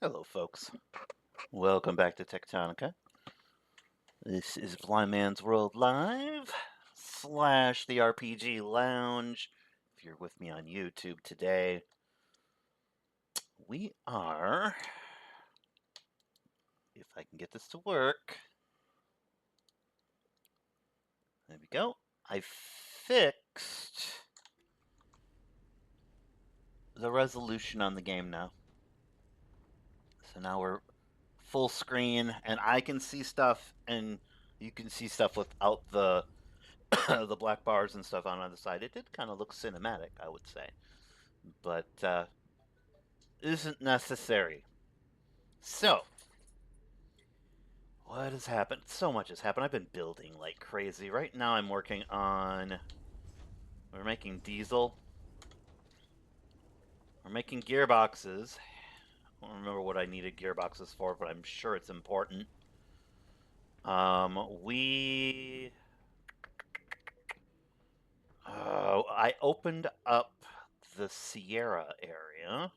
Hello, folks. Welcome back to Techtonica. This is Blind Man's World Live / the RPG Lounge. If you're with me on YouTube today, we are. If I can get this to work. There we go. I fixed the resolution on the game now. So now we're full screen, and I can see stuff, and you can see stuff without the the black bars and stuff on the side. It did kind of look cinematic, I would say, but isn't necessary. So, what has happened? So much has happened. I've been building like crazy. Right now, I'm working on. We're making diesel. We're making gearboxes. I don't remember what I needed gearboxes for, but I'm sure it's important. We. I opened up the Sierra area.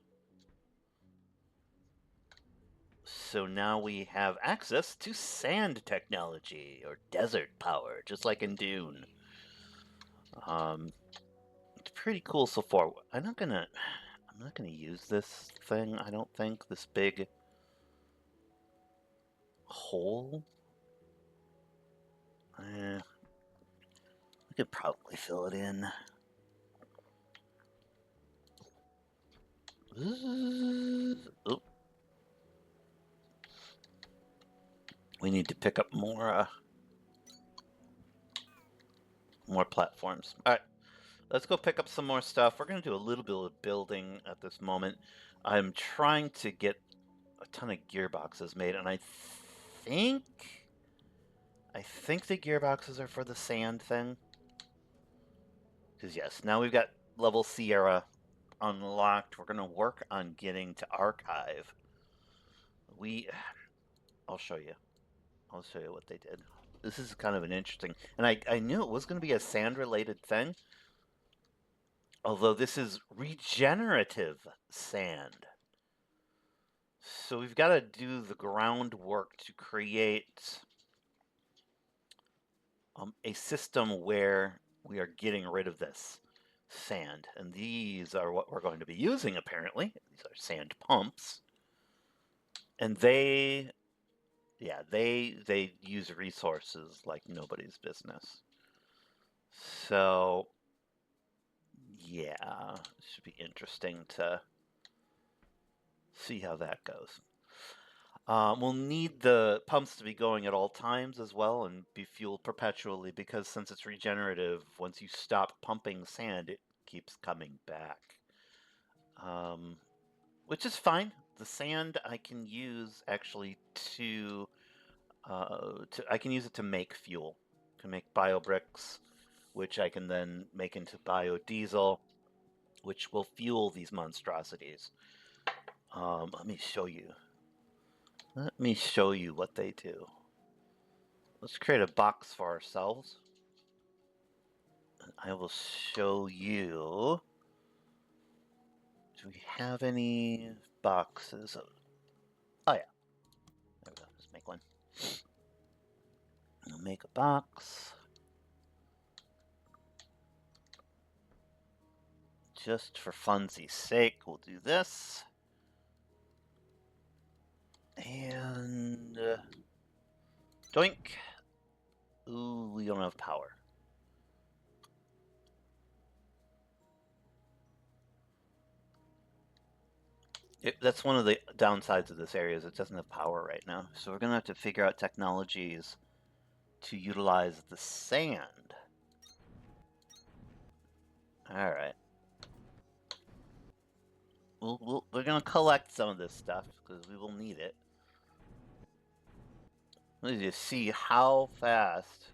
So now we have access to sand technology or desert power, just like in Dune. It's pretty cool so far. I'm not gonna use this thing. I don't think this big hole. I could probably fill it in. Oop. We need to pick up more platforms. All right, let's go pick up some more stuff. We're gonna do a little bit of building at this moment. I'm trying to get a ton of gearboxes made, and I think the gearboxes are for the sand thing. Because yes, now we've got level Sierra unlocked. We're gonna work on getting to archive. I'll show you. I'll show you what they did. This is kind of an interesting, and I knew it was going to be a sand-related thing. Although this is regenerative sand. So we've got to do the groundwork to create a system where we are getting rid of this sand. And these are what we're going to be using, apparently. These are sand pumps. And they use resources like nobody's business. So, yeah, it should be interesting to see how that goes. We'll need the pumps to be going at all times as well and be fueled perpetually because since it's regenerative, once you stop pumping sand, it keeps coming back. Which is fine. The sand I can use actually I can use it to make fuel. I can make biobricks, which I can then make into biodiesel, which will fuel these monstrosities. Let me show you. Let me show you what they do. Let's create a box for ourselves. And I will show you. Do we have any boxes? Oh yeah. There we go. Let's make one. I'll make a box. Just for funsies' sake, we'll do this. And doink. Ooh, we don't have power. That's one of the downsides of this area is it doesn't have power right now. So we're going to have to figure out technologies to utilize the sand. All right. We're going to collect some of this stuff because we will need it. Let me just see how fast.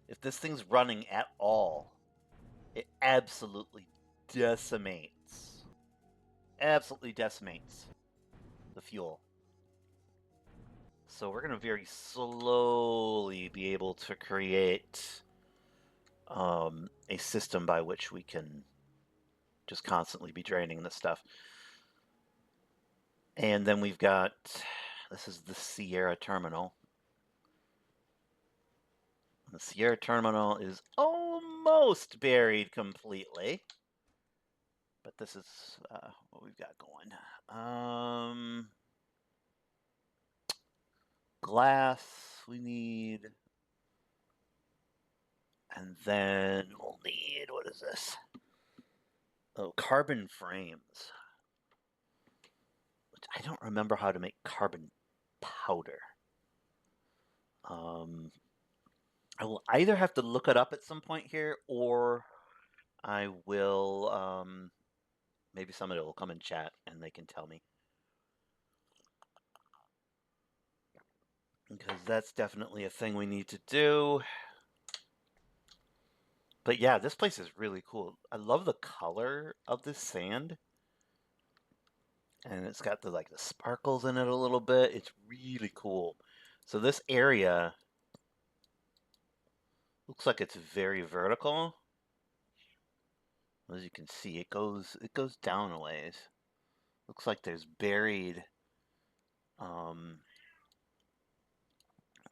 If this thing's running at all, it absolutely decimates. Absolutely decimates the fuel. So we're going to very slowly be able to create a system by which we can just constantly be draining this stuff. And then we've got, this is the Sierra terminal. The Sierra terminal is almost buried completely. But this is what we've got going. Glass we need. And then we'll need, what is this? Oh, carbon frames. Which I don't remember how to make carbon powder. I will either have to look it up at some point here, or I will, maybe somebody will come in chat and they can tell me. Because that's definitely a thing we need to do. But yeah, this place is really cool. I love the color of this sand. And it's got the like the sparkles in it a little bit. It's really cool. So this area looks like it's very vertical. As you can see, it goes down a ways. Looks like there's um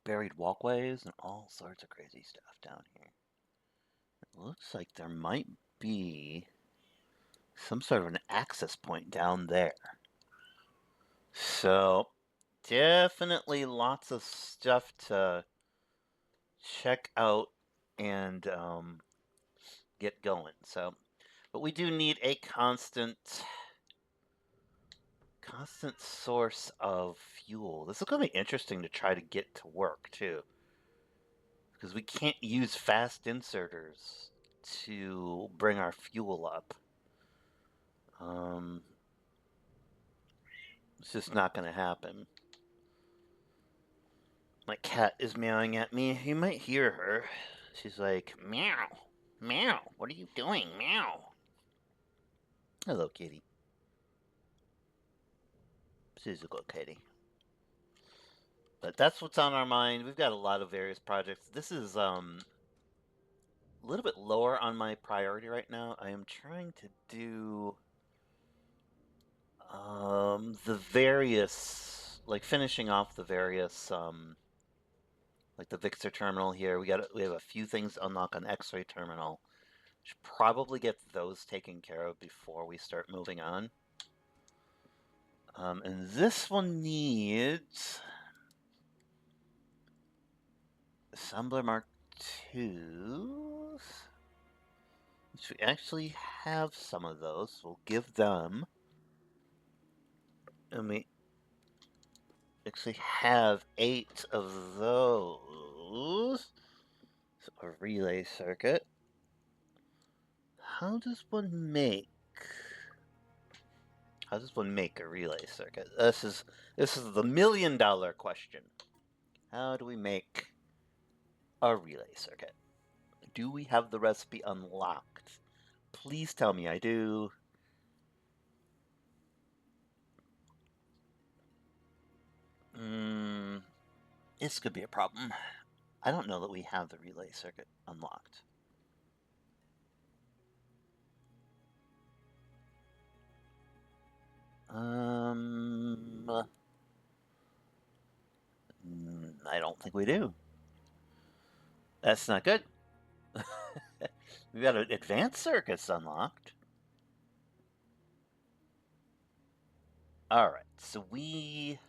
buried walkways and all sorts of crazy stuff down here. It looks like there might be some sort of an access point down there. So definitely lots of stuff to check out and get going. So, but we do need a constant source of fuel. This is going to be interesting to try to get to work too, because we can't use fast inserters to bring our fuel up. It's just not going to happen. My cat is meowing at me. You might hear her. She's like, meow, meow, what are you doing? Meow. Hello, kitty. She's a good kitty. But that's what's on our mind. We've got a lot of various projects. This is a little bit lower on my priority right now. I am trying to do the various, like finishing off the various like the Vixer terminal here. We have a few things to unlock on X-ray terminal. Should probably get those taken care of before we start moving on. And this one needs Assembler Mark IIs, which we actually have some of those. We'll give them. And we actually have 8 of those. So a relay circuit. How does one make a relay circuit? This is the $1 million question. How do we make a relay circuit? Do we have the recipe unlocked? Please tell me I do. This could be a problem. I don't know that we have the relay circuit unlocked. I don't think we do. That's not good. We've got advanced circuits unlocked. Alright, so we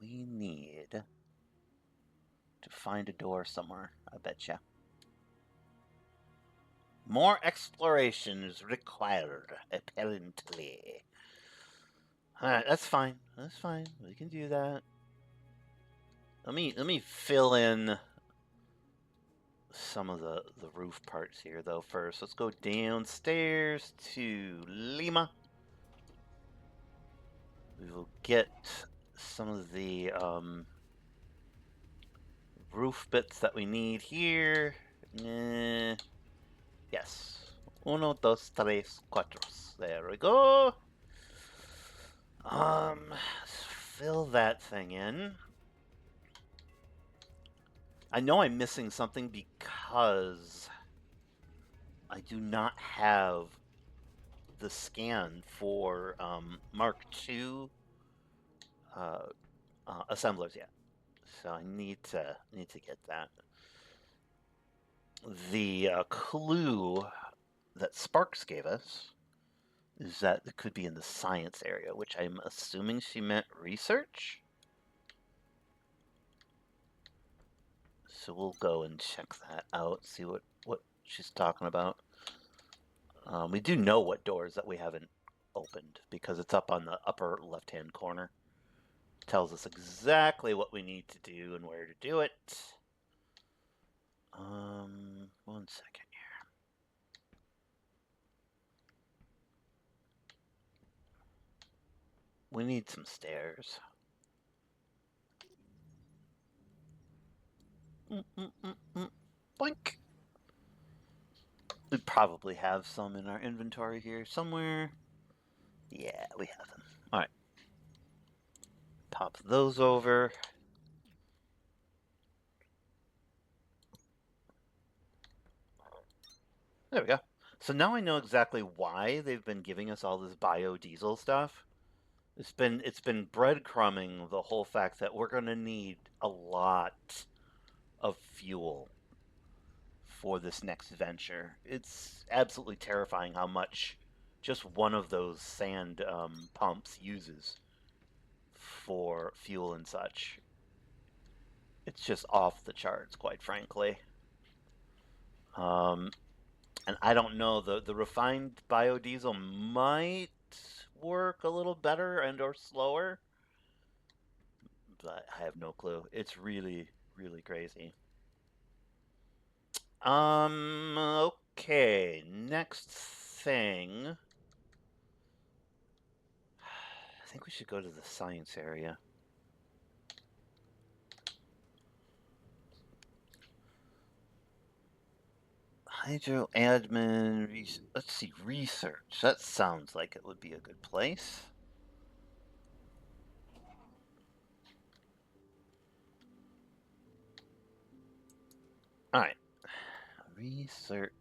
need to find a door somewhere, I betcha. More exploration is required, apparently. Alright, that's fine. That's fine. We can do that. Let me fill in some of the roof parts here though first. Let's go downstairs to Lima. We will get some of the roof bits that we need here. Yes. Uno, dos, tres, cuatro. There we go. Let's fill that thing in. I know I'm missing something because I do not have the scan for Mark II assemblers yet, so I need to get that. The clue that Sparks gave us is that it could be in the science area, which I'm assuming she meant research. So we'll go and check that out, see what she's talking about. We do know what doors that we haven't opened because it's up on the upper left-hand corner. It tells us exactly what we need to do and where to do it. 1 second here. We need some stairs. Boink. We probably have some in our inventory here somewhere. Yeah, we have them. All right. Pop those over. There we go. So now I know exactly why they've been giving us all this biodiesel stuff. It's been breadcrumbing the whole fact that we're gonna need a lot of fuel for this next venture. It's absolutely terrifying how much just one of those sand pumps uses for fuel and such. It's just off the charts, quite frankly. And I don't know, the refined biodiesel might work a little better and or slower, but I have no clue. It's really, really crazy. Okay, next thing. I think we should go to the science area. Hydro admin, let's see, research. That sounds like it would be a good place. All right, research.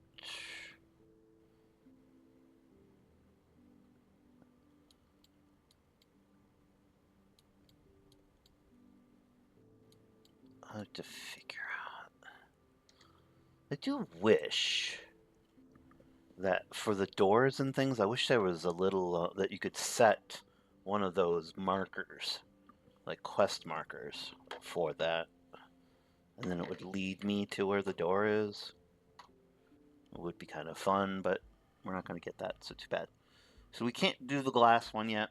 I have to figure out. I do wish that for the doors and things, I wish there was a little that you could set one of those markers, like quest markers, for that, and then it would lead me to where the door is. It would be kind of fun, but we're not going to get that, so too bad. So we can't do the glass one yet.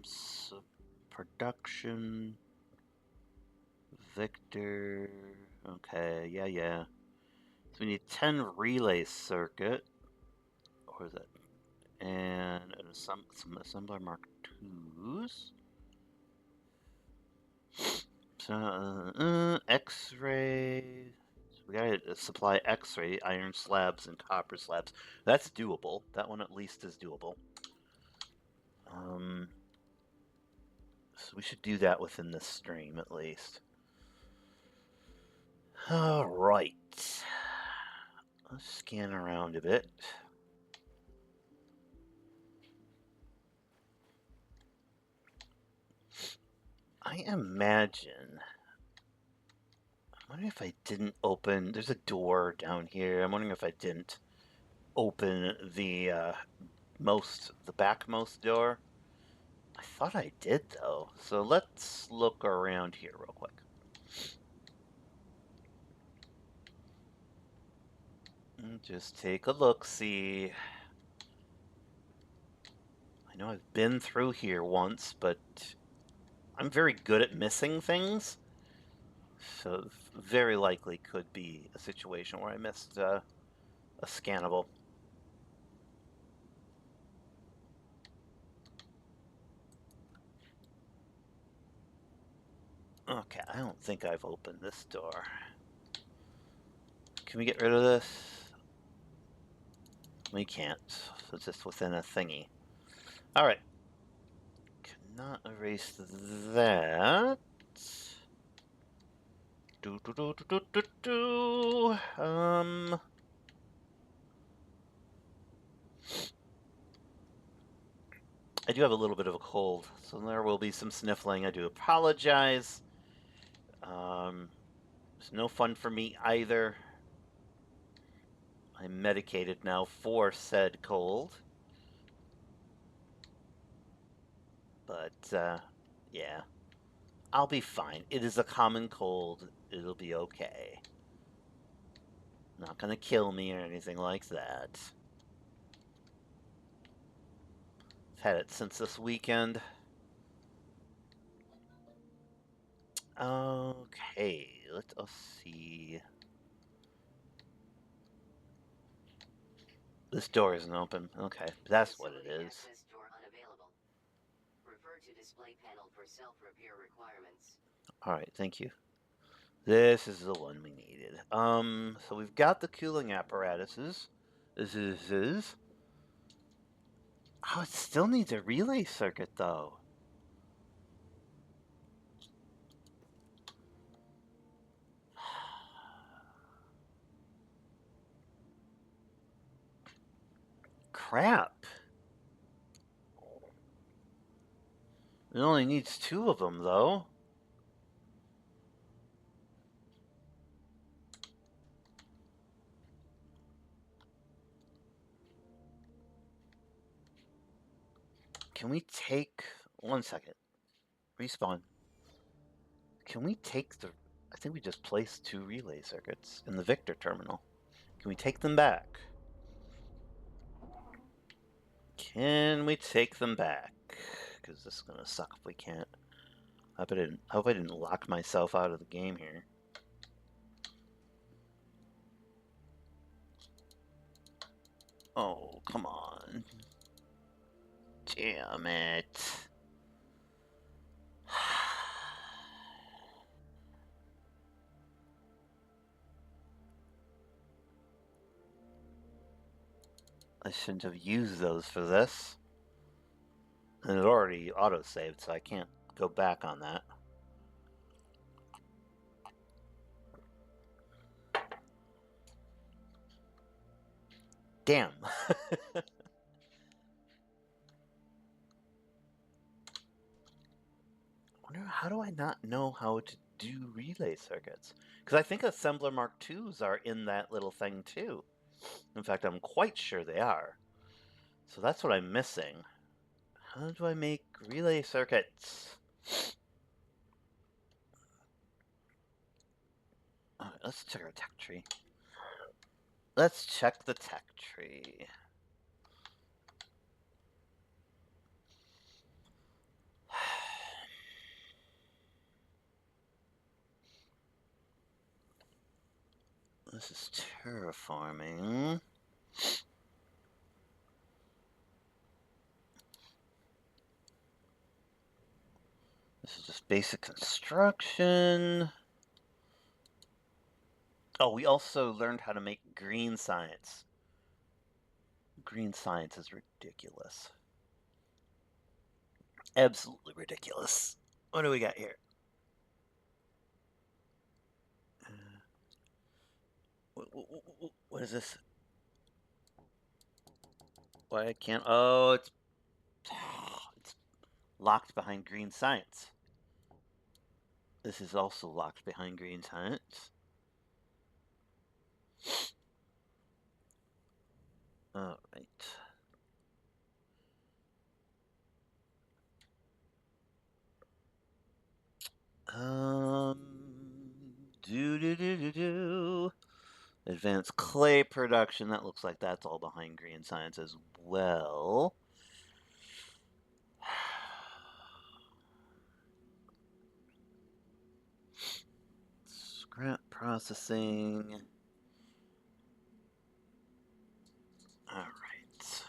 So production, Victor. Okay, yeah. So we need 10 relay circuit. Or is that? And some assembler Mark IIs. So, X-ray. So we gotta supply X-ray, iron slabs, and copper slabs. That's doable. That one at least is doable. So we should do that within this stream at least. All right. Let's scan around a bit. I imagine. I'm wondering if I didn't open. There's a door down here. I'm wondering if I didn't open the backmost door. I thought I did though. So let's look around here real quick. And just take a look, see. I know I've been through here once, but I'm very good at missing things. So very likely could be a situation where I missed a scannable. Okay, I don't think I've opened this door. Can we get rid of this? We can't. So it's just within a thingy. Alright. Cannot erase that. Do, do, do, do, do, do, do. I do have a little bit of a cold, so there will be some sniffling. I do apologize. It's no fun for me either. I'm medicated now for said cold. But, yeah. I'll be fine. It is a common cold. It'll be okay. Not gonna kill me or anything like that. I've had it since this weekend. Okay, let us see. This door isn't open. Okay, that's what it is. Access door unavailable. Refer to display panel for self-repair requirements. Alright, thank you. This is the one we needed. So we've got the cooling apparatuses. This is. Oh, it still needs a relay circuit, though. Crap. It only needs 2 of them, though. Can we take... 1 second. Respawn. Can we take the... I think we just placed 2 relay circuits in the Victor terminal. Can we take them back? Can we take them back? Because this is going to suck if we can't. I hope I didn't lock myself out of the game here. Oh, come on. Damn it. I shouldn't have used those for this. And it already auto-saved, so I can't go back on that. Damn. How do I not know how to do relay circuits? Because I think Assembler Mark IIs are in that little thing too. In fact, I'm quite sure they are. So that's what I'm missing. How do I make relay circuits? Alright, let's check our tech tree. Let's check the tech tree. This is terraforming. This is just basic construction. Oh, we also learned how to make green science. Green science is ridiculous. Absolutely ridiculous. What do we got here? What is this? Why I can't... Oh, it's locked behind green science. This is also locked behind green science. All right. Do. Advanced clay production. That looks like that's all behind green science as well. Scrap processing. All right.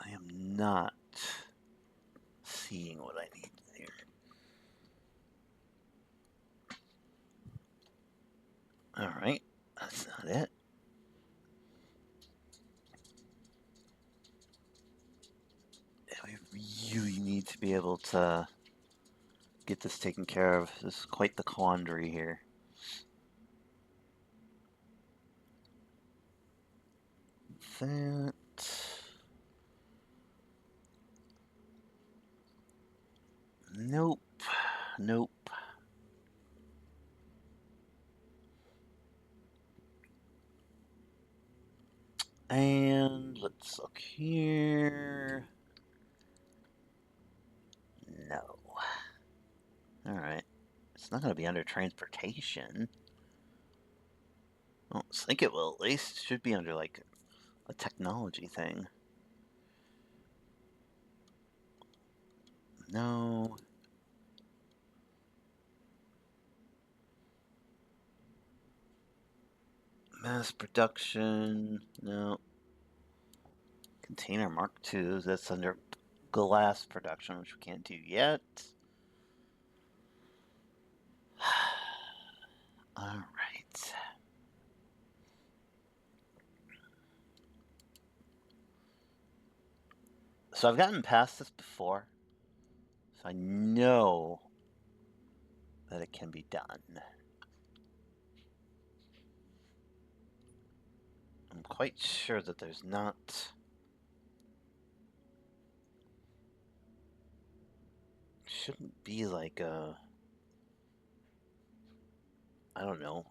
I am not seeing what I need here. All right. That's not it. We really need to be able to get this taken care of. This is quite the quandary here. That. Nope. Nope. And let's look here. No. Alright. It's not going to be under transportation. I don't think it will, at least. It should be under, like, a technology thing. No. Mass production. No. Container Mark II. That's under glass production, which we can't do yet. Alright. So I've gotten past this before. So I know that it can be done. I'm quite sure that there's not... Shouldn't be like a... I don't know,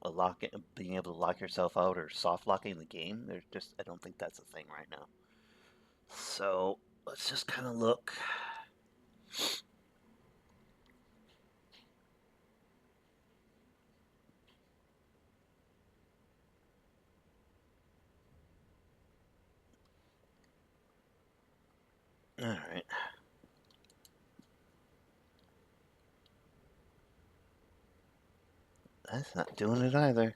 being able to lock yourself out or soft locking the game. There's just, I don't think that's a thing right now. So let's just kind of look. All right. That's not doing it either.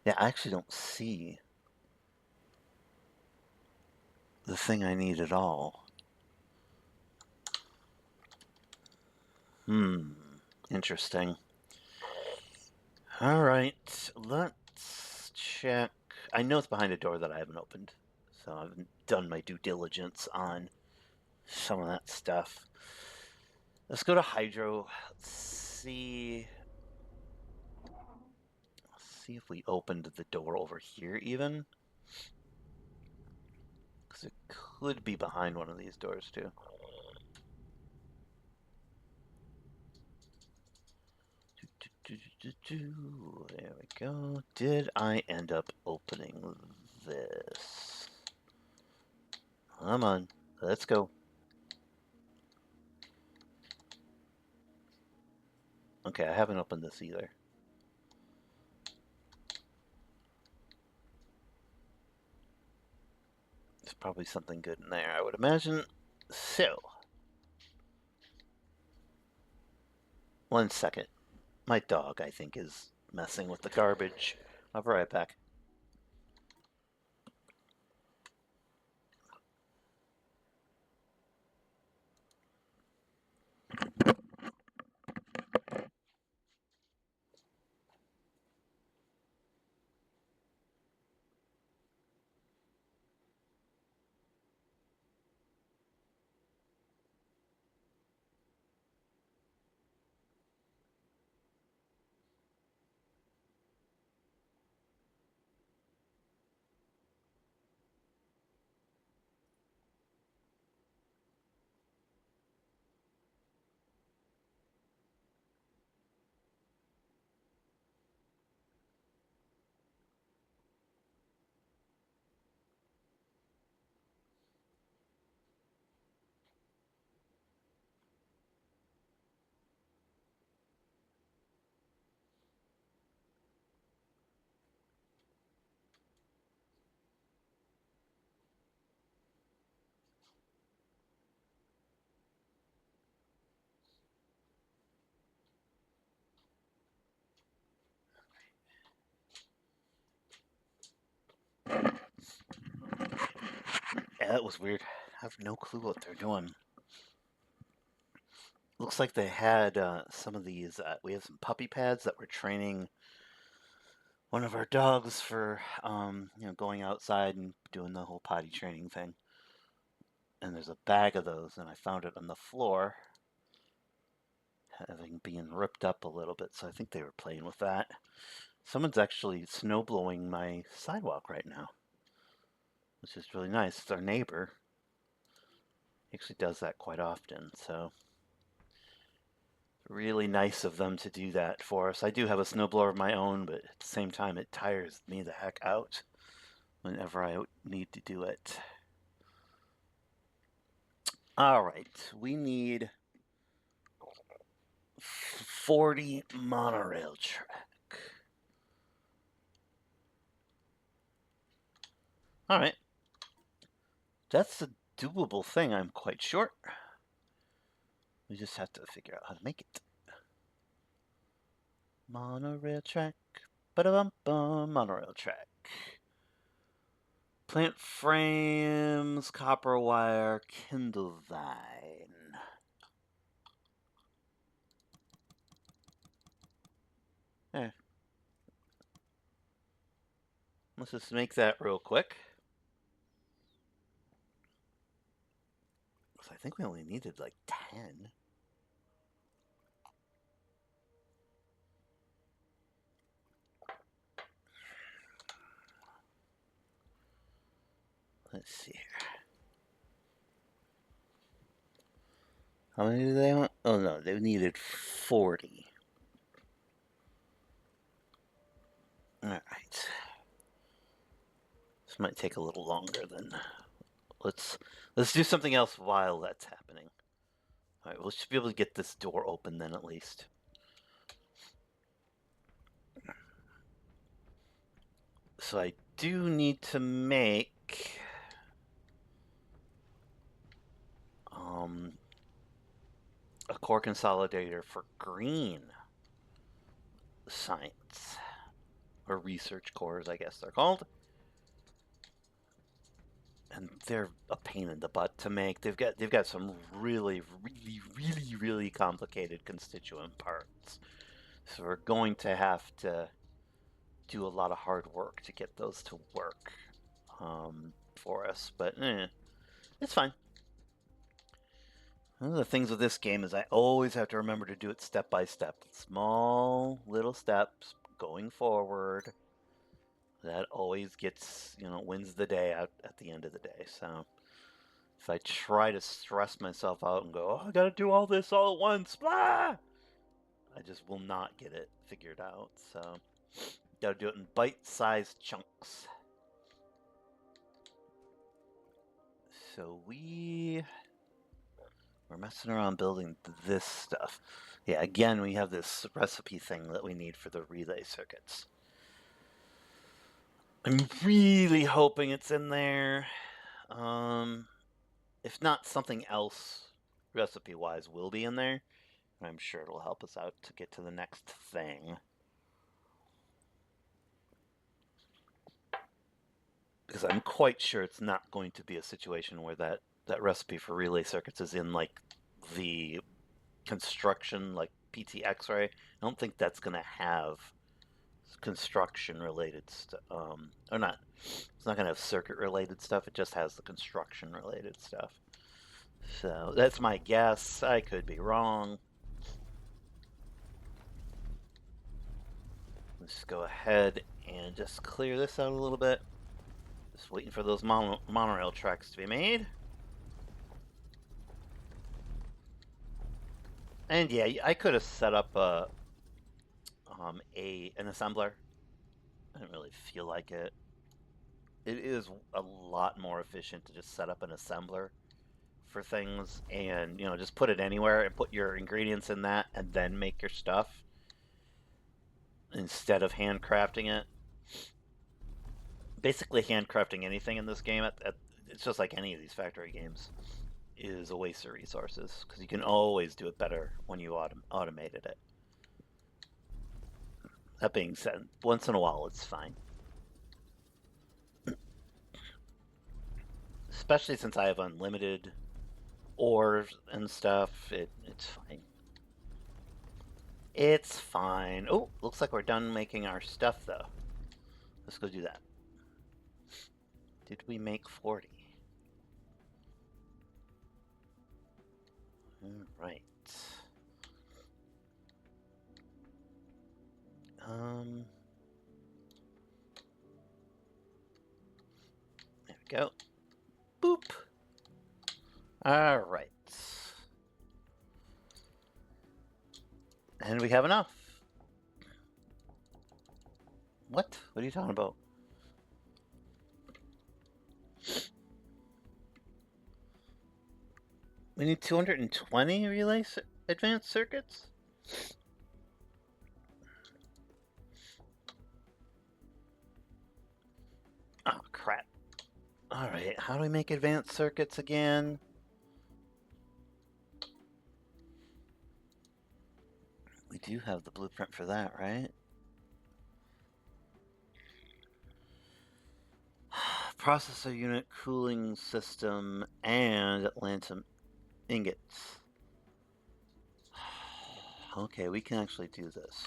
Yeah, I actually don't see the thing I need at all. Interesting. All right, let's check. I know it's behind a door that I haven't opened, so I haven't done my due diligence on some of that stuff. Let's go to Hydro. Let's see if we opened the door over here even. Because it could be behind one of these doors too. There we go. Did I end up opening this? Come on, let's go. Okay, I haven't opened this either. There's probably something good in there, I would imagine. So, one second. My dog, I think, is messing with the garbage. I'll be right back. Yeah, that was weird. I have no clue what they're doing. Looks like they had some of these. We have some puppy pads that we're training one of our dogs for, going outside and doing the whole potty training thing. And there's a bag of those, and I found it on the floor, having been ripped up a little bit, so I think they were playing with that. Someone's actually snow blowing my sidewalk right now, which is really nice. It's our neighbor. He actually does that quite often, so really nice of them to do that for us. I do have a snowblower of my own, but at the same time, it tires me the heck out whenever I need to do it. All right, we need 40 monorail track. All right, that's a doable thing, I'm quite sure. We just have to figure out how to make it. Monorail track. Ba-da-bum-bum. Monorail track. Plant frames, copper wire, kindle vine. There. Let's just make that real quick. I think we only needed like 10. Let's see here. How many do they want? Oh no, they needed 40. Alright. This might take a little longer than. Let's do something else while that's happening. Alright, we should be able to get this door open then at least. So I do need to make a core consolidator for green science, or research cores, I guess they're called. And they're a pain in the butt to make. They've got some really complicated constituent parts. So we're going to have to do a lot of hard work to get those to work for us. But it's fine. One of the things with this game is I always have to remember to do it step by step. Small little steps going forward. That always gets, wins the day out at the end of the day. So if I try to stress myself out and go, oh, I gotta do all this all at once, blah, I just will not get it figured out. So gotta do it in bite-sized chunks. So we're messing around building this stuff. Yeah, again, we have this recipe thing that we need for the relay circuits. I'm really hoping it's in there. If not, something else recipe-wise will be in there. I'm sure it'll help us out to get to the next thing. Because I'm quite sure it's not going to be a situation where that recipe for relay circuits is in like the construction, like PT X-ray. I don't think that's going to have construction related stuff. Or not. It's not going to have circuit related stuff. It just has the construction related stuff. So that's my guess. I could be wrong. Let's go ahead and just clear this out a little bit. Just waiting for those monorail tracks to be made. And yeah, I could have set up an assembler. I didn't really feel like it. It is a lot more efficient to just set up an assembler for things and just put it anywhere and put your ingredients in that and then make your stuff instead of handcrafting it. Basically, handcrafting anything in this game, it's just like any of these factory games, is a waste of resources because you can always do it better when you automated it. That being said, once in a while it's fine. Especially since I have unlimited ores and stuff, it's fine. It's fine. Oh, looks like we're done making our stuff though. Let's go do that. Did we make 40? All right. Um, there we go. Boop. All right. And we have enough. What? What are you talking about? We need 220 relay advanced circuits? Oh, crap. All right, how do we make advanced circuits again? We do have the blueprint for that, right? Processor unit, cooling system, and lantern ingots. Okay, we can actually do this.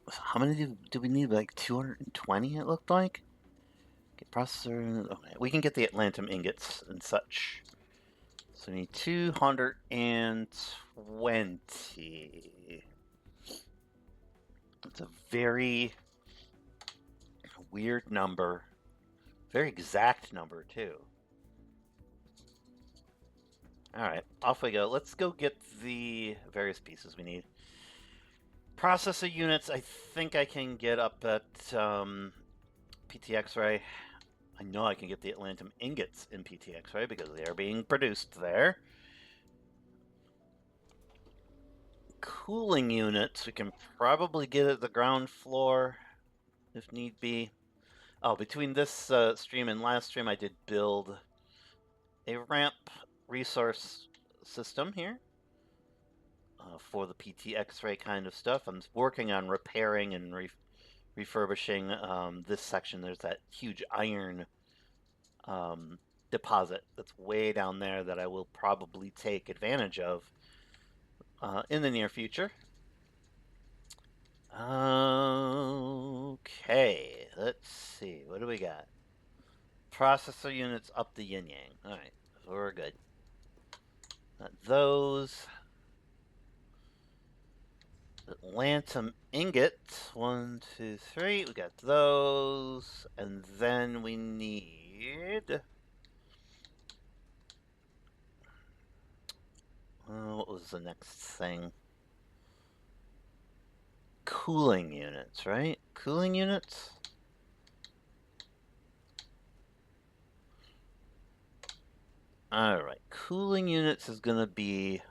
How many do we need? Like 220, it looked like? Okay, processor. Okay, we can get the Atlantum ingots and such. So we need 220. It's a very weird number. Very exact number, too. Alright, off we go. Let's go get the various pieces we need. Processor units, I think I can get up at PTX-ray. I know I can get the Atlantum ingots in PTX-ray because they are being produced there. Cooling units, we can probably get at the ground floor if need be. Oh, between this stream and last stream, I did build a ramp resource system here for the PT X-ray kind of stuff. I'm working on repairing and refurbishing this section. There's that huge iron deposit that's way down there that I will probably take advantage of in the near future. Okay, let's see. What do we got? Processor units up the yin yang. All right, we're good. Those. Atlantum ingot. 1, 2, 3. We got those. And then we need. What was the next thing? Cooling units, right? Cooling units? Alright, cooling units is going to be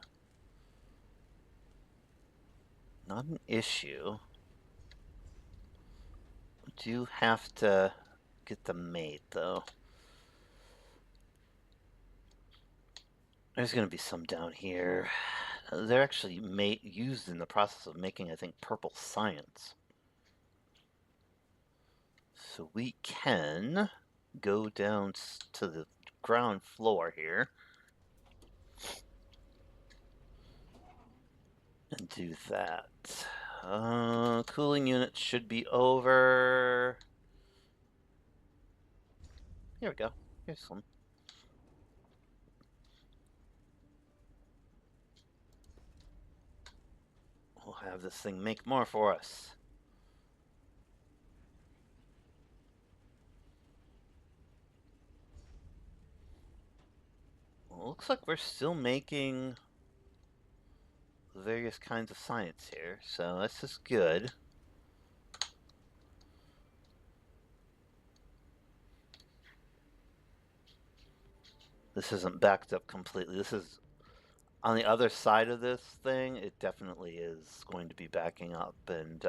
not an issue. We do have to get them made, though. There's going to be some down here. They're actually used in the process of making, I think, purple science. So we can go down to the ground floor here and do that. Cooling units should be over. Here we go. Here's one. We'll have this thing make more for us. Well, looks like we're still making various kinds of science here, so that's just good. This isn't backed up completely. This is on the other side of this thing. It definitely is going to be backing up, and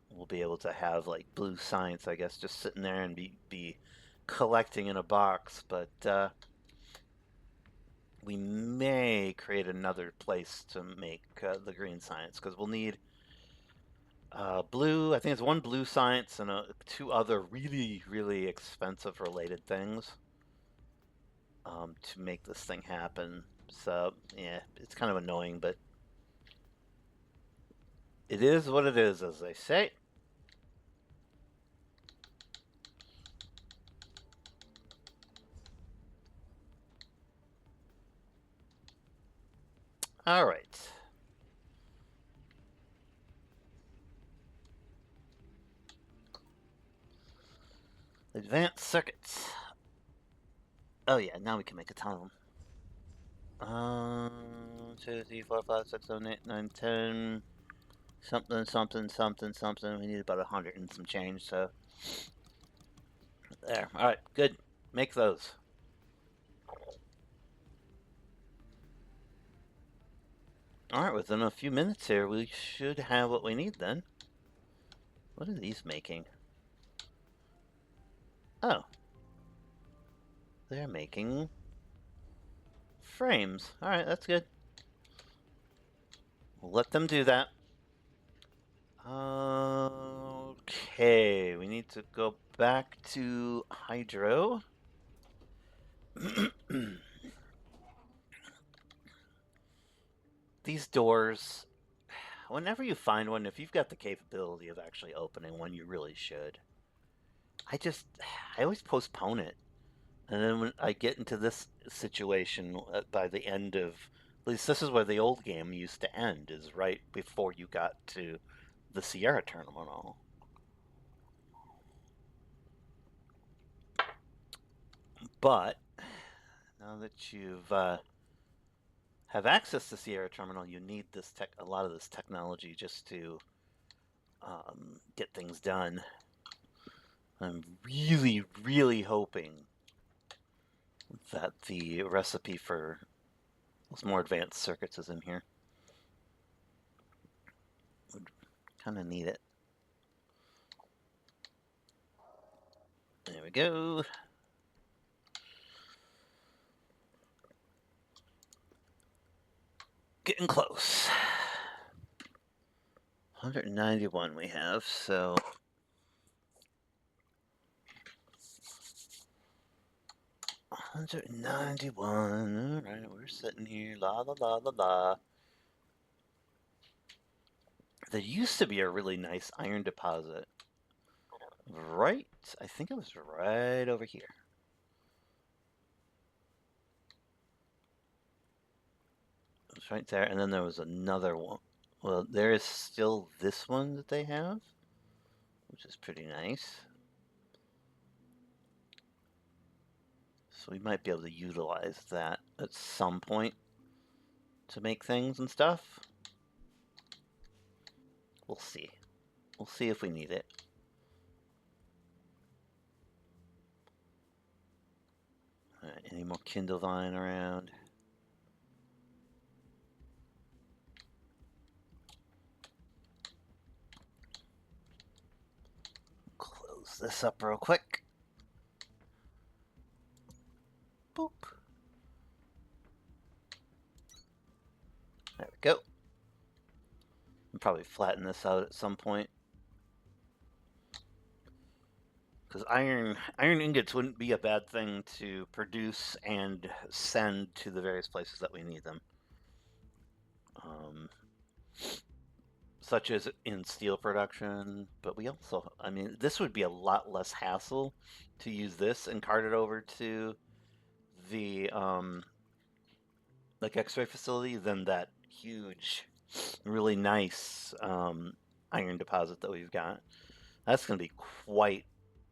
we'll be able to have like blue science, I guess, just sitting there and be collecting in a box. But we may create another place to make the green science because we'll need blue. I think it's one blue science and two other really expensive related things to make this thing happen. So yeah, it's kind of annoying, but it is what it is, as they say. All right. Advanced circuits. Oh yeah, now we can make a ton of them. 2, 3, 4, 5, 6, 7, 8, 9, 10. Something, something, something, something. We need about 100 and some change, so. There. Alright, good. Make those. Alright, within a few minutes here, we should have what we need then. What are these making? Oh. They're making frames. Alright, that's good. We'll let them do that. Okay, we need to go back to Hydro. These doors, whenever you find one, if you've got the capability of actually opening one, you really should. I always postpone it. And then when I get into this situation by the end of, at least this is where the old game used to end, is right before you got to the Sierra terminal. But now that you've have access to Sierra terminal, you need a lot of this technology just to get things done. I'm really, really hoping that the recipe for those more advanced circuits is in here. Would kind of need it. There we go. Getting close. 191 we have, so 191. All right, we're sitting here. La la la la la. There used to be a really nice iron deposit. Right? I think it was right over here. It was right there, and then there was another one. Well, there is still this one that they have, which is pretty nice. So we might be able to utilize that at some point to make things and stuff. We'll see. We'll see if we need it. Alright, any more Kindle Vine around? Close this up real quick. Boop. There we go. I'll probably flatten this out at some point. Because iron ingots wouldn't be a bad thing to produce and send to the various places that we need them. Such as in steel production, but we also, I mean, this would be a lot less hassle to use this and cart it over to the like X-ray facility than that huge, really nice iron deposit that we've got. That's going to be quite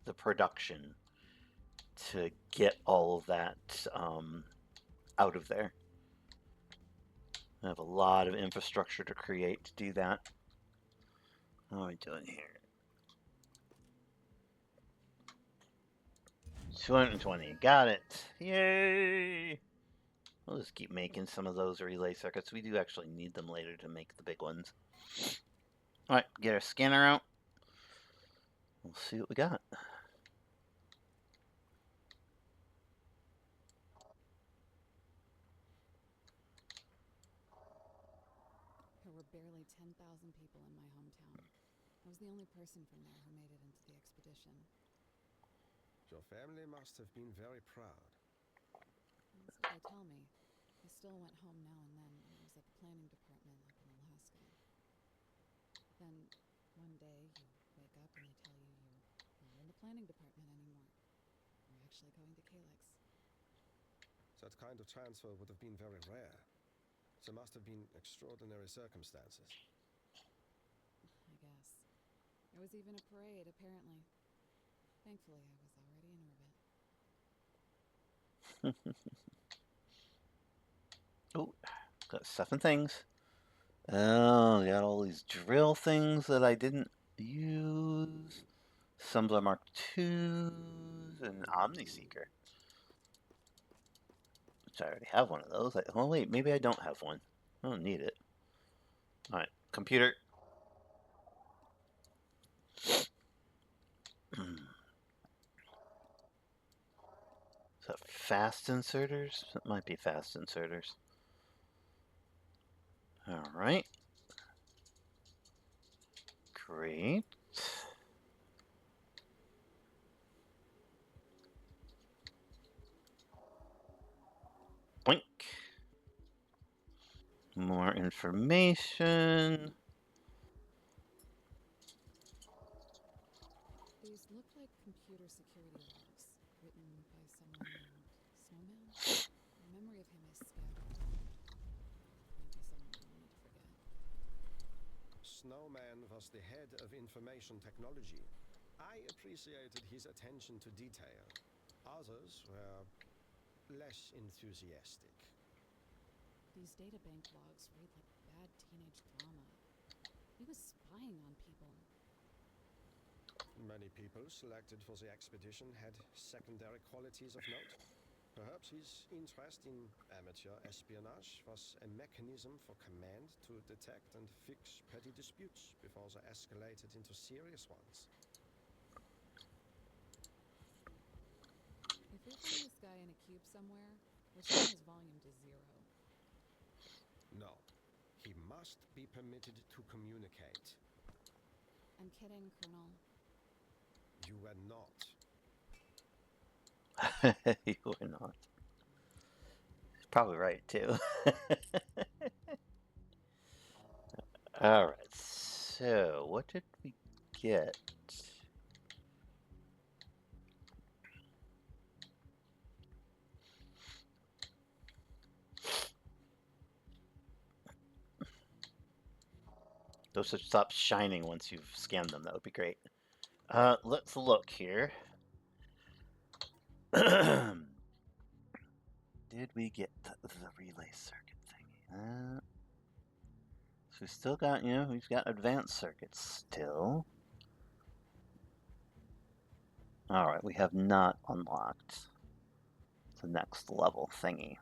the production to get all of that out of there. I have a lot of infrastructure to create to do that. How are we doing here? 220. Got it. Yay! We'll just keep making some of those relay circuits. We do actually need them later to make the big ones. Alright, get our scanner out. We'll see what we got. There were barely 10,000 people in my hometown. I was the only person from there who made it into the expedition. Your family must have been very proud. That's what they tell me. I still went home now and then when I was at the planning department up in Alaska. Then, one day, you wake up and they tell you you're not in the planning department anymore. You're actually going to Calyx. That kind of transfer would have been very rare. There must have been extraordinary circumstances. I guess. There was even a parade, apparently. Thankfully, I was already in orbit. Oh, got 7 things. Oh, got all these drill things that I didn't use. Assembler Mark IIs and Omniseeker. Which I already have one of those. Oh wait, maybe I don't have one. I don't need it. Alright, computer. Is that fast inserters? That might be fast inserters. Alright. Great. Blink. More information. These look like computer security logs, written by someone named Snowman. The memory of him is scattered. Might be someone I wanted to forget. Snowman was the head of information technology. I appreciated his attention to detail. Others were less enthusiastic. These databank logs read like bad teenage drama. He was spying on people. Many people selected for the expedition had secondary qualities of note. Perhaps his interest in amateur espionage was a mechanism for command to detect and fix petty disputes before they escalated into serious ones. If we find this guy in a cube somewhere, we're setting his volume to 0. No, he must be permitted to communicate. I'm kidding, Colonel. You were not. You were not. He's probably right, too. Alright, so what did we get? Those should stop shining once you've scanned them. That would be great. Let's look here. Did we get the relay circuit thing? So we still got, we've got advanced circuits still. Alright, we have not unlocked the next level thingy.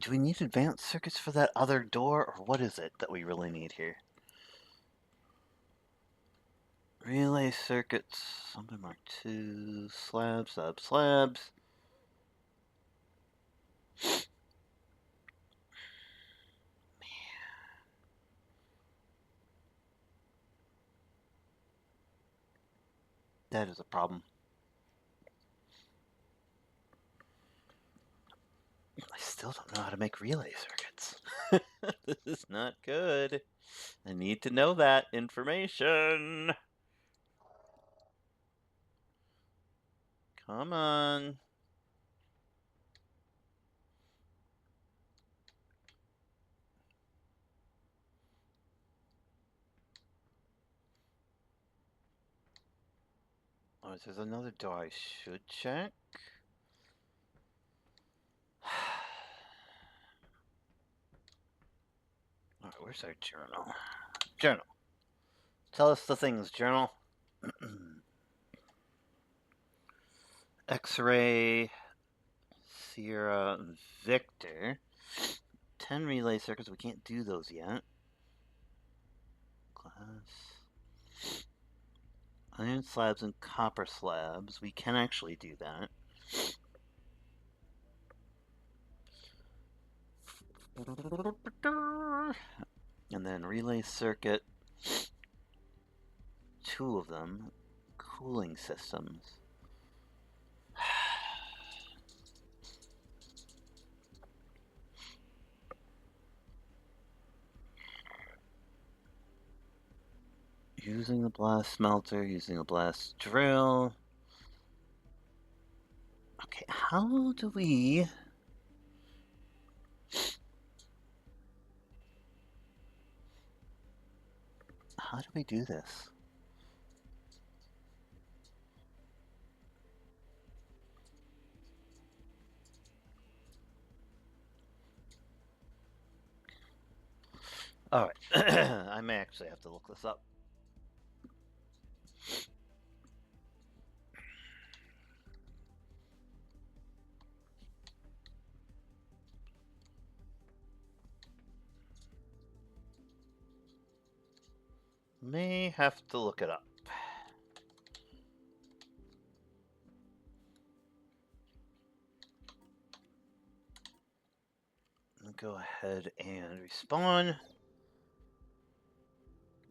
Do we need advanced circuits for that other door, or what is it that we really need here? Relay circuits, something Mark II, slabs, slabs. That is a problem. I still don't know how to make relay circuits. This is not good. I need to know that information. Come on. Oh, there's another door I should check. Alright, where's our journal? Journal. Tell us the things, journal. X-ray, Sierra, Victor. 10 relay circuits. We can't do those yet. Glass. Iron slabs and copper slabs. We can actually do that. And then relay circuit. 2 of them. Cooling systems. Using a blast smelter, using a blast drill. How do we... How do we do this? Alright, I may actually have to look this up. May have to look it up. I'll go ahead and respawn.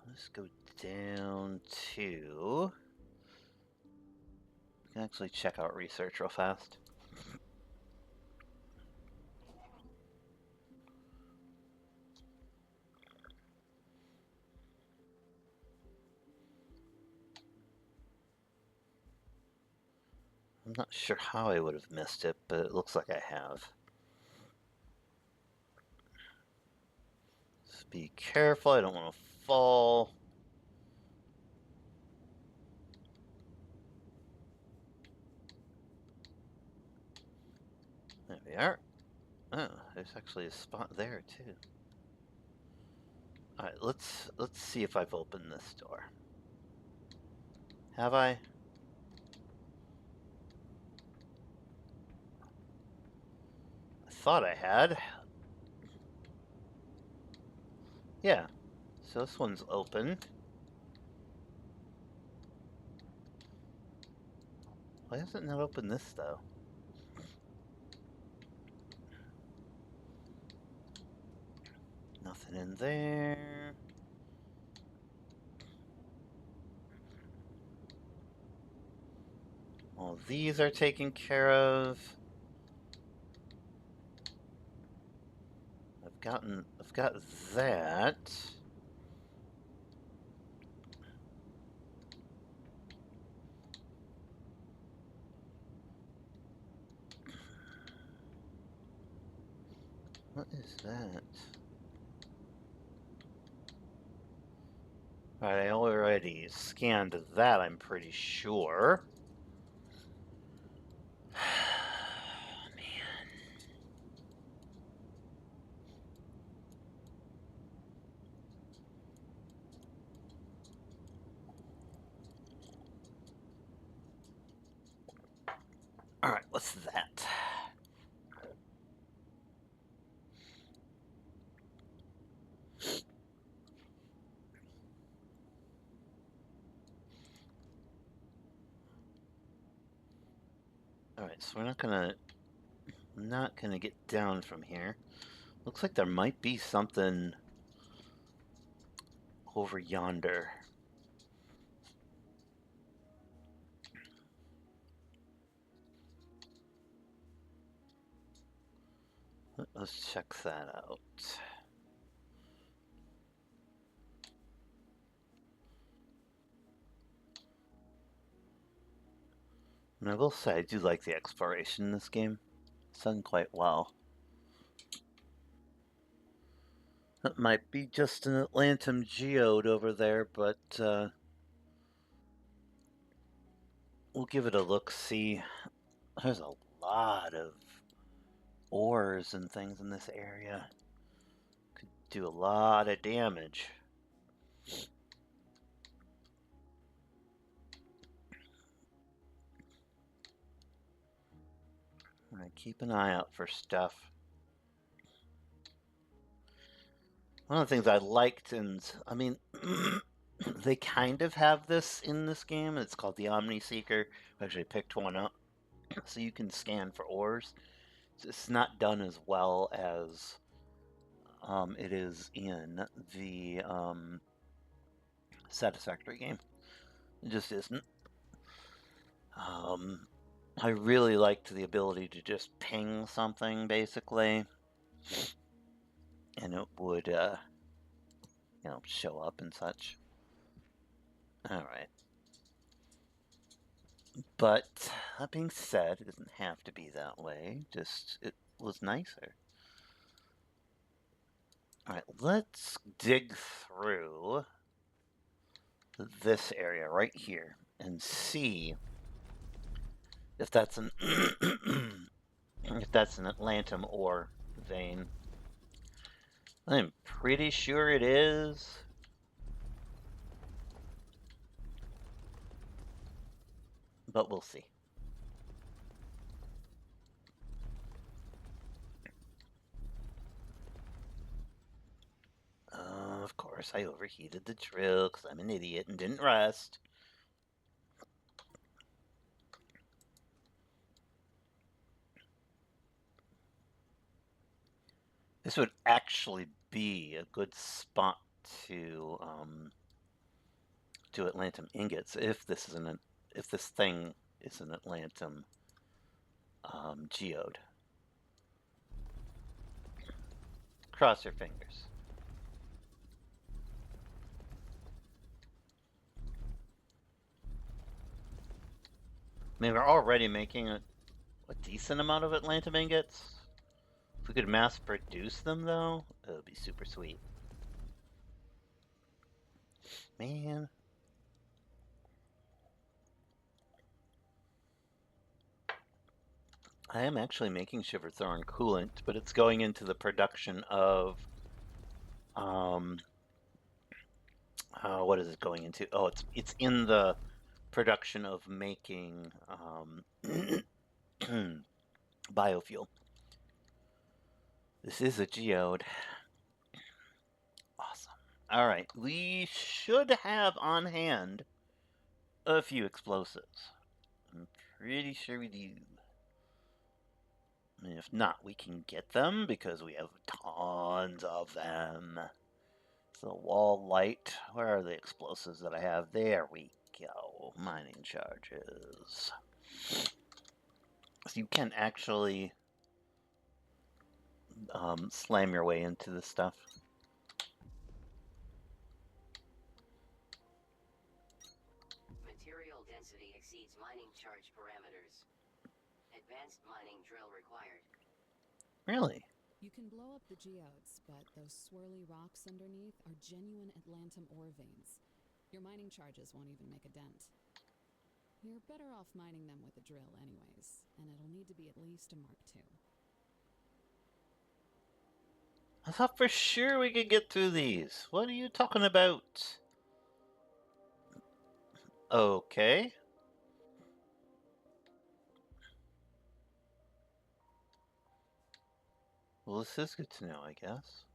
Let's go down to... We can actually check out research real fast. I'm not sure how I would have missed it, but it looks like I have. Just be careful, I don't want to fall. There we are. Oh, there's actually a spot there too. Alright, let's see if I've opened this door. Have I? I thought I had. Yeah. So this one's open. Why hasn't it opened this though? Nothing in there. All these are taken care of. I've got that. What is that? Alright, I already scanned that, I'm pretty sure. Man. Alright, what's that? Alright, so we're not gonna get down from here. Looks like there might be something over yonder. Let's check that out. And I will say, I do like the exploration in this game. It's done quite well. It might be just an Atlantum geode over there, but we'll give it a look-see. There's a lot of ores and things in this area. Could do a lot of damage. Alright, keep an eye out for stuff. One of the things I liked, and I mean, they kind of have this in this game. It's called the Omni Seeker. I actually picked one up, so you can scan for ores. It's not done as well as it is in the Satisfactory game. It just isn't. I really liked the ability to just ping something, basically, and it would, show up and such. Alright. But that being said, it doesn't have to be that way. Just it was nicer. All right, let's dig through this area right here and see if that's an if that's an Atlantum ore vein. I'm pretty sure it is. But we'll see. Of course, I overheated the drill because I'm an idiot and didn't rest. This would actually be a good spot to do Atlantum ingots if this thing is an Atlantum geode. Cross your fingers. I mean, we're already making a decent amount of Atlantum ingots. If we could mass produce them, though, it would be super sweet. Man. I am actually making Shiverthorn coolant, but it's going into the production of what is it going into? Oh, it's in the production of making biofuel. This is a geode. Awesome. All right, we should have on hand a few explosives. I'm pretty sure we do. And if not, we can get them because we have tons of them. So wall light. Where are the explosives that I have? There we go. Mining charges. So you can actually slam your way into this stuff. Material density exceeds mining charge parameters. Advanced mining drill required. Really? You can blow up the geodes, but those swirly rocks underneath are genuine Atlantum ore veins. Your mining charges won't even make a dent. You're better off mining them with a drill anyways, and it'll need to be at least a Mark II. I thought for sure we could get through these. What are you talking about? Okay. Well, this is good to know, I guess.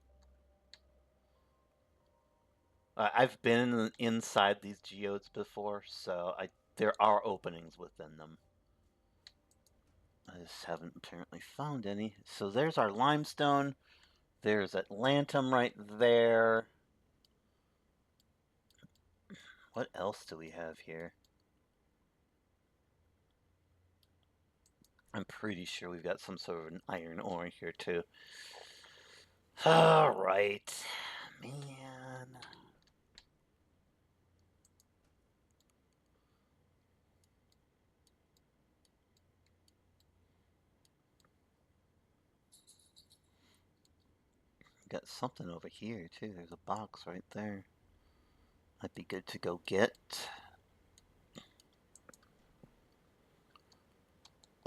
I've been inside these geodes before, so there are openings within them. I just haven't apparently found any. So there's our limestone. There's Atlantum right there. What else do we have here? I'm pretty sure we've got some sort of an iron ore here too. Alright. Man. Got something over here too. There's a box right there. Might be good to go get.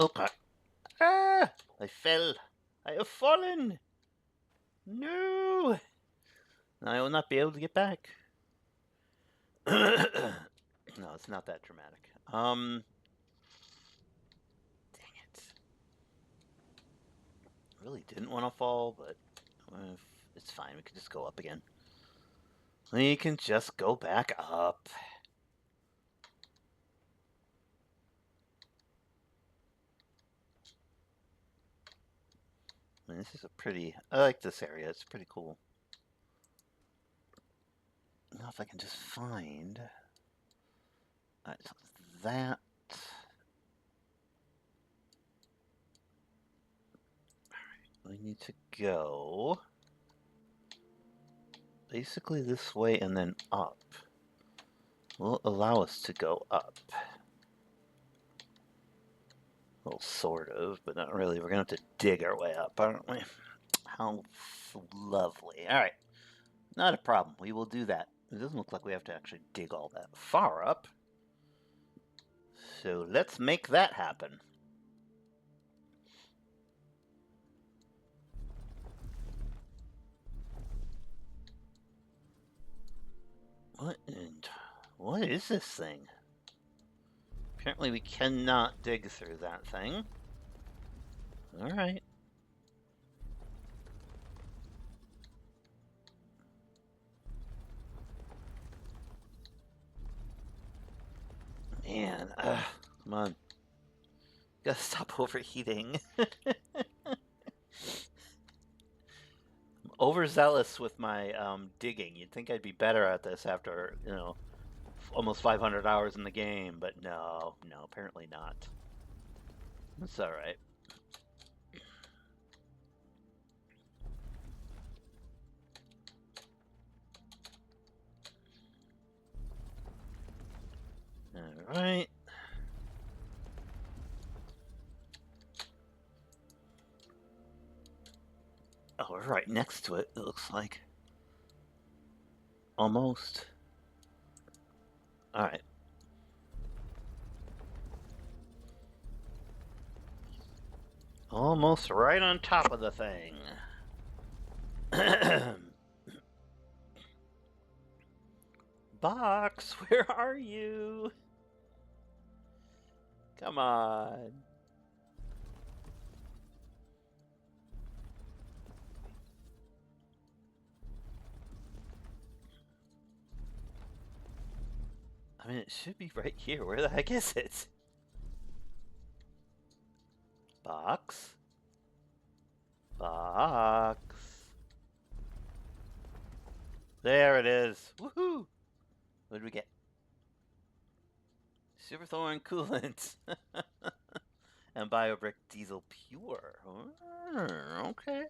Okay. Ah! I fell. I have fallen. No. I will not be able to get back. No, it's not that dramatic. Dang it. Really didn't want to fall, but it's fine. We can just go up again. We can just go back up. I mean, this is I like this area. It's pretty cool. Now if I can just find... Alright, so that... Alright, we need to go... basically this way and then up. Will allow us to go up. Well, sort of, but not really. We're gonna have to dig our way up, aren't we? How lovely. All right, not a problem. We will do that. It doesn't look like we have to actually dig all that far up. So let's make that happen. What is this thing? Apparently we cannot dig through that thing. Alright. Man, come on. Gotta stop overheating. I'm overzealous with my digging. You'd think I'd be better at this after, almost 500 hours in the game, but no, apparently not. That's alright. Alright. Oh, we're right next to it, it looks like. Almost. Alright. Almost right on top of the thing. Box, where are you? Come on. I mean, it should be right here. Where the heck is it? Box? Box. There it is. Woohoo! What did we get? Superthorn coolant. And BioBrick Diesel Pure. Okay.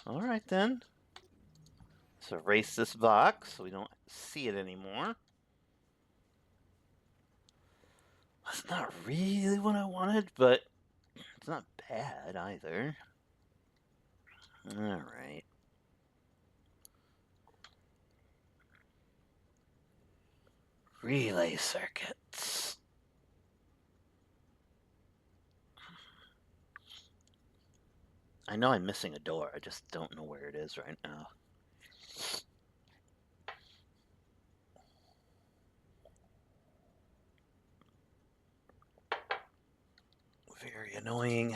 Alright then. Let's erase this box so we don't see it anymore. That's not really what I wanted, but it's not bad either. Alright. Relay circuits. I know I'm missing a door, I just don't know where it is right now. Very annoying.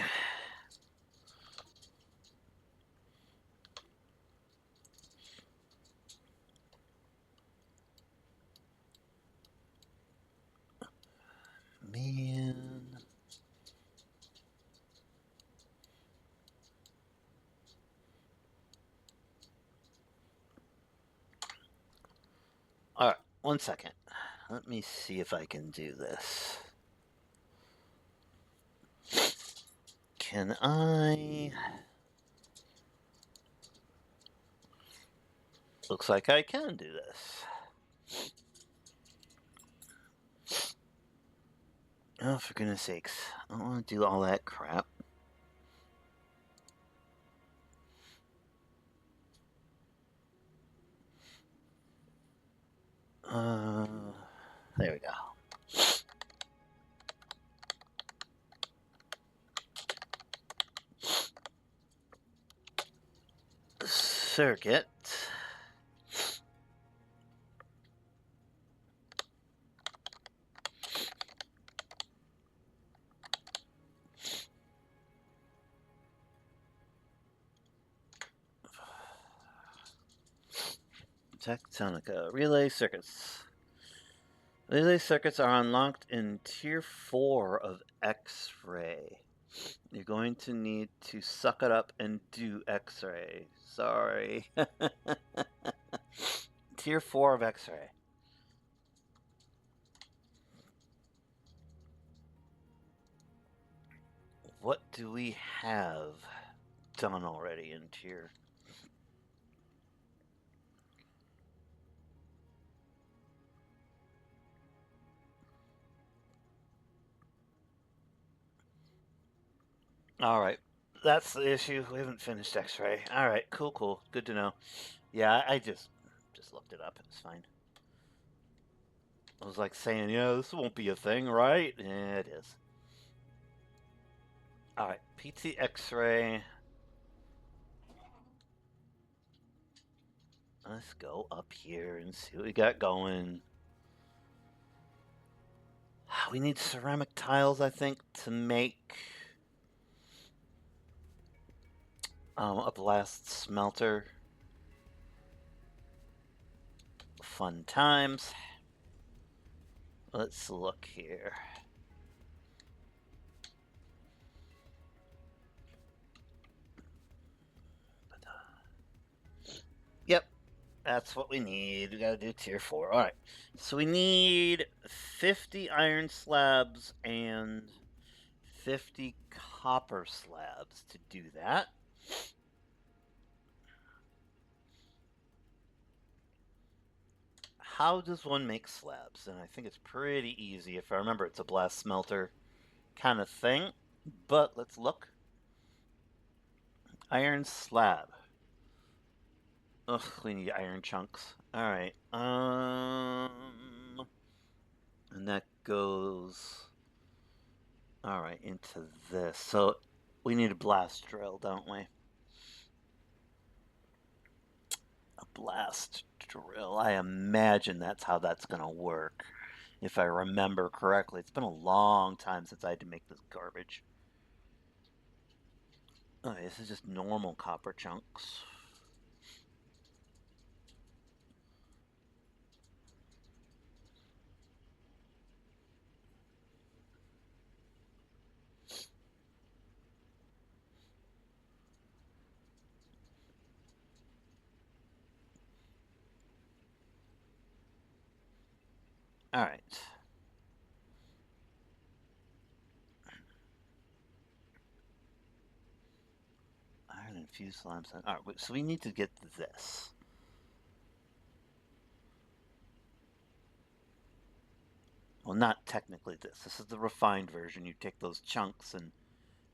Man. Alright, 1 second. Let me see if I can do this. Can I... Looks like I can do this. Oh, for goodness sakes. I don't want to do all that crap. There we go. Circuit. Techtonica. Relay circuits. Relay circuits are unlocked in Tier 4 of X-Ray. You're going to need to suck it up and do X-Ray. Sorry. Tier 4 of X-Ray. What do we have done already in Tier? Alright. That's the issue. We haven't finished X-ray. Alright, cool. Good to know. Yeah, I just looked it up. It's fine. I was like saying, yeah, this won't be a thing, right? Yeah, it is. Alright, PT X-ray. Let's go up here and see what we got going. We need ceramic tiles, I think, to make a blast smelter. Fun times. Let's look here. Yep, that's what we need. We gotta do tier 4. Alright, so we need 50 iron slabs and 50 copper slabs to do that. How does one make slabs? And I think it's pretty easy. If I remember, it's a blast smelter kind of thing. But let's look. Iron slab. Ugh, we need iron chunks. Alright. And that goes... Alright, into this. So, we need a blast drill, don't we? A blast drill. I imagine that's how that's gonna work. If I remember correctly. It's been a long time since I had to make this garbage. Okay, this is just normal copper chunks. Alright. Iron infused limestone. Alright, so we need to get this. Well, not technically this. This is the refined version. You take those chunks and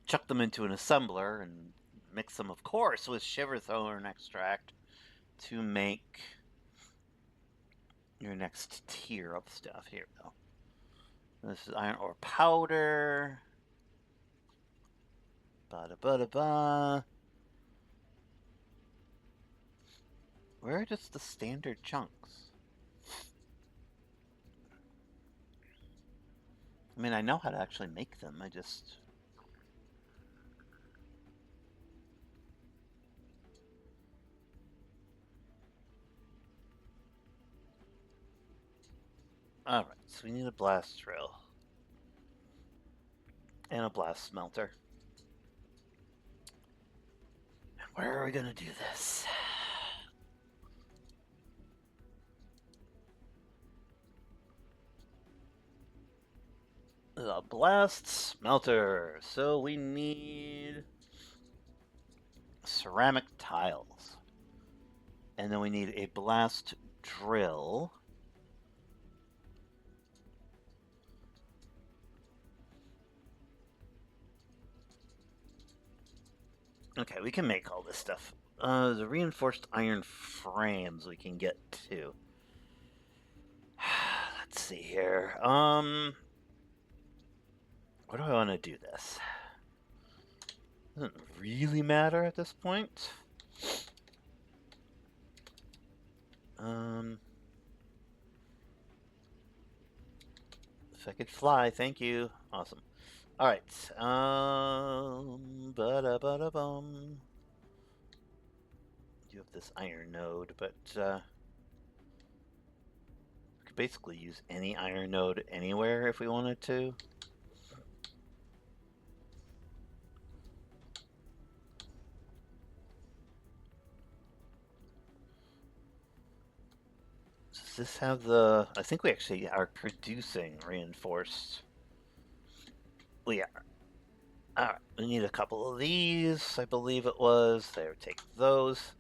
chuck them into an assembler and mix them, of course, with shiverthorn extract to make your next tier of stuff. Here we go. This is iron ore powder. Ba-da-ba-da-ba. Where are just the standard chunks? I mean, I know how to actually make them. I just... Alright, so we need a blast drill. And a blast smelter. Where are we gonna do this? The blast smelter. So we need ceramic tiles. And then we need a blast drill. Okay, we can make all this stuff. The reinforced iron frames we can get too. Let's see here. Where do I want to do this? Doesn't really matter at this point. If I could fly, thank you. Awesome. Alright, ba-da-ba-da-bum. You have this iron node, but, we could basically use any iron node anywhere if we wanted to. Does this have the... I think we actually are producing reinforced. We are. Alright, we need a couple of these, I believe it was. There, take those.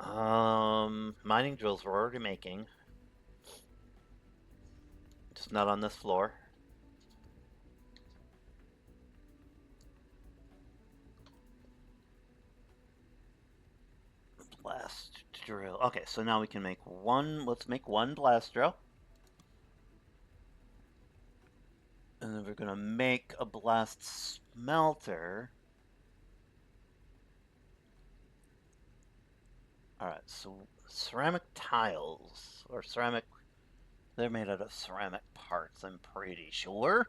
Mining drills we're already making. Just not on this floor. blast drill. Okay, so now we can make one. Let's make one blast drill. And then we're gonna make a blast smelter. Alright, so ceramic tiles, or ceramic, they're made out of ceramic parts, I'm pretty sure.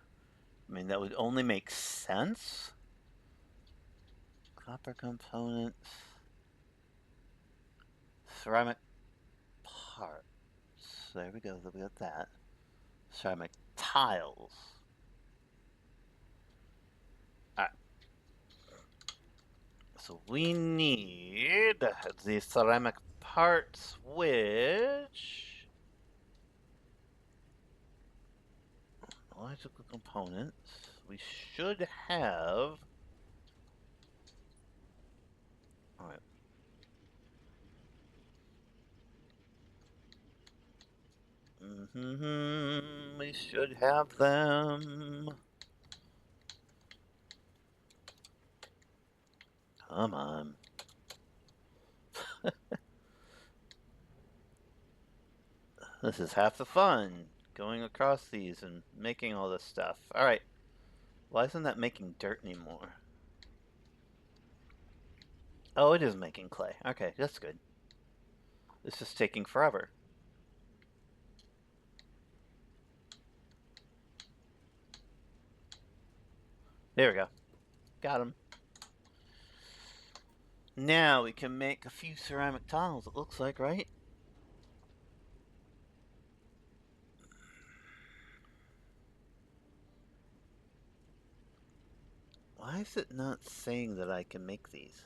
I mean, that would only make sense. Copper components. Ceramic parts. There we go, we got that. Ceramic tiles. Alright. So we need the ceramic parts, which... electrical components. We should have... Alright. We should have them. Come on. This is half the fun, going across these and making all this stuff. Alright. Why isn't that making dirt anymore? Oh, it is making clay. Okay, that's good. This is taking forever. There we go. Got him. Now we can make a few ceramic tiles, it looks like, right? Why is it not saying that I can make these?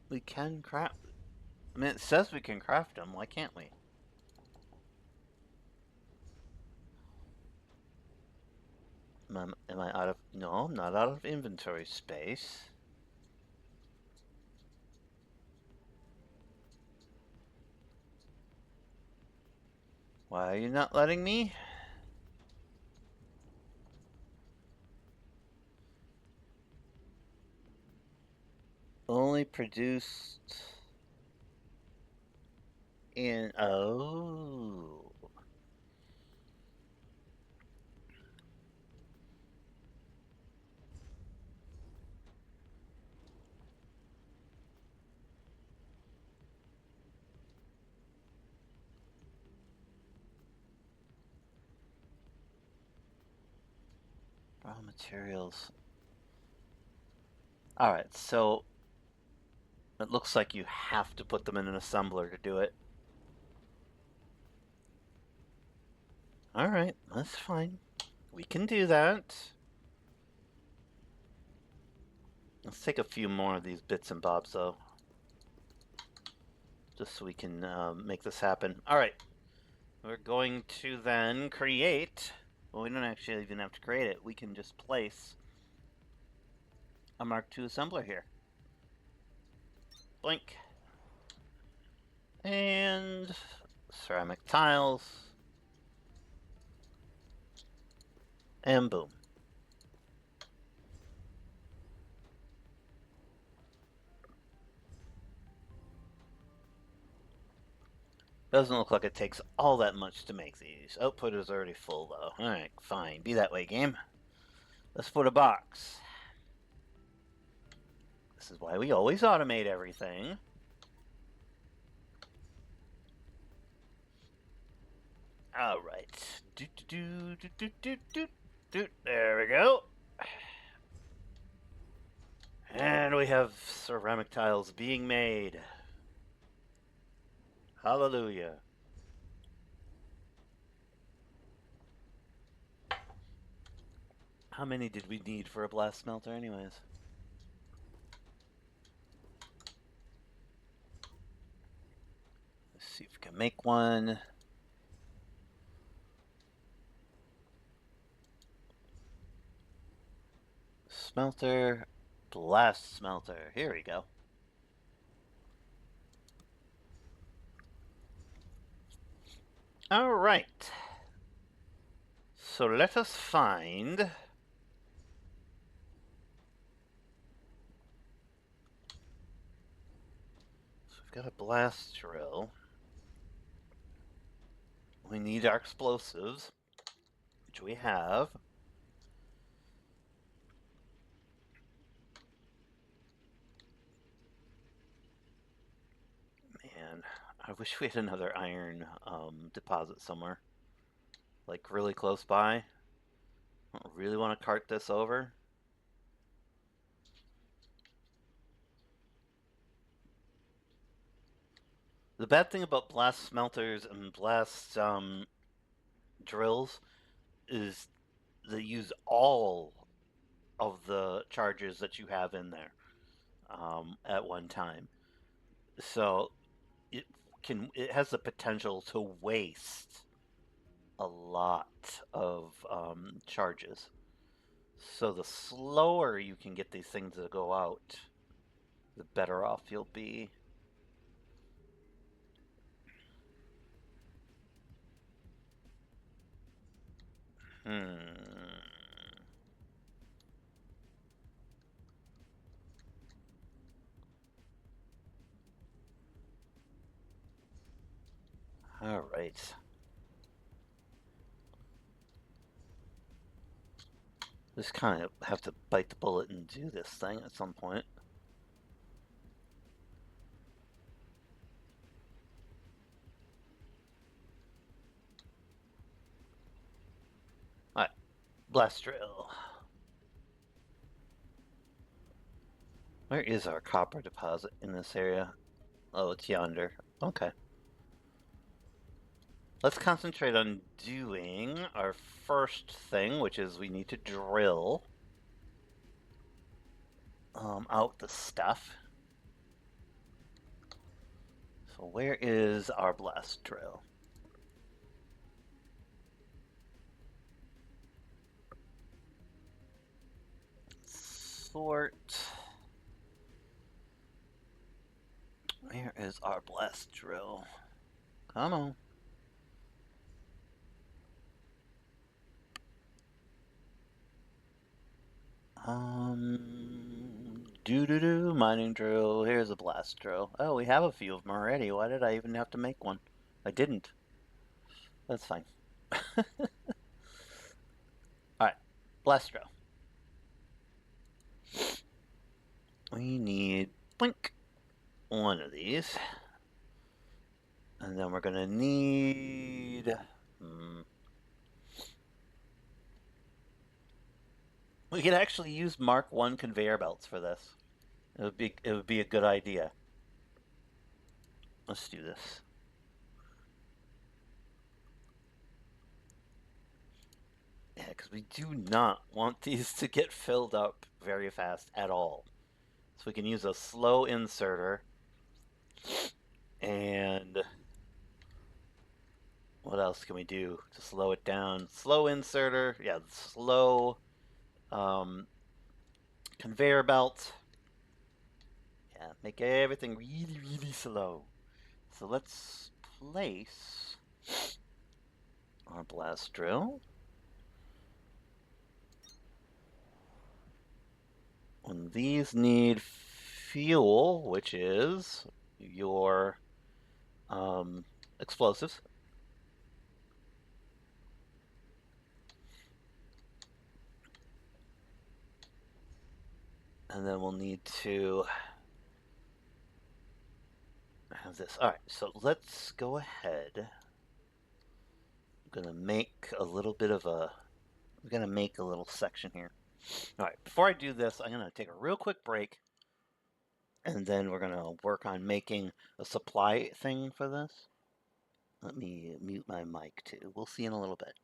We can craft... I mean, it says we can craft them. Why can't we? Am I out of... No, I'm not out of inventory space. Why are you not letting me? Only produced in... Oh. Raw materials. Alright, so it looks like you have to put them in an assembler to do it. Alright, that's fine. We can do that. Let's take a few more of these bits and bobs, though. Just so we can make this happen. Alright. We're going to then create... Well, we don't actually even have to create it. We can just place a Mark II assembler here. Blink. And ceramic tiles. And boom. Doesn't look like it takes all that much to make these. Output is already full, though. Alright, fine. Be that way, game. Let's put a box. This is why we always automate everything. Alright. There we go. And we have ceramic tiles being made. Hallelujah. How many did we need for a blast smelter anyways? Let's see if we can make one. Smelter. Blast smelter. Here we go. Alright. So let us find got a blast drill. We need our explosives, which we have. Man, I wish we had another iron deposit somewhere. Like really close by. I don't really want to cart this over. The bad thing about blast smelters and blast drills is they use all of the charges that you have in there at one time. So it has the potential to waste a lot of charges. So the slower you can get these things to go out, the better off you'll be. All right. Just kind of have to bite the bullet and do this thing at some point. All right, blast drill. Where is our copper deposit in this area? Oh, it's yonder. Okay. Let's concentrate on doing our first thing, which is we need to drill out the stuff. So where is our blast drill? Sort. Where is our blast drill? Come on. Mining drill. Here's a blast drill. Oh, we have a few of them already. Why did I even have to make one? I didn't. That's fine. Alright, blast drill. We need, blink, one of these. And then we're gonna need... We could actually use Mark 1 conveyor belts for this. It would be a good idea. Let's do this. Yeah, because we do not want these to get filled up very fast at all. So we can use a slow inserter. And what else can we do to slow it down? Slow inserter. Yeah, slow conveyor belt. Yeah, make everything really, really slow. So let's place our blast drill. And these need fuel, which is your explosives. And then we'll need to have this. All right, so let's go ahead. I'm gonna make a little bit of a. I'm gonna make a little section here. All right, before I do this, I'm gonna take a real quick break, and then we're gonna work on making a supply thing for this. Let me mute my mic too. We'll see in a little bit.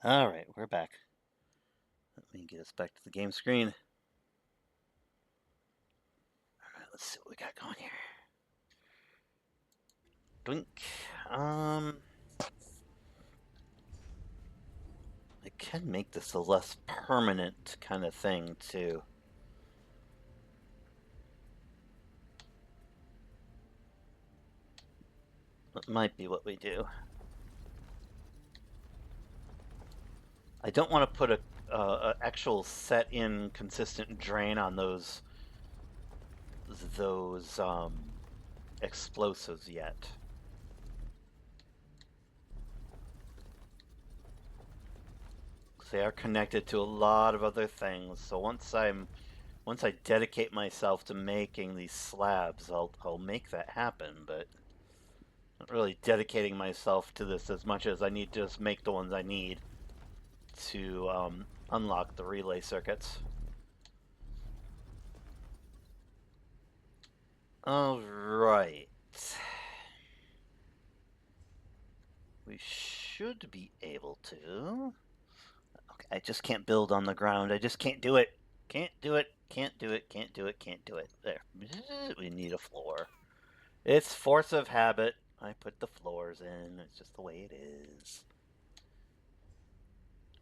All right, we're back. Let me get us back to the game screen. All right, let's see what we got going here. Doink. I can make this a less permanent kind of thing too. That might be what we do. I don't want to put a actual set-in consistent drain on those explosives yet. They are connected to a lot of other things. So once I dedicate myself to making these slabs, I'll make that happen. But I'm not really dedicating myself to this as much as I need to just make the ones I need to unlock the relay circuits. All right. We should be able to. Okay, I just can't build on the ground. I just can't do it. Can't do it. Can't do it. Can't do it. Can't do it. There. We need a floor. It's force of habit. I put the floors in. It's just the way it is.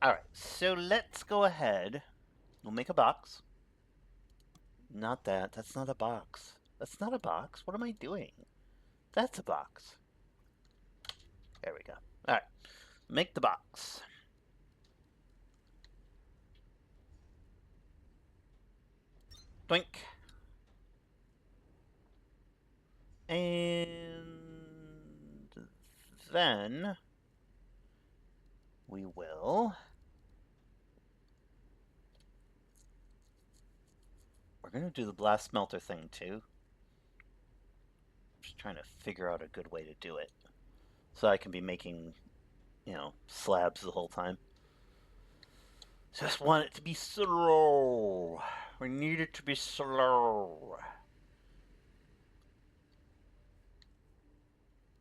Alright, so let's go ahead. We'll make a box. Not that. That's not a box. That's not a box. What am I doing? That's a box. There we go. Alright. Make the box. Doink. And then we will. We're going to do the blast smelter thing too. Just trying to figure out a good way to do it. So I can be making, slabs the whole time. Just want it to be slow. We need it to be slow.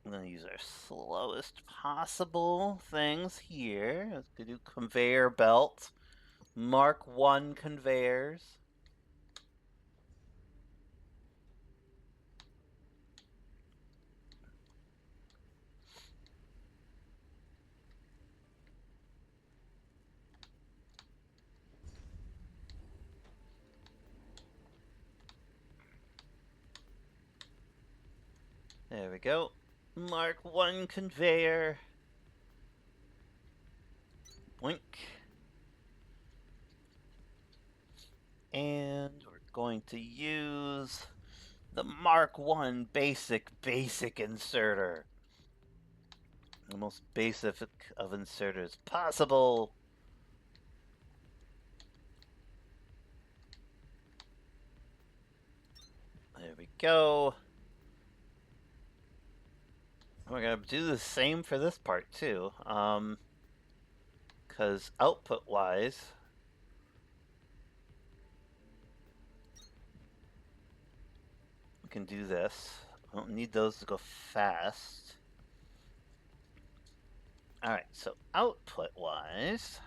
I'm going to use our slowest possible things here. Let's do conveyor belt. Mark 1 conveyors. There we go. Mark 1 conveyor. Boink. And we're going to use the Mark 1 basic inserter. The most basic of inserters possible. There we go. We're going to do the same for this part too. Because output-wise, we can do this. I don't need those to go fast. Alright, so output-wise,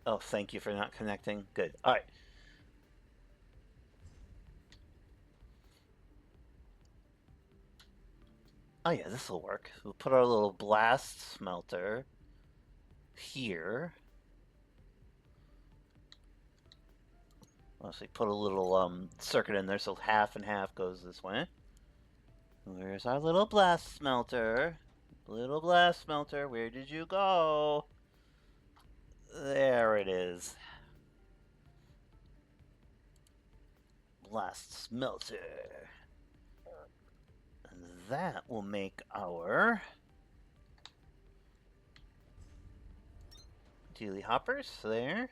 oh, thank you for not connecting. Good. Alright. Oh yeah, this will work. We'll put our little blast smelter here. Let's see, put a little circuit in there so half and half goes this way. Where's our little blast smelter? Little blast smelter, where did you go? There it is. Blast smelter. And that will make our Dealy hoppers there.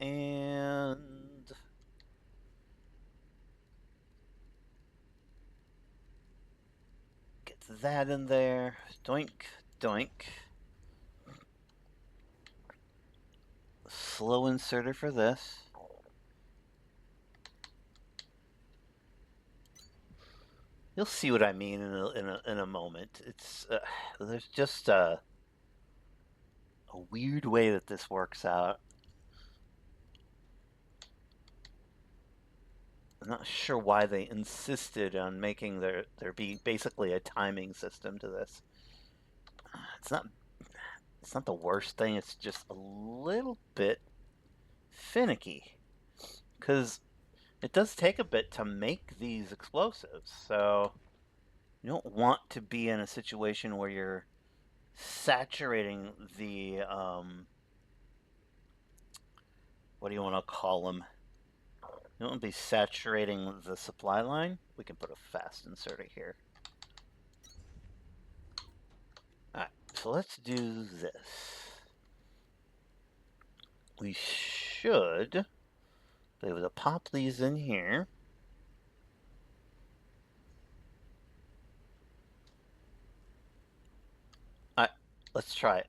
And get that in there. Doink, doink. Slow inserter for this. You'll see what I mean in a moment. It's there's just a weird way that this works out. I'm not sure why they insisted on making there be basically a timing system to this. It's not the worst thing. It's just a little bit finicky because it does take a bit to make these explosives. So you don't want to be in a situation where you're saturating the what do you want to call them? You don't want to be saturating the supply line. We can put a fast inserter here. Alright, so let's do this. We should be able to pop these in here. Alright, let's try it.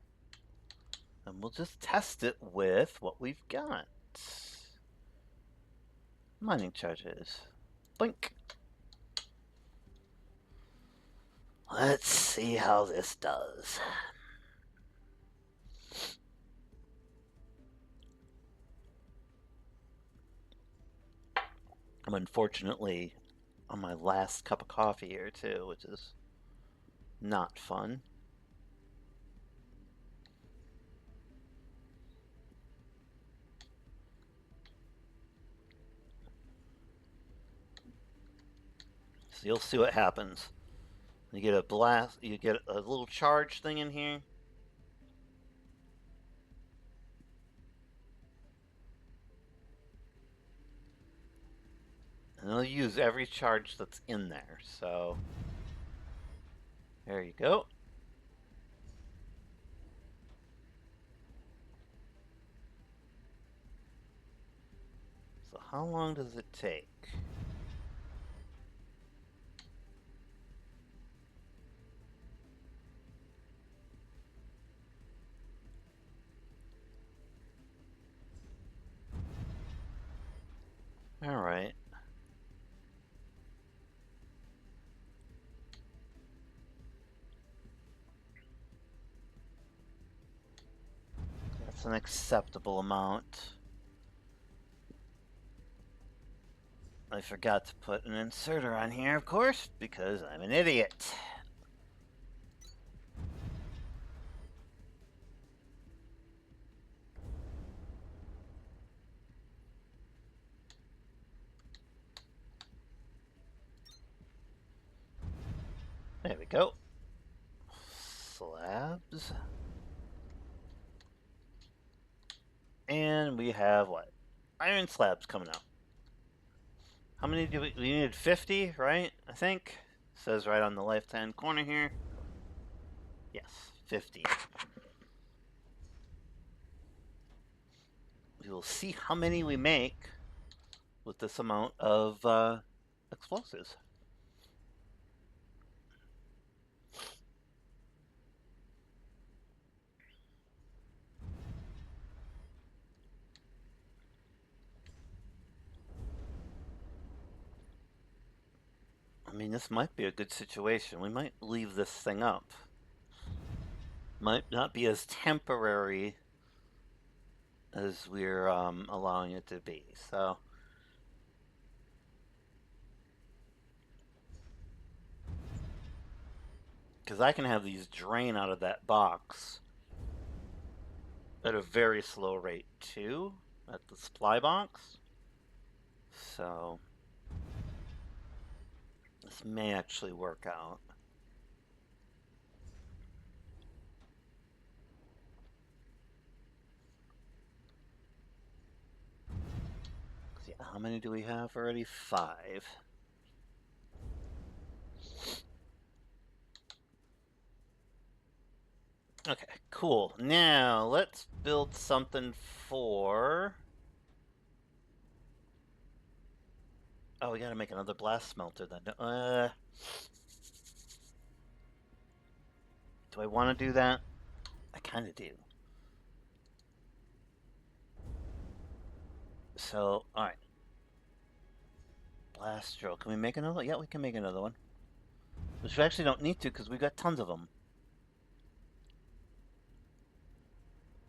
And we'll just test it with what we've got. Mining charges. Blink. Let's see how this does. I'm unfortunately on my last cup of coffee here too, which is not fun. So you'll see what happens. You get a blast, you get a little charge thing in here. And it'll use every charge that's in there, so there you go. So how long does it take? Alright. That's an acceptable amount. I forgot to put an inserter on here, of course, because I'm an idiot. There we go. Slabs. And we have what? Iron slabs coming out. How many do we needed 50, right? I think. It says right on the left-hand corner here. Yes, 50. We will see how many we make with this amount of explosives. I mean, this might be a good situation. We might leave this thing up. Might not be as temporary as we're allowing it to be. So, because I can have these drain out of that box at a very slow rate too, at the supply box. So, this may actually work out. Yeah, how many do we have already? 5. Okay, cool. Now, let's build something for... Oh, we gotta make another blast smelter then. Do I want to do that? I kind of do. So, alright. Blast drill. Can we make another one? Yeah, we can make another one. Which we actually don't need to because we've got tons of them.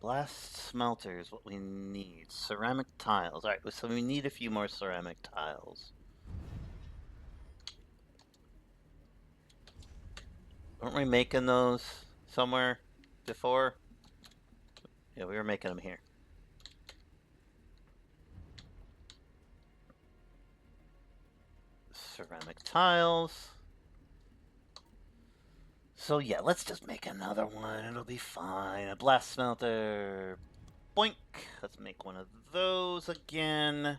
Blast smelter is what we need. Ceramic tiles. Alright, so we need a few more ceramic tiles. Weren't we making those somewhere before? Yeah, we were making them here. Ceramic tiles. So yeah, let's just make another one. It'll be fine. A blast smelter. Boink. Let's make one of those again.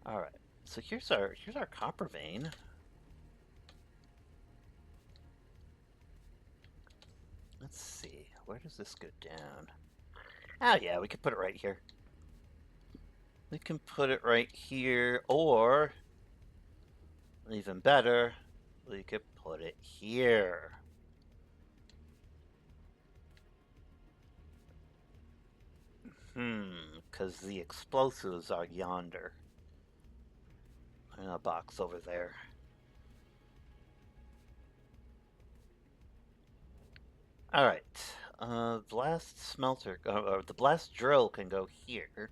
All right. So here's our copper vein. Let's see. Where does this go down? Oh yeah, we can put it right here. We can put it right here, or even better, we could put it here. Because the explosives are yonder. In a box over there. Alright. Blast smelter, or the blast drill can go here.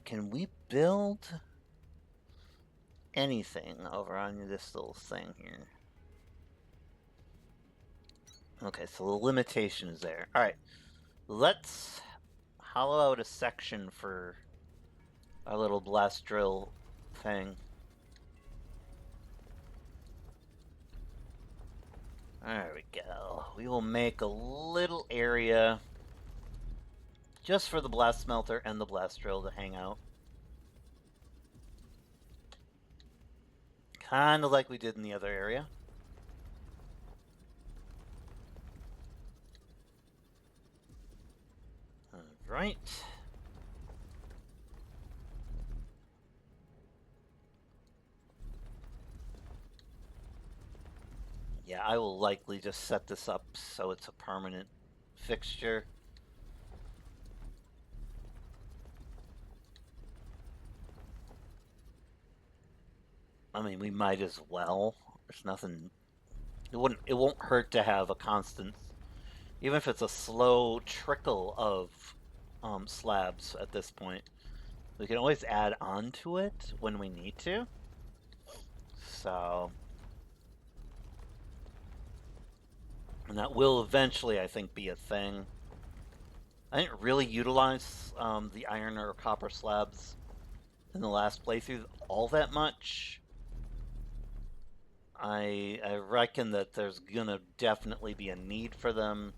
Can we build anything over on this little thing here? Okay, so the limitation is there. Alright. Let's hollow out a section for our little blast drill thing. There we go. We will make a little area just for the blast smelter and the blast drill to hang out. Kind of like we did in the other area. Alright. Yeah, I will likely just set this up so it's a permanent fixture. I mean, we might as well. There's nothing. It won't hurt to have a constant, even if it's a slow trickle of slabs at this point. We can always add on to it when we need to. So, and that will eventually, I think, be a thing. I didn't really utilize the iron or copper slabs in the last playthrough all that much. I reckon that there's gonna definitely be a need for them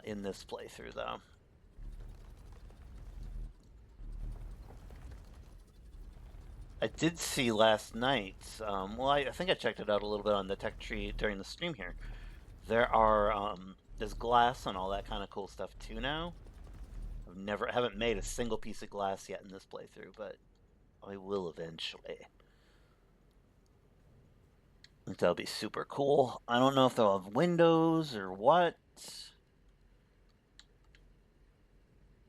in this playthrough, though. I did see last night, well, I think I checked it out a little bit on the tech tree during the stream here. There are, there's glass and all that kind of cool stuff too now. Haven't made a single piece of glass yet in this playthrough, but I will eventually. I think that'll be super cool. I don't know if they'll have windows or what.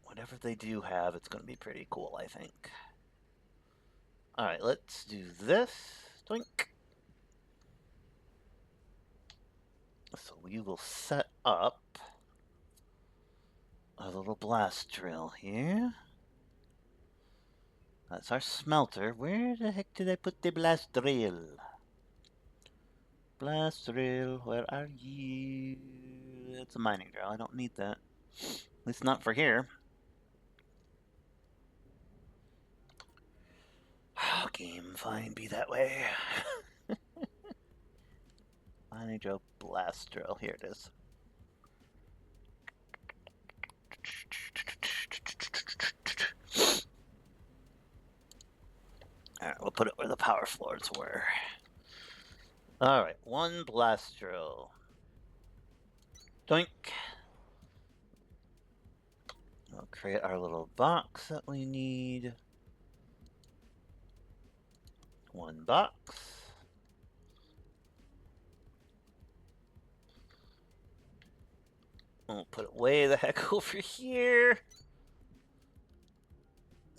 Whatever they do have, it's going to be pretty cool, I think. Alright, let's do this. Twink. So we will set up a little blast drill here. That's our smelter. Where the heck did I put the blast drill? Blast drill, where are you? It's a mining drill. I don't need that. At least not for here. Oh, game, fine, be that way. Mining drill, blast drill. Here it is. Alright, we'll put it where the power floors were. Alright, one blast drill. Doink. We'll create our little box that we need. One box. put it way the heck over here.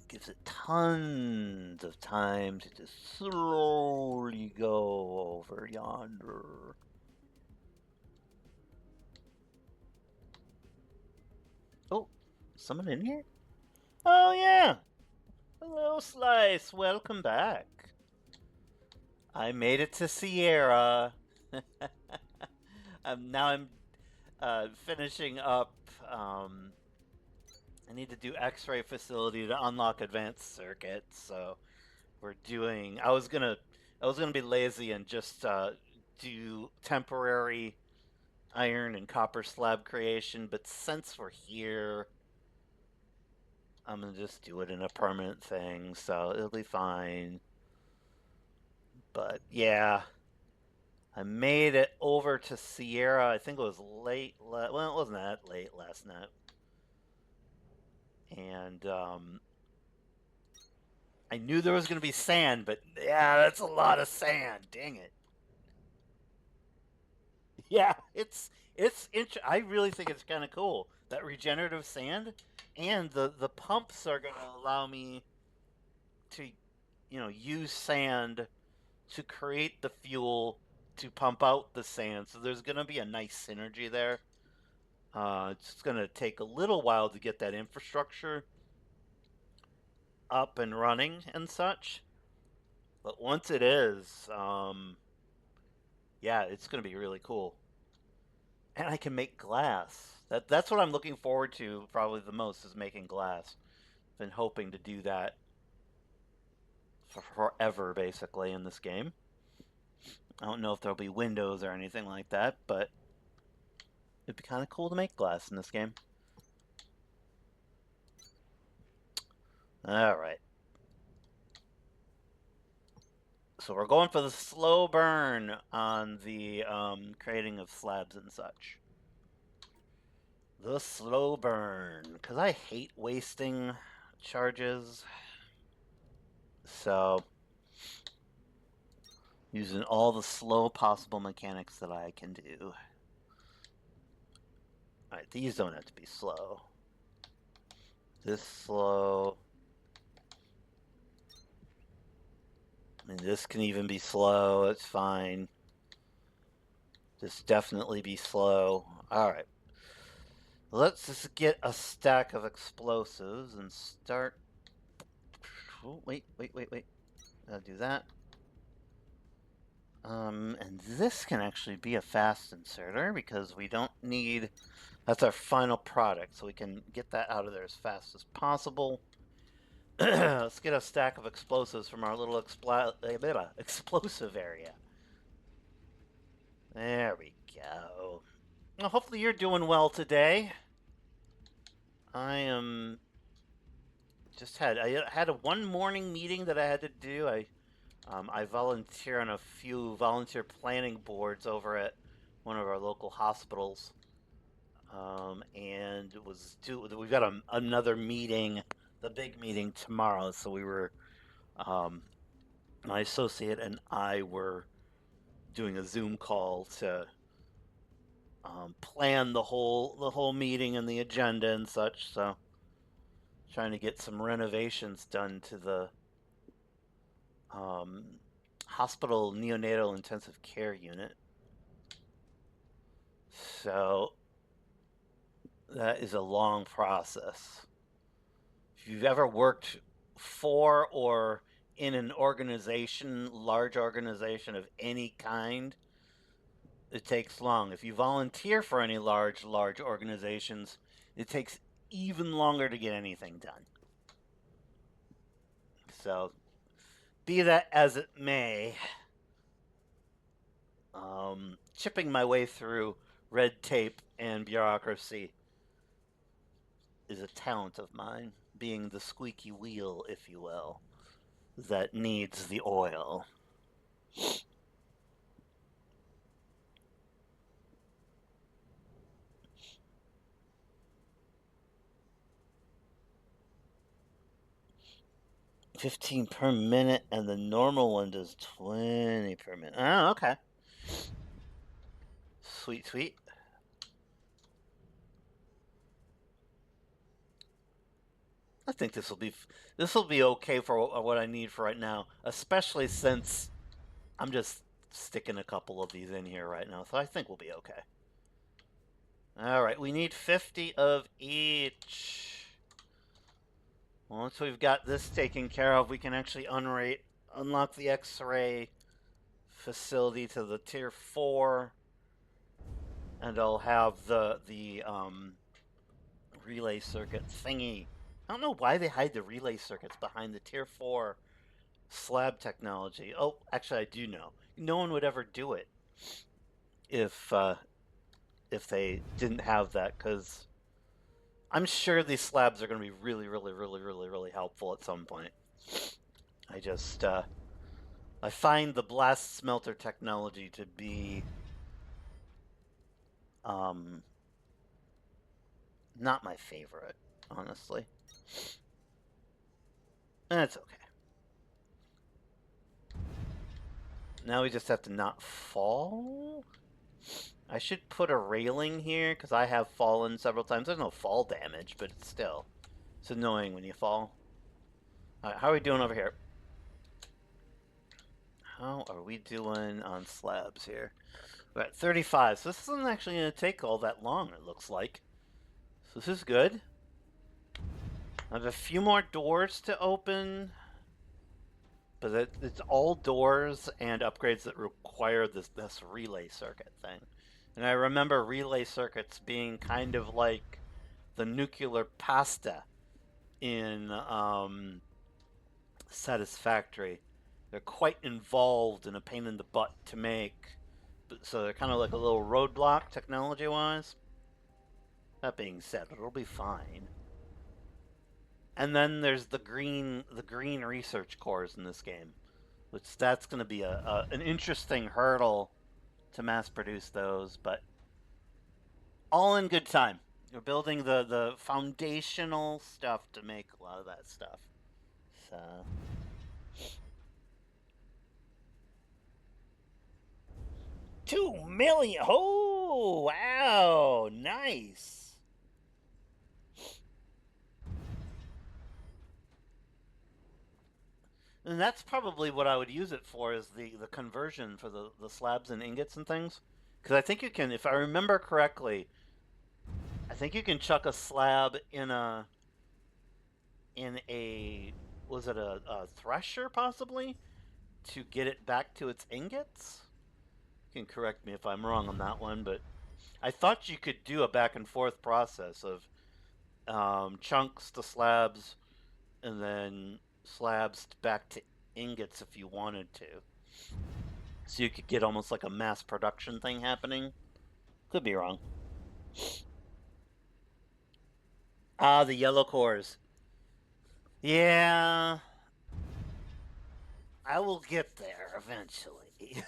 Gives it tons of time to just slowly go over yonder. Oh, someone in here? Oh yeah. Hello, Slice. Welcome back. I made it to Sierra. Now I'm finishing up. I need to do X-ray facility to unlock advanced circuits. So we're doing. I was gonna be lazy and just do temporary iron and copper slab creation, but since we're here, I'm gonna just do it in a permanent thing, so it'll be fine. But yeah, I made it over to Sierra. I think it was late. Well, it wasn't that late last night, and I knew there was gonna be sand, but yeah, that's a lot of sand. Dang it. Yeah, I really think it's kind of cool that regenerative sand, and the pumps are gonna allow me to, use sand to create the fuel to pump out the sand. So there's gonna be a nice synergy there. It's gonna take a little while to get that infrastructure up and running and such, but once it is, yeah, it's gonna be really cool. And I can make glass. That's what I'm looking forward to probably the most, is making glass. Been hoping to do that for forever, basically, in this game. I don't know if there'll be windows or anything like that, but it'd be kind of cool to make glass in this game. All right. So we're going for the slow burn on the creating of slabs and such. The slow burn, because I hate wasting charges. So using all the slow possible mechanics that I can do. Alright, these don't have to be slow. This slow. I mean, this can even be slow. It's fine. This definitely be slow. Alright. Let's just get a stack of explosives and start. Oh, wait. Gotta do that. And this can actually be a fast inserter because we don't need. That's our final product, so we can get that out of there as fast as possible. Let's get a stack of explosives from our little explosive area. There we go. Well, hopefully you're doing well today. I am. I had a one morning meeting that I had to do. I volunteer on a few volunteer planning boards over at one of our local hospitals. And we've got another meeting, the big meeting tomorrow. So we were, my associate and I were doing a Zoom call to plan the whole meeting and the agenda and such. So trying to get some renovations done to the hospital neonatal intensive care unit. So that is a long process. If you've ever worked for or in an organization, large organization of any kind, it takes long. If you volunteer for any large organizations, it takes even longer to get anything done. So, be that as it may, chipping my way through red tape and bureaucracy is a talent of mine, being the squeaky wheel, if you will, that needs the oil. $15 per minute, and the normal one does $20 per minute. Oh, okay. Sweet. I think this will be okay for what I need for right now, especially since I'm just sticking a couple of these in here right now, so I think we'll be okay. Alright, we need 50 of each. Once we've got this taken care of, we can actually unlock the X-ray facility to the tier 4. And I'll have the relay circuit thingy. I don't know why they hide the relay circuits behind the tier 4 slab technology. Oh, actually I do know. No one would ever do it if they didn't have that, because I'm sure these slabs are going to be really, really, really, really, really helpful at some point. I just, I find the blast smelter technology to be, not my favorite, honestly. That's okay. Now we just have to not fall? I should put a railing here, because I have fallen several times. There's no fall damage, but it's still, it's annoying when you fall. Alright, how are we doing over here? How are we doing on slabs here? We're at 35, so this isn't actually going to take all that long, it looks like. So this is good. I have a few more doors to open, but it's all doors and upgrades that require this relay circuit thing. And I remember relay circuits being kind of like the nuclear pasta in Satisfactory. They're quite involved and a pain in the butt to make, so they're kind of like a little roadblock technology-wise. That being said, it'll be fine. And then there's the green research cores in this game, which that's going to be an interesting hurdle to mass produce those, but all in good time. We're building the foundational stuff to make a lot of that stuff. So 2 million. Oh, wow. Nice. And that's probably what I would use it for, is the conversion for the slabs and ingots and things. Because I think you can, if I remember correctly, I think you can chuck a slab in a, was it a thresher possibly? To get it back to its ingots? You can correct me if I'm wrong on that one, but I thought you could do a back and forth process of chunks to slabs, and then slabs back to ingots if you wanted to. So you could get almost like a mass production thing happening. Could be wrong. Ah, the yellow cores. Yeah. I will get there eventually.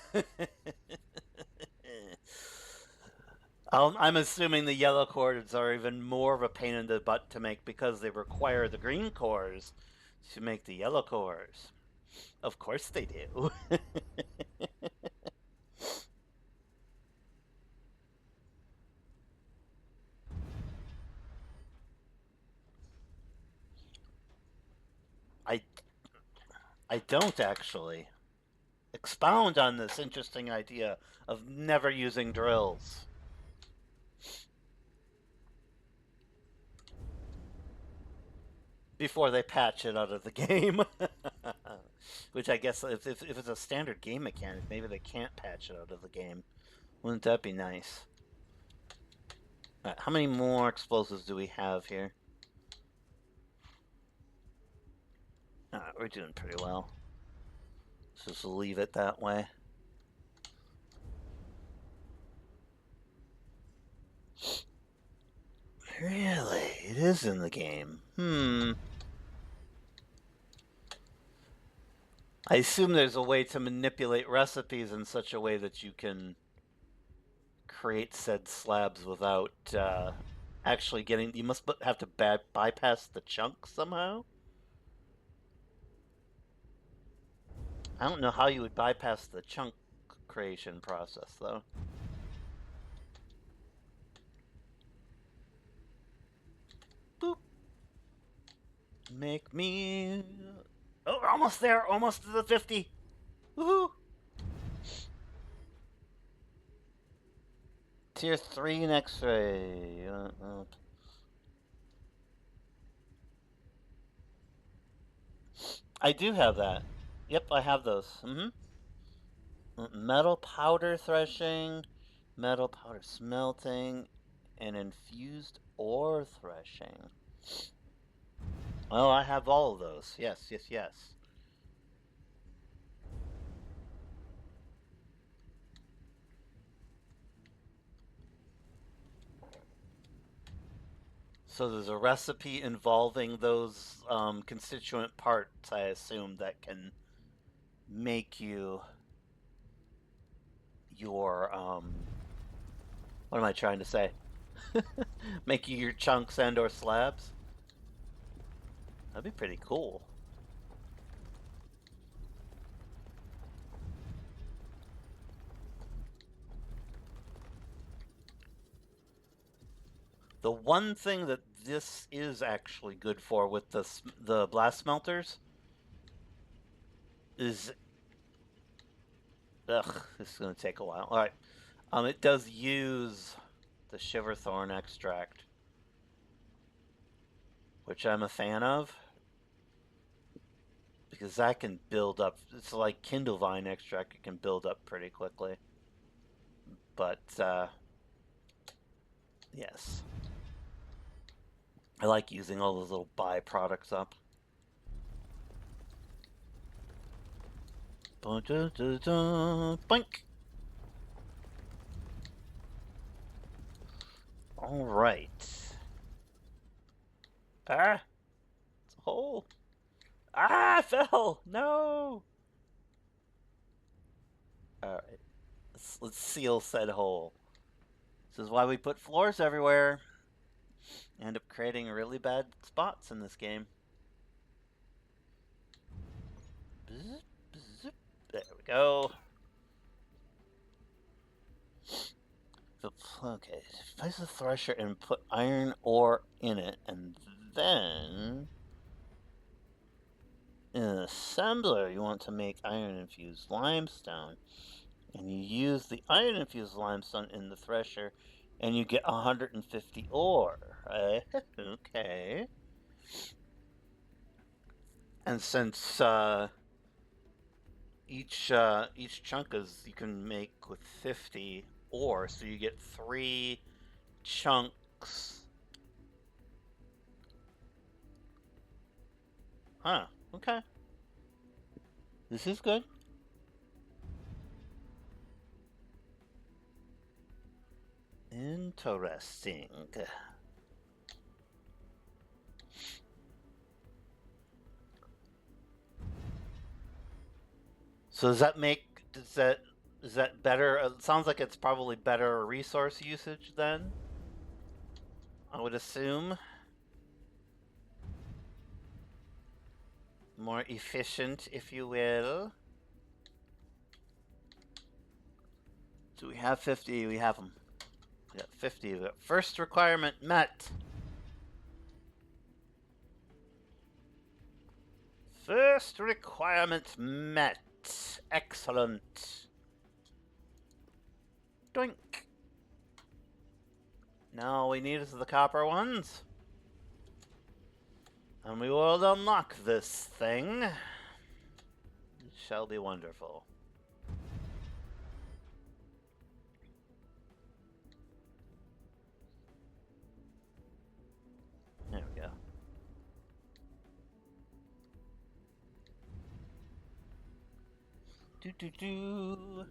I'm assuming the yellow cores are even more of a pain in the butt to make because they require the green cores to make the yellow cores. Of course they do. I I don't actually. Expound on this interesting idea of never using drills. Before they patch it out of the game. Which I guess, if it's a standard game mechanic, maybe they can't patch it out of the game. Wouldn't that be nice? Alright, how many more explosives do we have here? Alright, we're doing pretty well. So just leave it that way. Really? It is in the game. I assume there's a way to manipulate recipes in such a way that you can create said slabs without actually getting... You must have to bypass the chunk somehow? I don't know how you would bypass the chunk creation process, though. Boop. make me... Oh, we're almost there. Almost to the 50. Woohoo! Tier 3 in X-ray. I do have that. Yep, I have those. Metal powder threshing, metal powder smelting, and infused ore threshing. Oh, I have all of those. Yes, yes, yes. So there's a recipe involving those constituent parts, I assume, that can make you your what am I trying to say? Make you your chunks and or slabs. That'd be pretty cool. The one thing that this is actually good for with the blast smelters is, ugh, this is gonna take a while. All right, it does use the Shiverthorn extract, which I'm a fan of because that can build up. It's like Kindlevine extract; it can build up pretty quickly. But yes, I like using all those little byproducts up. Boink. All right. Ah, it's a hole. Ah, I fell. No. All right. Let's seal said hole. This is why we put floors everywhere. End up creating really bad spots in this game. There we go. Okay, place the thresher and put iron ore in it, and then in an assembler you want to make iron infused limestone, and you use the iron infused limestone in the thresher, and you get 150 ore. Right? Okay. And since each chunk is you can make with 50 ore, so you get 3 chunks. Huh. Okay. This is good. Interesting. So does that make is that better? It sounds like it's probably better resource usage then. I would assume more efficient, if you will. Do we have 50? We have them. We got 50. We got first requirement met. First requirement met. Excellent. Doink. Now all we need is the copper ones. And we will unlock this thing. It shall be wonderful. There we go. Do.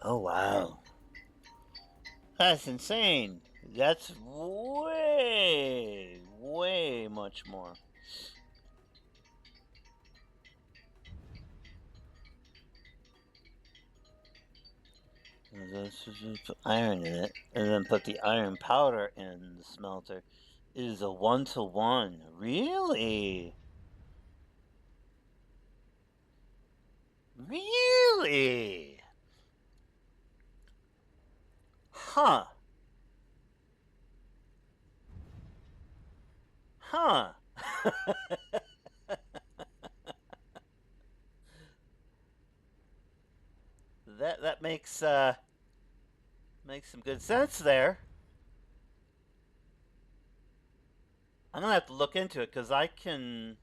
Oh wow. That's insane. That's way, way much more. Put iron in it, and then put the iron powder in the smelter. It is a 1-to-1. Really? Really? Huh. Huh. That makes some good sense there. I'm gonna have to look into it because I can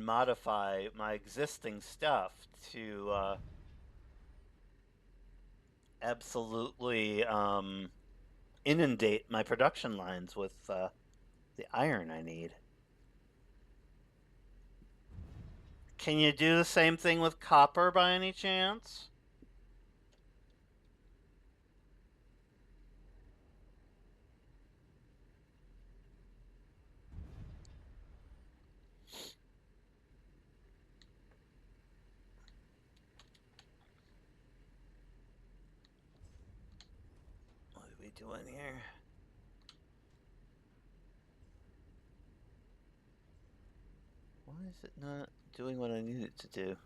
modify my existing stuff to absolutely inundate my production lines with the iron I need. Can you do the same thing with copper by any chance? What are we doing here? Why is it not doing what I need it to do?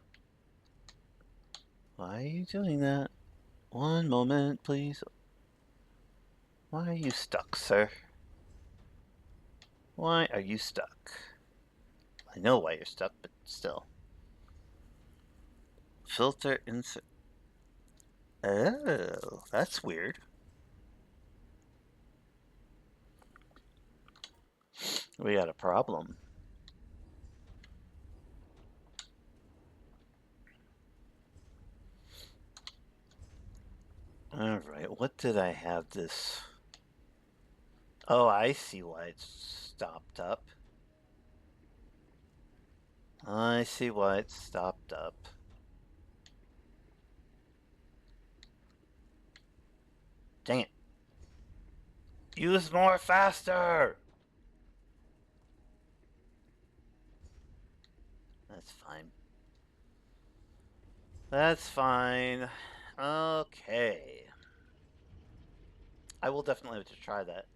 Why are you doing that? One moment, please. Why are you stuck, sir? Why are you stuck? I know why you're stuck, but still. Filter insert. Oh, that's weird. We got a problem. Alright, what did I have this? Oh, I see why it's stopped up. I see why it's stopped up. Dang it. Use more faster! That's fine. That's fine. Okay. I will definitely have to try that.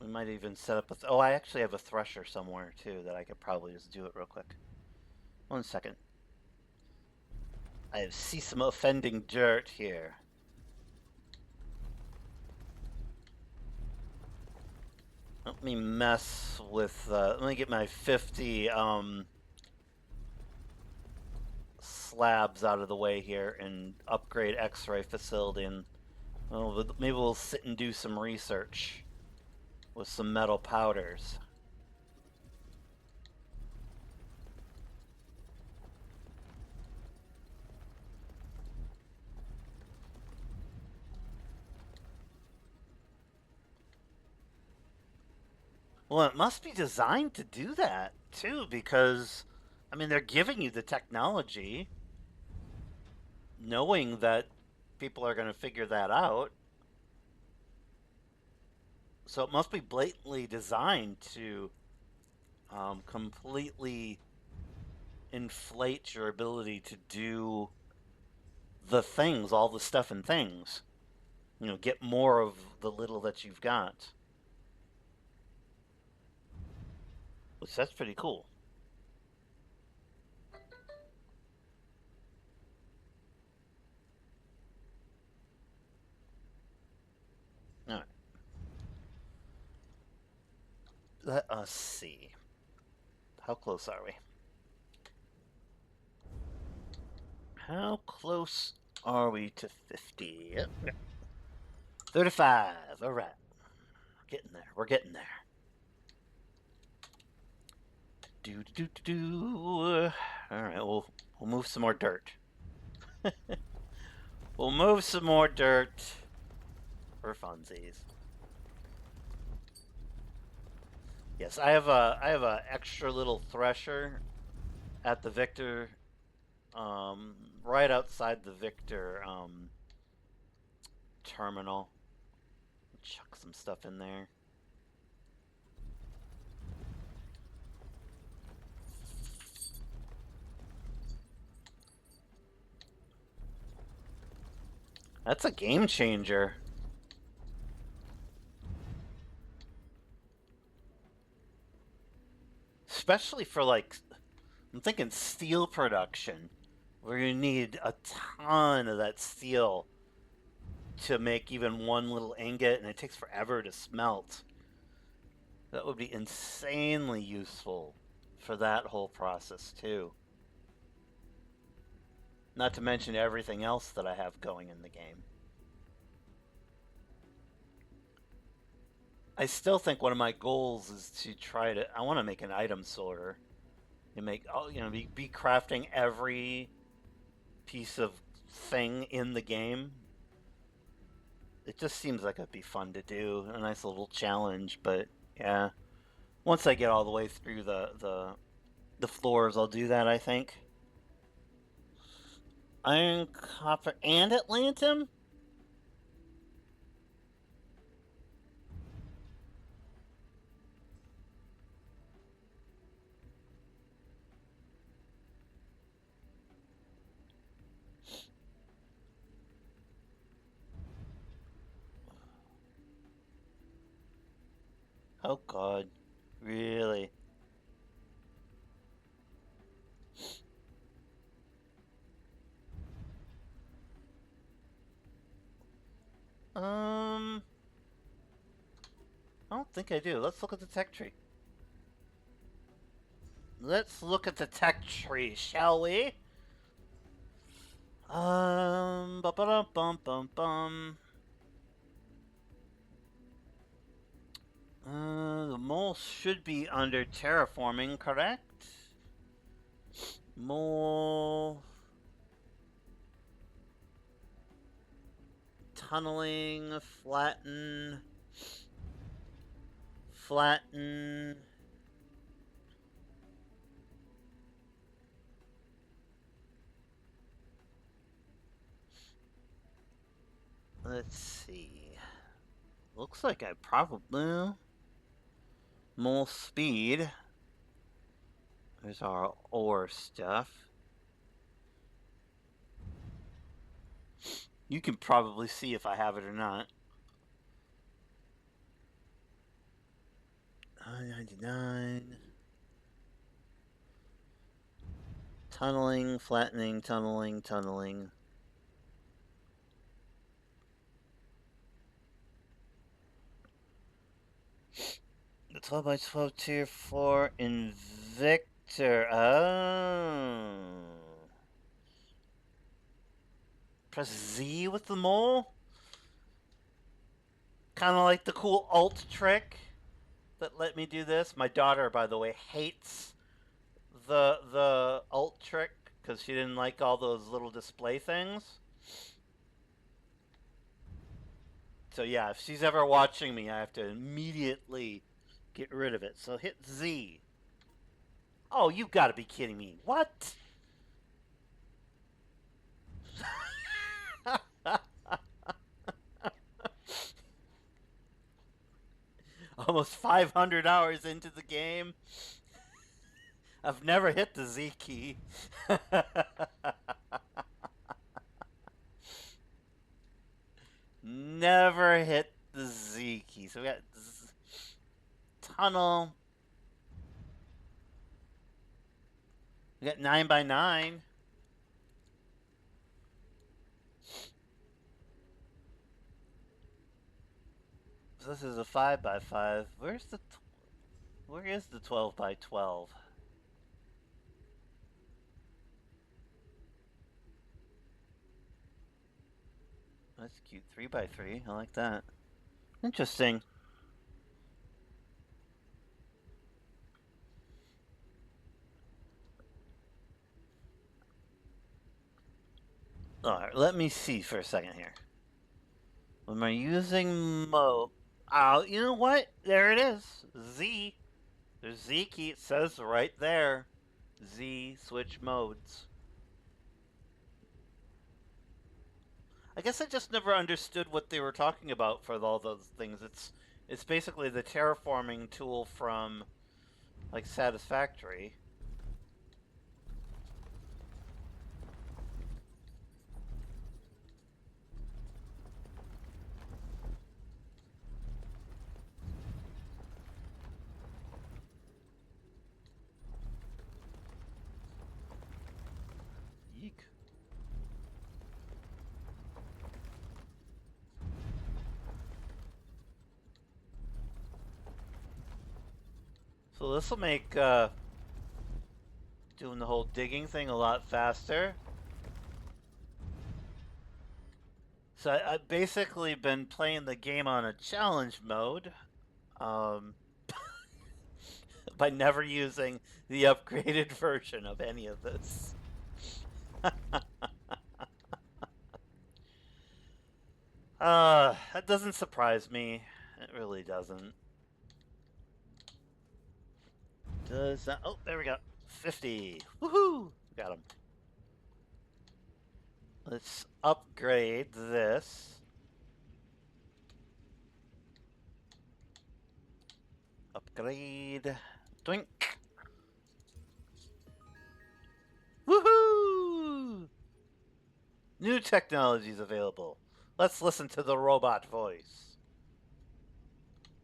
We might even set up a... oh, I actually have a thresher somewhere, too, that I could probably just do it real quick. 1 second. I see some offending dirt here. Let me mess with... let me get my 50 slabs out of the way here and upgrade X-ray facility, and well, maybe we'll sit and do some research with some metal powders. Well, it must be designed to do that too, because I mean they're giving you the technology knowing that people are going to figure that out. So it must be blatantly designed to completely inflate your ability to do the things, all the stuff and things. You know, get more of the little that you've got. Which that's pretty cool. All right. Let us see. How close are we? How close are we to 50? Yep. 35. All right. Getting there. We're getting there. Do. All right. We'll move some more dirt. We'll move some more dirt for funsies. Yes, I have a extra little thresher at the Victor, right outside the Victor terminal. Chuck some stuff in there. That's a game changer. Especially for like I'm thinking steel production, where you need a ton of that steel to make even one little ingot, and it takes forever to smelt. That would be insanely useful for that whole process, too. Not to mention everything else that I have going in the game. I still think one of my goals is to try to. I want to make an item sorter. And make, be crafting every piece of thing in the game. It just seems like it'd be fun to do, a nice little challenge. But yeah, once I get all the way through the floors, I'll do that. I think. Iron, copper, and atlantium. Oh God, really? I don't think I do. Let's look at the tech tree. Let's look at the tech tree, shall we? Bum. The mole should be under terraforming, correct? Mole. Tunneling, flatten. Flatten. Let's see. Looks like I probably. Mole speed. There's our ore stuff. You can probably see if I have it or not. 99. Tunneling, flattening, tunneling. The 12 by 12 tier 4 Invictor. Oh. Press Z with the mole? Kind of like the cool alt trick that let me do this. My daughter, by the way, hates the alt trick because she didn't like all those little display things. So yeah, if she's ever watching me, I have to immediately get rid of it. So hit Z. Oh, you gotta be kidding me. What? Almost 500 hours into the game. I've never hit the Z key. Never hit the Z key. So we got tunnel. We got 9 by 9. So this is a 5 by 5. Where is the 12 by 12? That's cute. 3 by 3. I like that. Interesting. Alright, let me see for a second here. Am I using mode? Oh, you know what? There it is. Z. There's Z key. It says right there. Z switch modes. I guess I just never understood what they were talking about for all those things. It's basically the terraforming tool from like Satisfactory. So this will make doing the whole digging thing a lot faster. So I've basically been playing the game on a challenge mode, um, by never using the upgraded version of any of this. That doesn't surprise me. It really doesn't. Does that? Oh, there we go. 50. Woohoo! Got him. Let's upgrade this. Upgrade. Doink. Woohoo! New technologies available. Let's listen to the robot voice.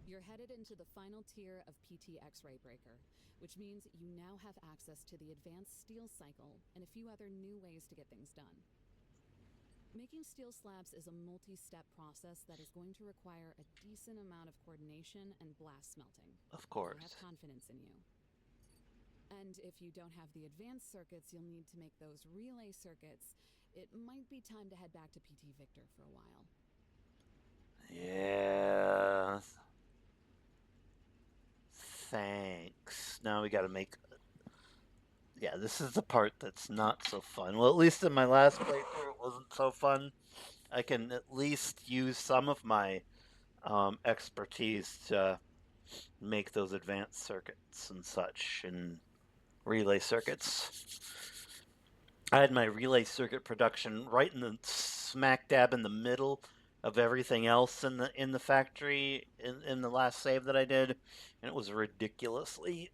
You're headed into the final tier of PT X-ray breaker, which means you now have access to the advanced steel cycle and a few other new ways to get things done. Making steel slabs is a multi-step process that is going to require a decent amount of coordination and blast smelting. Of course. I have confidence in you. And if you don't have the advanced circuits you'll need to make those relay circuits, it might be time to head back to PT Victor for a while. Yeah. Thanks. Now we gotta make... Yeah, this is the part that's not so fun. Well, at least in my last playthrough, it wasn't so fun. I can at least use some of my expertise to make those advanced circuits and such, and relay circuits. I had my relay circuit production right in the smack dab in the middle of everything else in the factory in the last save that I did, and it was ridiculously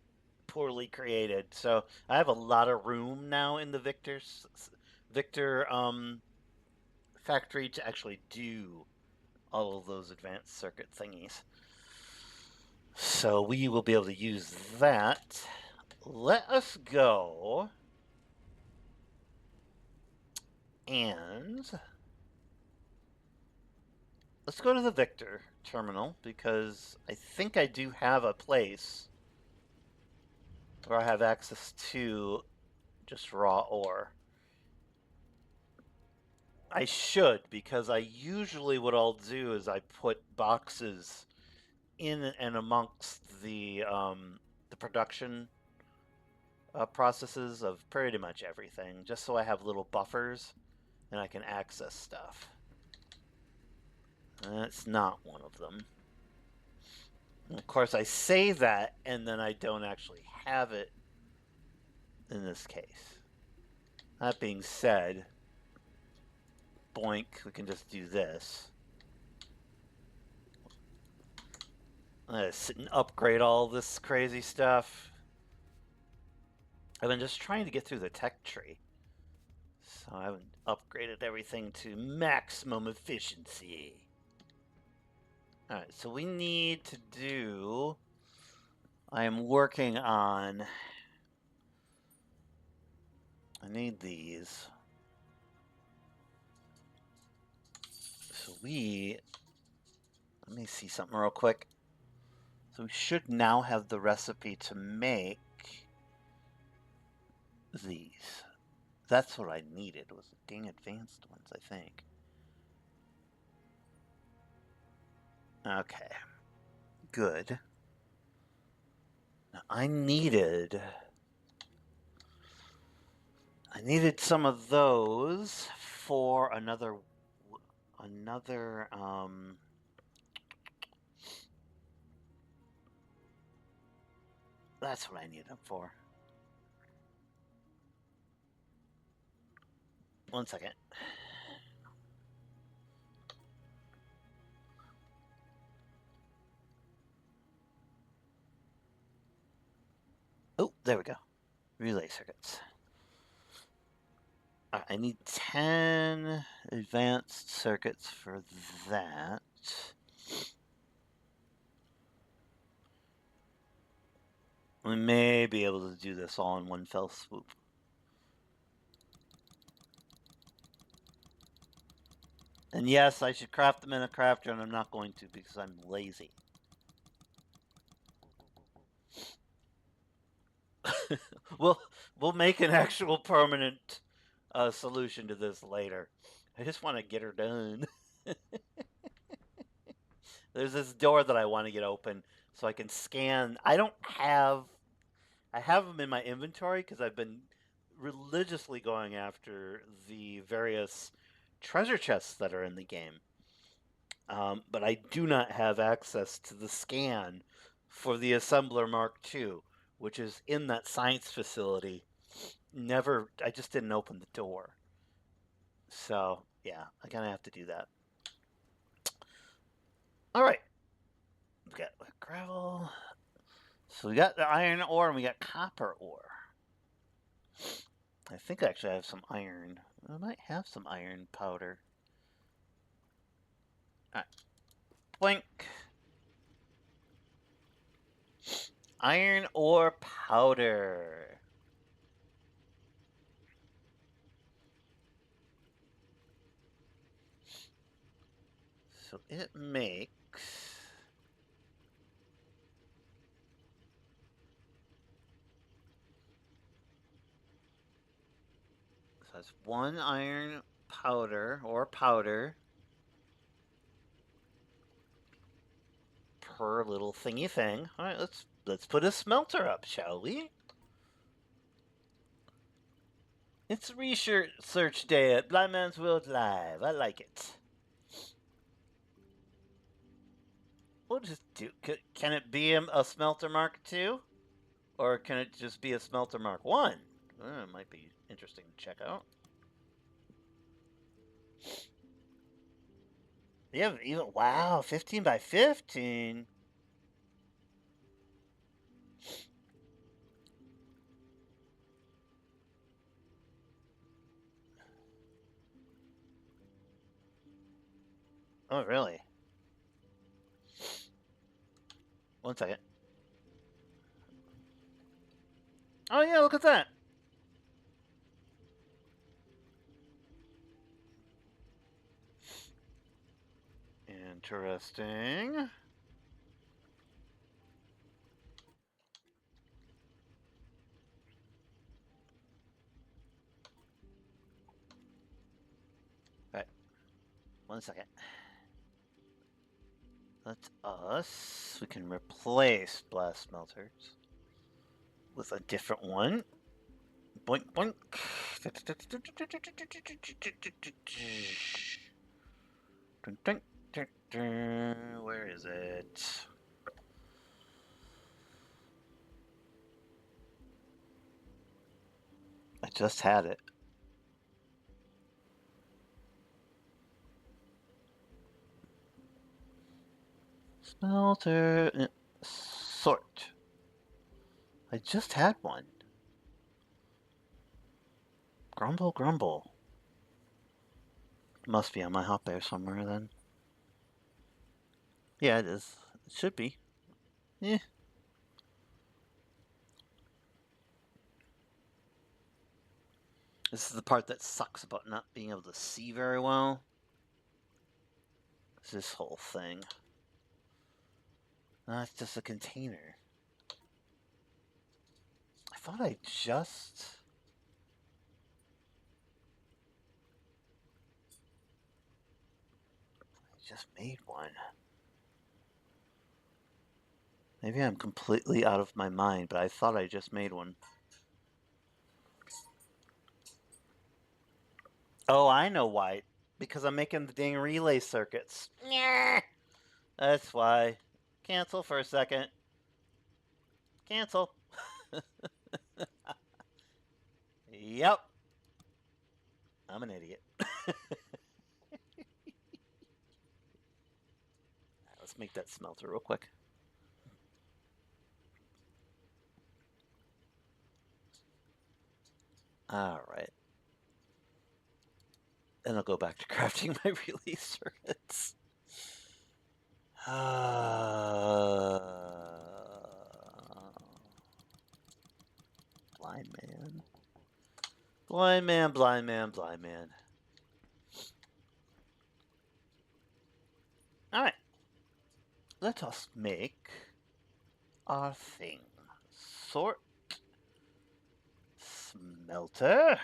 poorly created. So I have a lot of room now in the Victor factory to actually do all of those advanced circuit thingies. So we will be able to use that. Let us go and let's go to the Victor terminal, because I think I do have a place where I have access to just raw ore. I should, because I usually what I'll do is I put boxes in and amongst the production processes of pretty much everything, just so I have little buffers and I can access stuff. That's not one of them. And of course, I say that, and then I don't actually have it in this case. That being said, boink, we can just do this. I'm gonna sit and upgrade all this crazy stuff. I've been just trying to get through the tech tree, so I haven't upgraded everything to maximum efficiency. Alright, so we need to do... I am working on... I need these. So we... Let me see something real quick. So we should now have the recipe to make these. That's what I needed, was the dang advanced ones, I think. Okay. Good. Now I needed some of those for another that's what I need them for. One second. Oh, there we go. Relay circuits. I need 10 advanced circuits for that. We may be able to do this all in one fell swoop. And yes, I should craft them in a crafter, and I'm not going to because I'm lazy. we'll make an actual permanent solution to this later. I just want to get her done. There's this door that I want to get open so I can scan. I have them in my inventory because I've been religiously going after the various treasure chests that are in the game. But I do not have access to the scan for the Assembler Mark II, which is in that science facility. I just didn't open the door. So, yeah, I kind of have to do that. All right. We got gravel. So we got the iron ore and we got copper ore. I think actually I have some iron. I might have some iron powder. All right. Blink. Iron ore powder. So it makes. So that's one iron powder or powder per little thingy thing. All right, let's put a smelter up, shall we? It's research day at Blind Man's World Live. I like it. We'll just do. Can it be a smelter Mark II, or can it just be a smelter Mark One? It might be interesting to check out. Yeah, even wow, 15 by 15. Oh, really? One second. Oh yeah, look at that. Interesting. Right. One second. Let us. We can replace blast smelters with a different one. Boink boink. Where is it? I just had it. Smelter. Sort. I just had one. Grumble, grumble. Must be on my hotbar somewhere then. Yeah, it is. It should be. Yeah. This is the part that sucks about not being able to see very well. It's this whole thing. No, it's just a container. I thought I just made one. Maybe I'm completely out of my mind, but I thought I just made one. Oh, I know why. Because I'm making the dang relay circuits. Yeah. That's why. Cancel for a second. Cancel. Yep. I'm an idiot. Let's make that smelter real quick. Alright. Then I'll go back to crafting my relay circuits. Blind man. Blind man, blind man, blind man. Alright. Let us make our thing. Sort. smelter.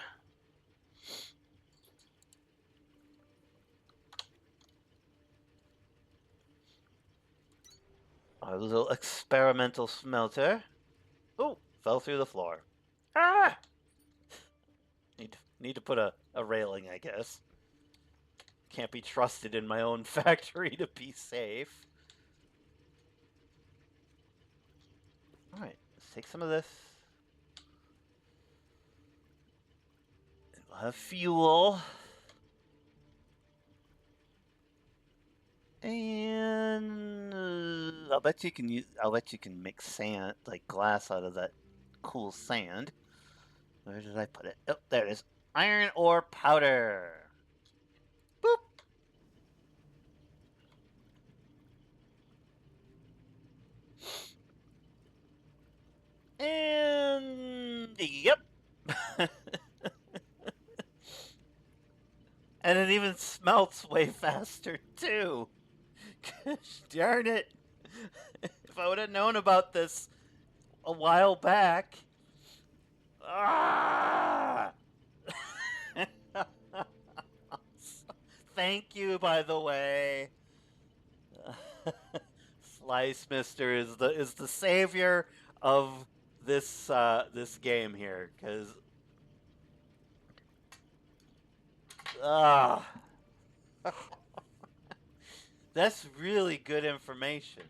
Our little experimental smelter. Oh, fell through the floor. Ah! Need to put a railing, I guess. Can't be trusted in my own factory to be safe. Alright, let's take some of this. And we'll have fuel. And I'll bet you can make sand, like glass out of that cool sand. Where did I put it? Oh, there it is. Iron ore powder. Boop. And yep. And it even smelts way faster too. Gosh darn it. If I would have known about this a while back. Ah! Thank you, by the way. Slice Mister is the savior of this game here, because ah, that's really good information.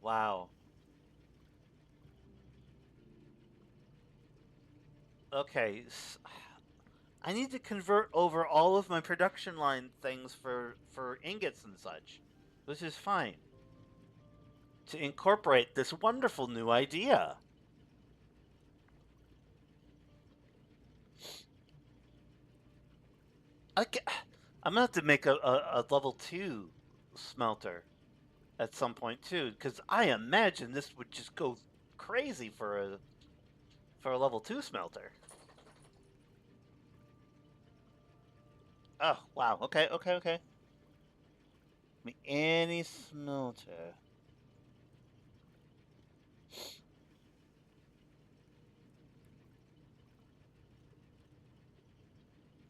Wow. Okay, I need to convert over all of my production line things for ingots and such, which is fine, to incorporate this wonderful new idea. I'm gonna have to make a level 2 smelter at some point too, because I imagine this would just go crazy for a level 2 smelter. Oh wow, okay. Any smelter.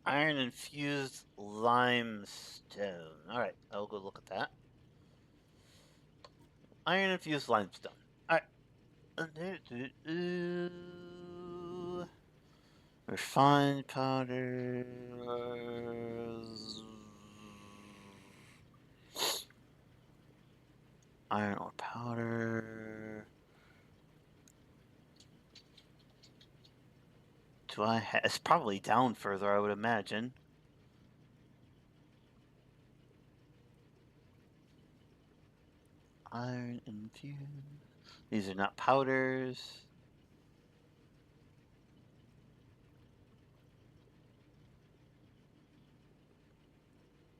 Iron infused limestone. Alright, I'll go look at that. Iron infused limestone. Alright. Refined powder. Iron ore powder. Do I have? It's probably down further, I would imagine. Iron infused. These are not powders.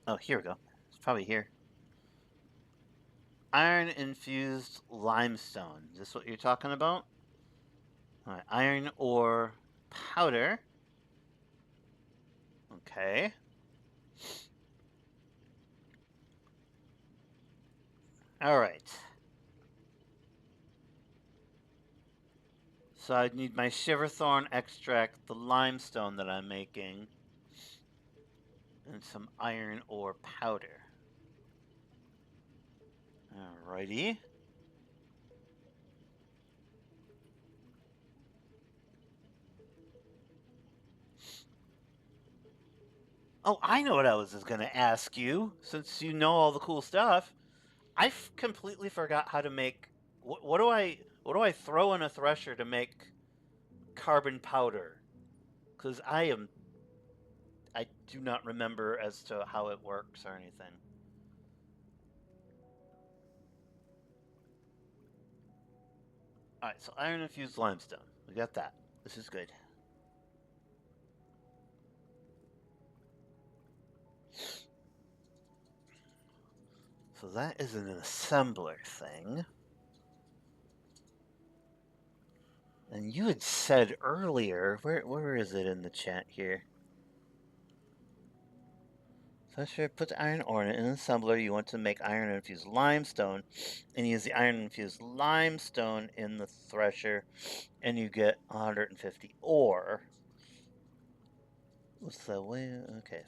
Oh, here we go. It's probably here. Iron infused limestone. Is this what you're talking about? Alright, iron ore powder. Okay. Alright. So I'd need my shiverthorn extract, the limestone that I'm making, and some iron ore powder. Alrighty. Oh, I know what I was going to ask you, since you know all the cool stuff. I completely forgot how to make. What do I throw in a thresher to make carbon powder? Because I do not remember as to how it works or anything. All right, so iron infused limestone. We got that. This is good. So that is an assembler thing. And you had said earlier, where is it in the chat here? Thresher, put the iron ore in an assembler. You want to make iron infused limestone, and use the iron infused limestone in the thresher, and you get 150 ore. What's the way? Okay,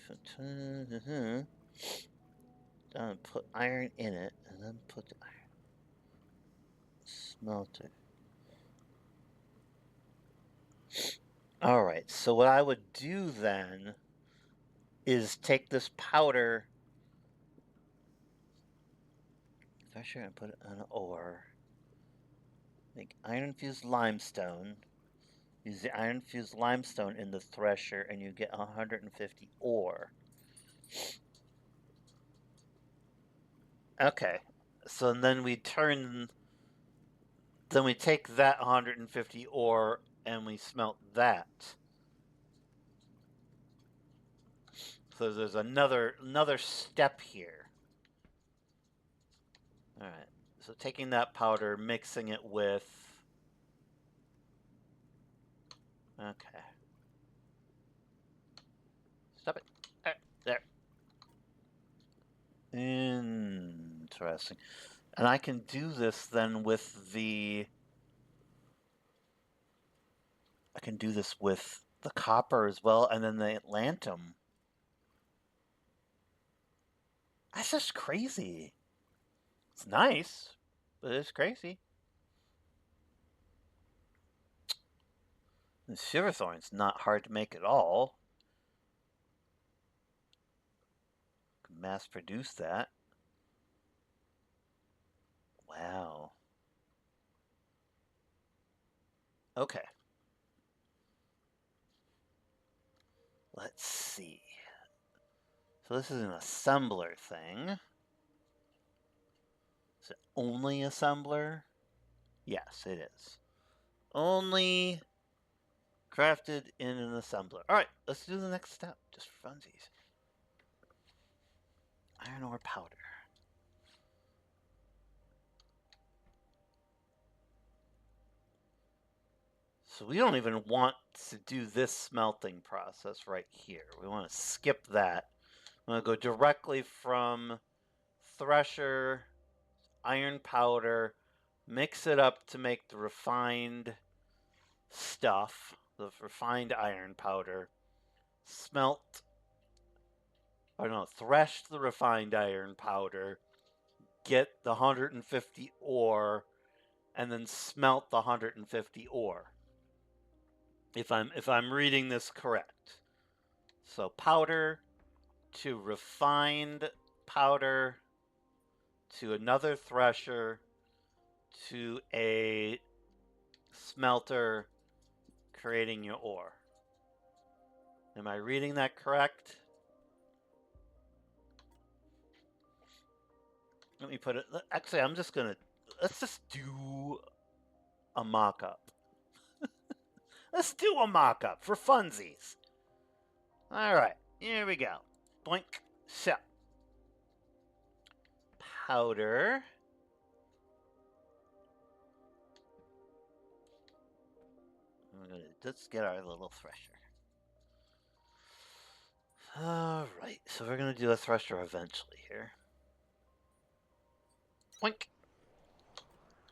put iron in it, and then put the iron smelter. All right. So what I would do then is take this powder, thresher, and put it on ore. Make iron infused limestone. Use the iron infused limestone in the thresher, and you get 150 ore. Okay. So then we take that 150 ore and we smelt that. So there's another step here. All right. So taking that powder, mixing it with. Okay. Stop it. There. Interesting. And I can do this then with the. I can do this with the copper as well, and then the atlantum. That's just crazy. It's nice, but it's crazy. The Silverthorn's not hard to make at all. Can mass produce that. Wow. Okay. Let's see. So this is an assembler thing. Is it only assembler? Yes, it is. Only crafted in an assembler. All right, let's do the next step, just for funsies. Iron ore powder. So we don't even want to do this smelting process right here. We want to skip that. I'm going to go directly from thresher, iron powder, mix it up to make the refined stuff, the refined iron powder, thresh the refined iron powder, get the 150 ore, and then smelt the 150 ore. If I'm reading this correct. So powder to refined powder to another thresher to a smelter, creating your ore. Am I reading that correct? Let me put it. Actually, let's just do a mock-up. Let's do a mock-up for funsies. All right, here we go. Boink. So, powder. Let's get our little thresher. All right, so we're gonna do a thresher eventually here. Boink.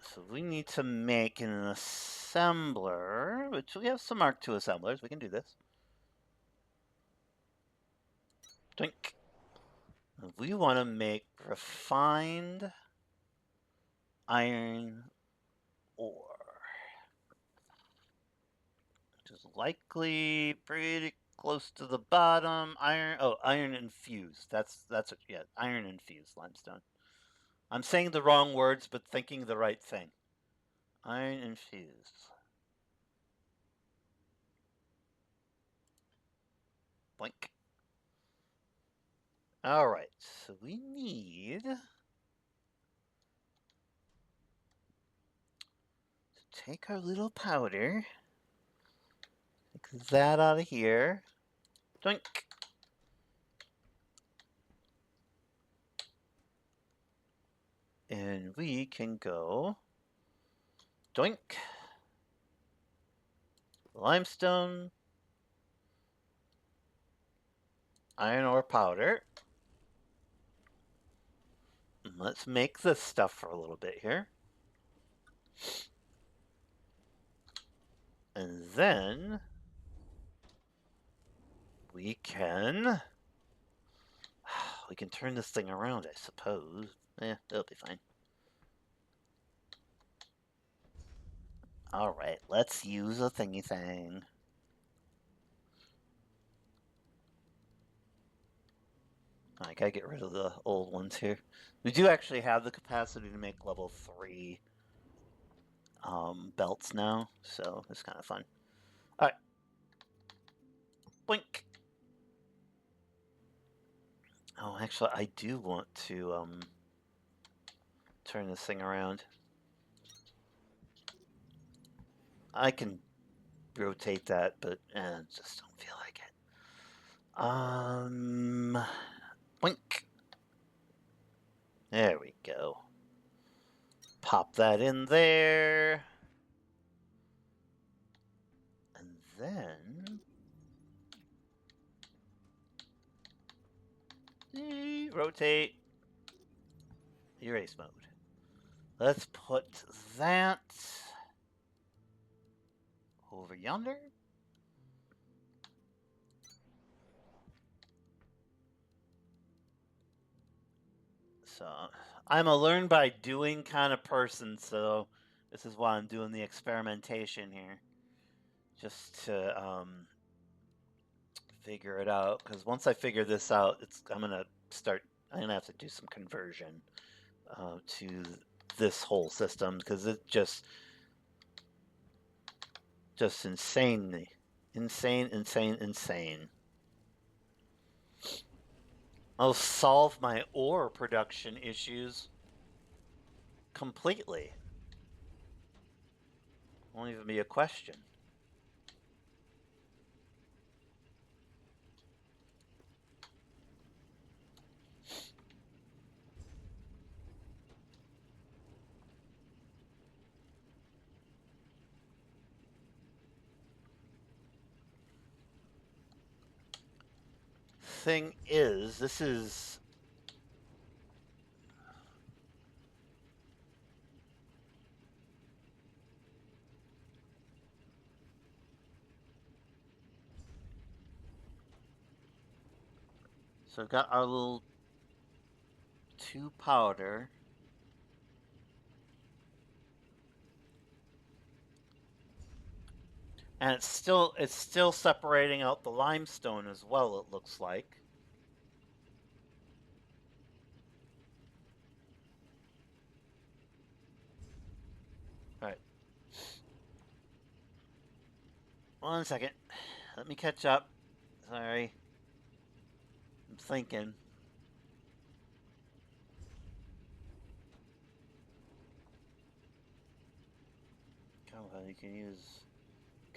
So we need to make an assembler, which we have some Mark II assemblers. We can do this. Doink. We want to make refined iron ore, which is likely pretty close to the bottom. Iron infused. That's what. Yeah, iron infused limestone. I'm saying the wrong words, but thinking the right thing. Iron infused. Blink. All right, so we need to take our little powder, take that out of here. Doink. And we can go doink. Limestone. Iron ore powder. Let's make this stuff for a little bit here. And then we can turn this thing around, I suppose. That'll be fine. All right, let's use a thingy thing. I gotta get rid of the old ones here. We do actually have the capacity to make level 3 belts now, so it's kind of fun. All right. Blink. Oh, actually, I do want to turn this thing around. I can rotate that, but just don't feel like it. Blink. There we go. Pop that in there. And then rotate. Erase mode. Let's put that over yonder. So I'm a learn by doing kind of person, so this is why I'm doing the experimentation here. Just to figure it out, because once I figure this out, I'm gonna have to do some conversion to this whole system, because it just insane. I'll solve my ore production issues completely. Won't even be a question. Thing is, this is so I've got our little 2 powder. And it's still separating out the limestone as well, it looks like. All right. 1 second. Let me catch up. Sorry. I'm thinking. You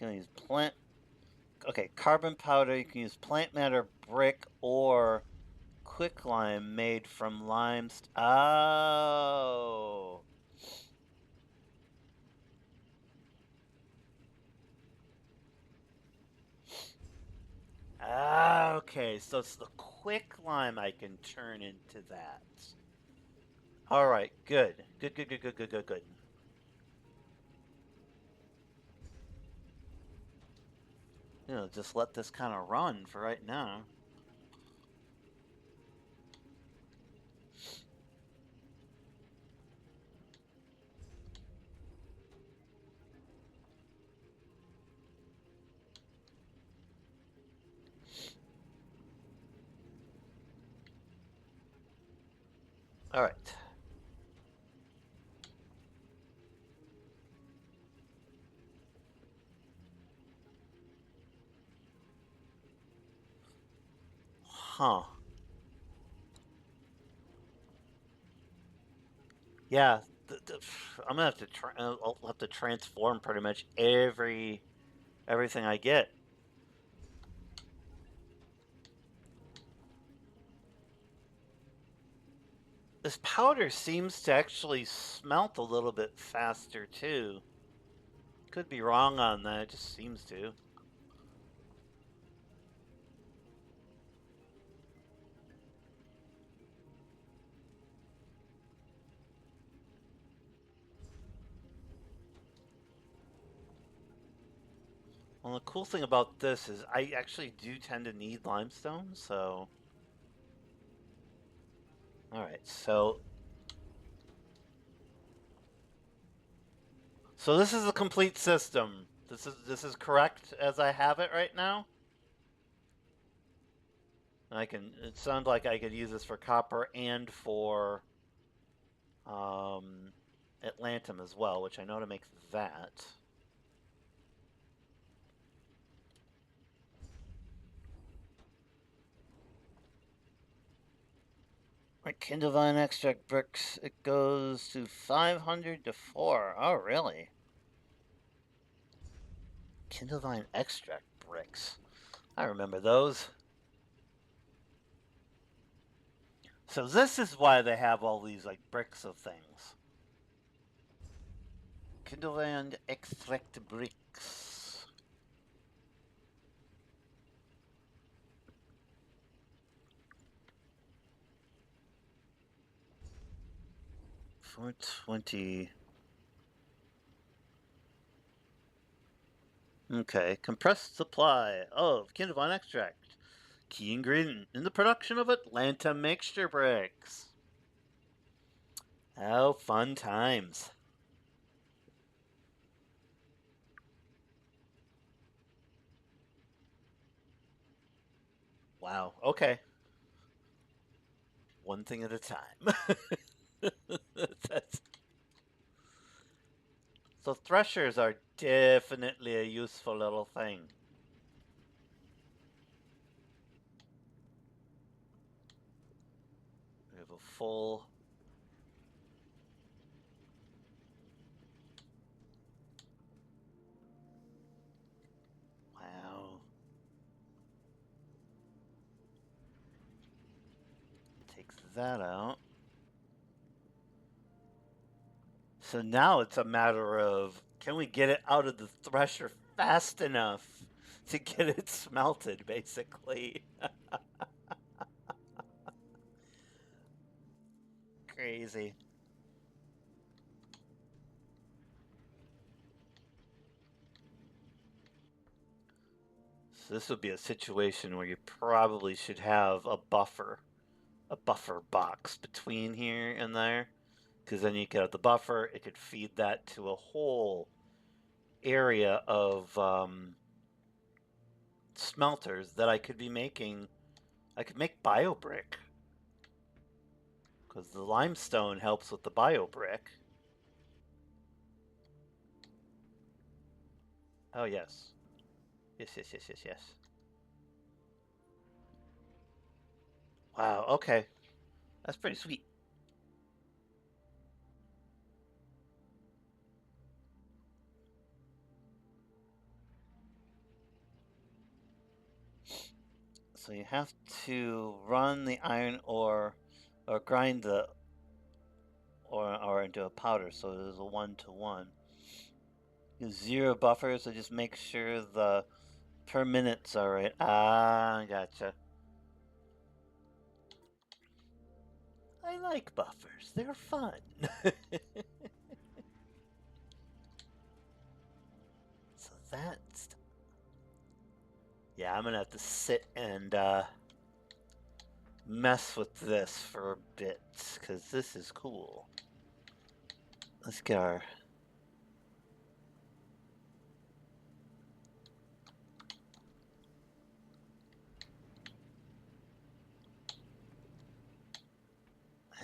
can use plant. Okay, carbon powder. You can use plant matter, brick, or quicklime made from limestone. Oh. Okay, so it's the quicklime I can turn into that. All right, good. Good. Just let this kind of run for right now. All right. Huh. Yeah, I'm gonna have to I'll have to transform pretty much everything I get. This powder seems to actually smelt a little bit faster too. Could be wrong on that, it just seems to. Well, the cool thing about this is I actually do tend to need limestone, so... Alright, so... So this is a complete system. This is correct as I have it right now? It sounds like I could use this for copper and for Atlantum as well, which I know how to make that. My Kindlevine extract bricks, it goes to 500 to 4. Oh, really? Kindlevine extract bricks. I remember those. So this is why they have all these like bricks of things. Kindlevine extract bricks. $420. Okay, compressed supply of Kindlevine extract. Key ingredient in the production of Atlanta mixture bricks. Oh, fun times. Wow, okay. One thing at a time. So threshers are definitely a useful little thing. We have a full... Wow. Takes that out. So now it's a matter of, can we get it out of the thresher fast enough to get it smelted, basically? Crazy. So this would be a situation where you probably should have a buffer box between here and there, because then you could have the buffer, it could feed that to a whole area of smelters that I could be making. I could make bio brick, because the limestone helps with the bio brick. Oh yes. Yes. Wow, okay. That's pretty sweet. So you have to run the iron ore or grind the ore into a powder, so it is a 1-to-1. Use 0 buffer, so just make sure the per minute's alright. Ah, gotcha. I like buffers, they're fun. So that's... Yeah, I'm gonna have to sit and mess with this for a bit, because this is cool. Let's get our...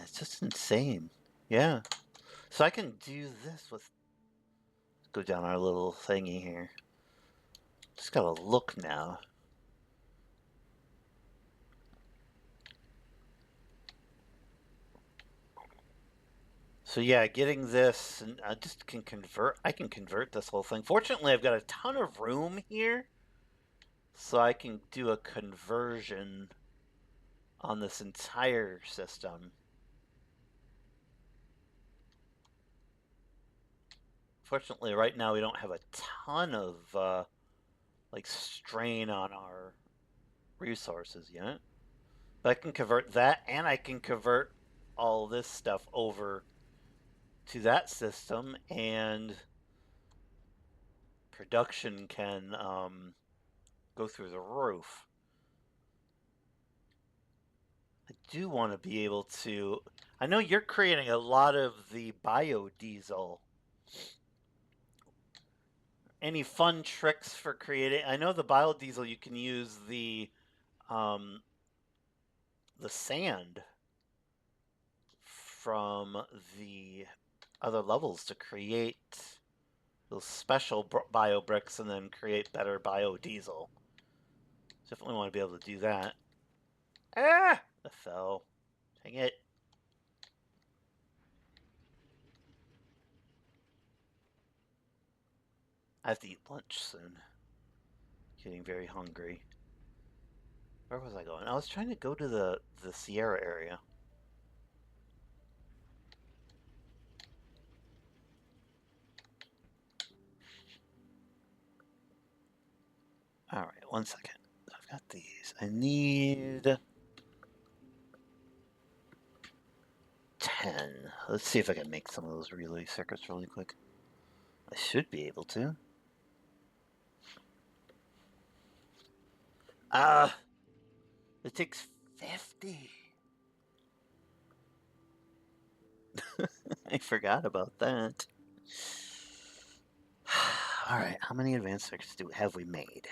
It's just insane. Yeah. So I can do this with... Go down our little thingy here. Just gotta look now. So yeah, getting this, and I just can convert, I can convert this whole thing. Fortunately, I've got a ton of room here, so I can do a conversion on this entire system. Fortunately, right now we don't have a ton of like strain on our resources yet. But I can convert that, and I can convert all this stuff over to that system and production can go through the roof. I do want to be able to. I know you're creating a lot of the biodiesel. Any fun tricks for creating? I know the biodiesel you can use um, the sand from the other levels to create those special bio bricks and then create better biodiesel. Definitely want to be able to do that. Ah! I fell. Dang it. I have to eat lunch soon. Getting very hungry. Where was I going? I was trying to go to the Sierra area. Alright, 1 second. I've got these. I need 10. Let's see if I can make some of those relay circuits really quick. I should be able to. It takes 50. I forgot about that. Alright, how many advanced circuits have we made?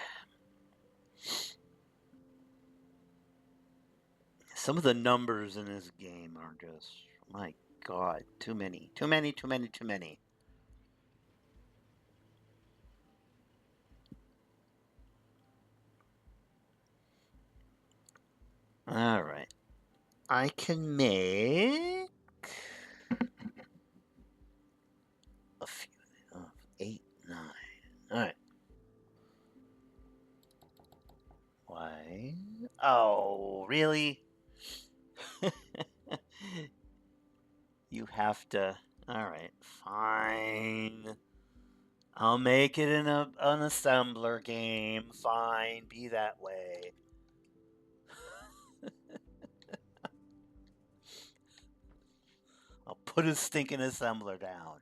Some of the numbers in this game are just, my god, too many. Too many, too many, too many. Alright. I can make a few of 8, 9. Alright. Why? Oh, really? You have to. Alright, fine. I'll make it in an assembler game. Fine, be that way. I'll put a stinking assembler down.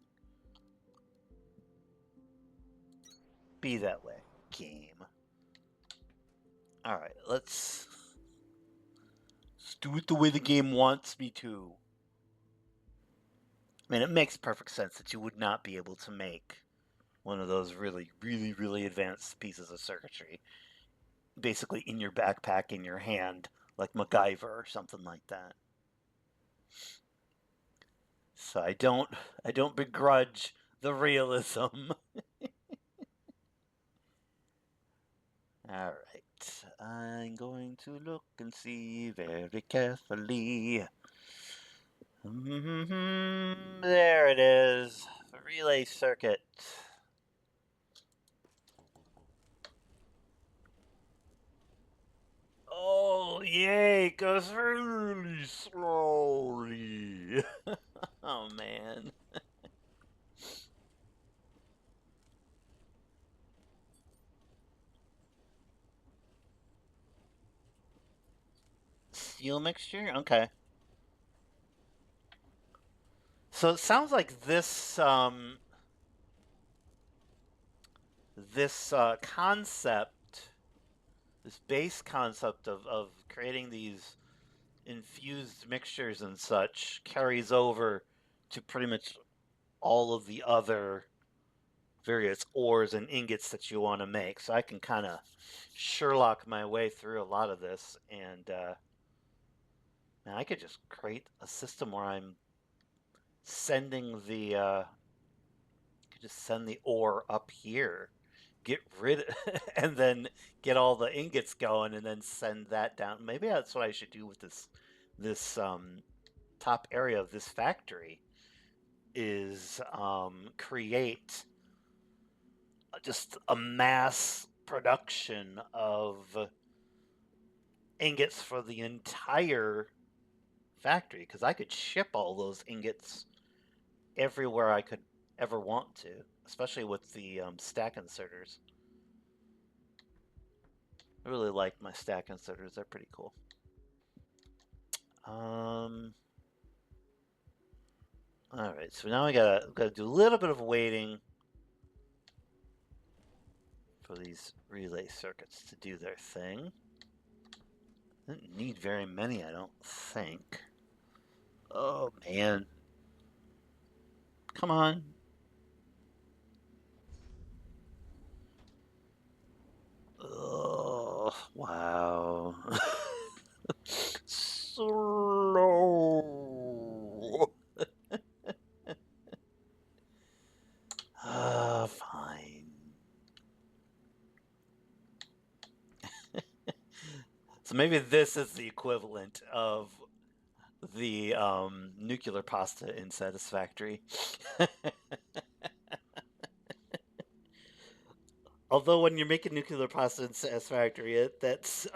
Be that way, game. Alright, let's do it the way the game wants me to. I mean, it makes perfect sense that you would not be able to make one of those really, really, really advanced pieces of circuitry basically in your backpack, in your hand, like MacGyver or something like that. So I don't begrudge the realism. Alright, I'm going to look and see very carefully. There it is, relay circuit. Oh, yay, it goes really slowly. Oh, man. Steel mixture? Okay. So it sounds like this concept, this base concept of creating these infused mixtures and such carries over to pretty much all of the other various ores and ingots that you want to make. So I can kind of Sherlock my way through a lot of this, and man, I could just create a system where I'm sending the could just send the ore up here, get rid and then get all the ingots going, and then send that down. Maybe that's what I should do with this top area of this factory is create just a mass production of ingots for the entire factory, because I could ship all those ingots everywhere I could ever want to, especially with the stack inserters. I really like my stack inserters; they're pretty cool. All right, so now we gotta do a little bit of waiting. for these relay circuits to do their thing. Didn't need very many, I don't think. Oh, man. Come on. Oh, wow. Slow. Fine. So maybe this is the equivalent of the nuclear pasta in Satisfactory. Although when you're making nuclear pasta in Satisfactory, that's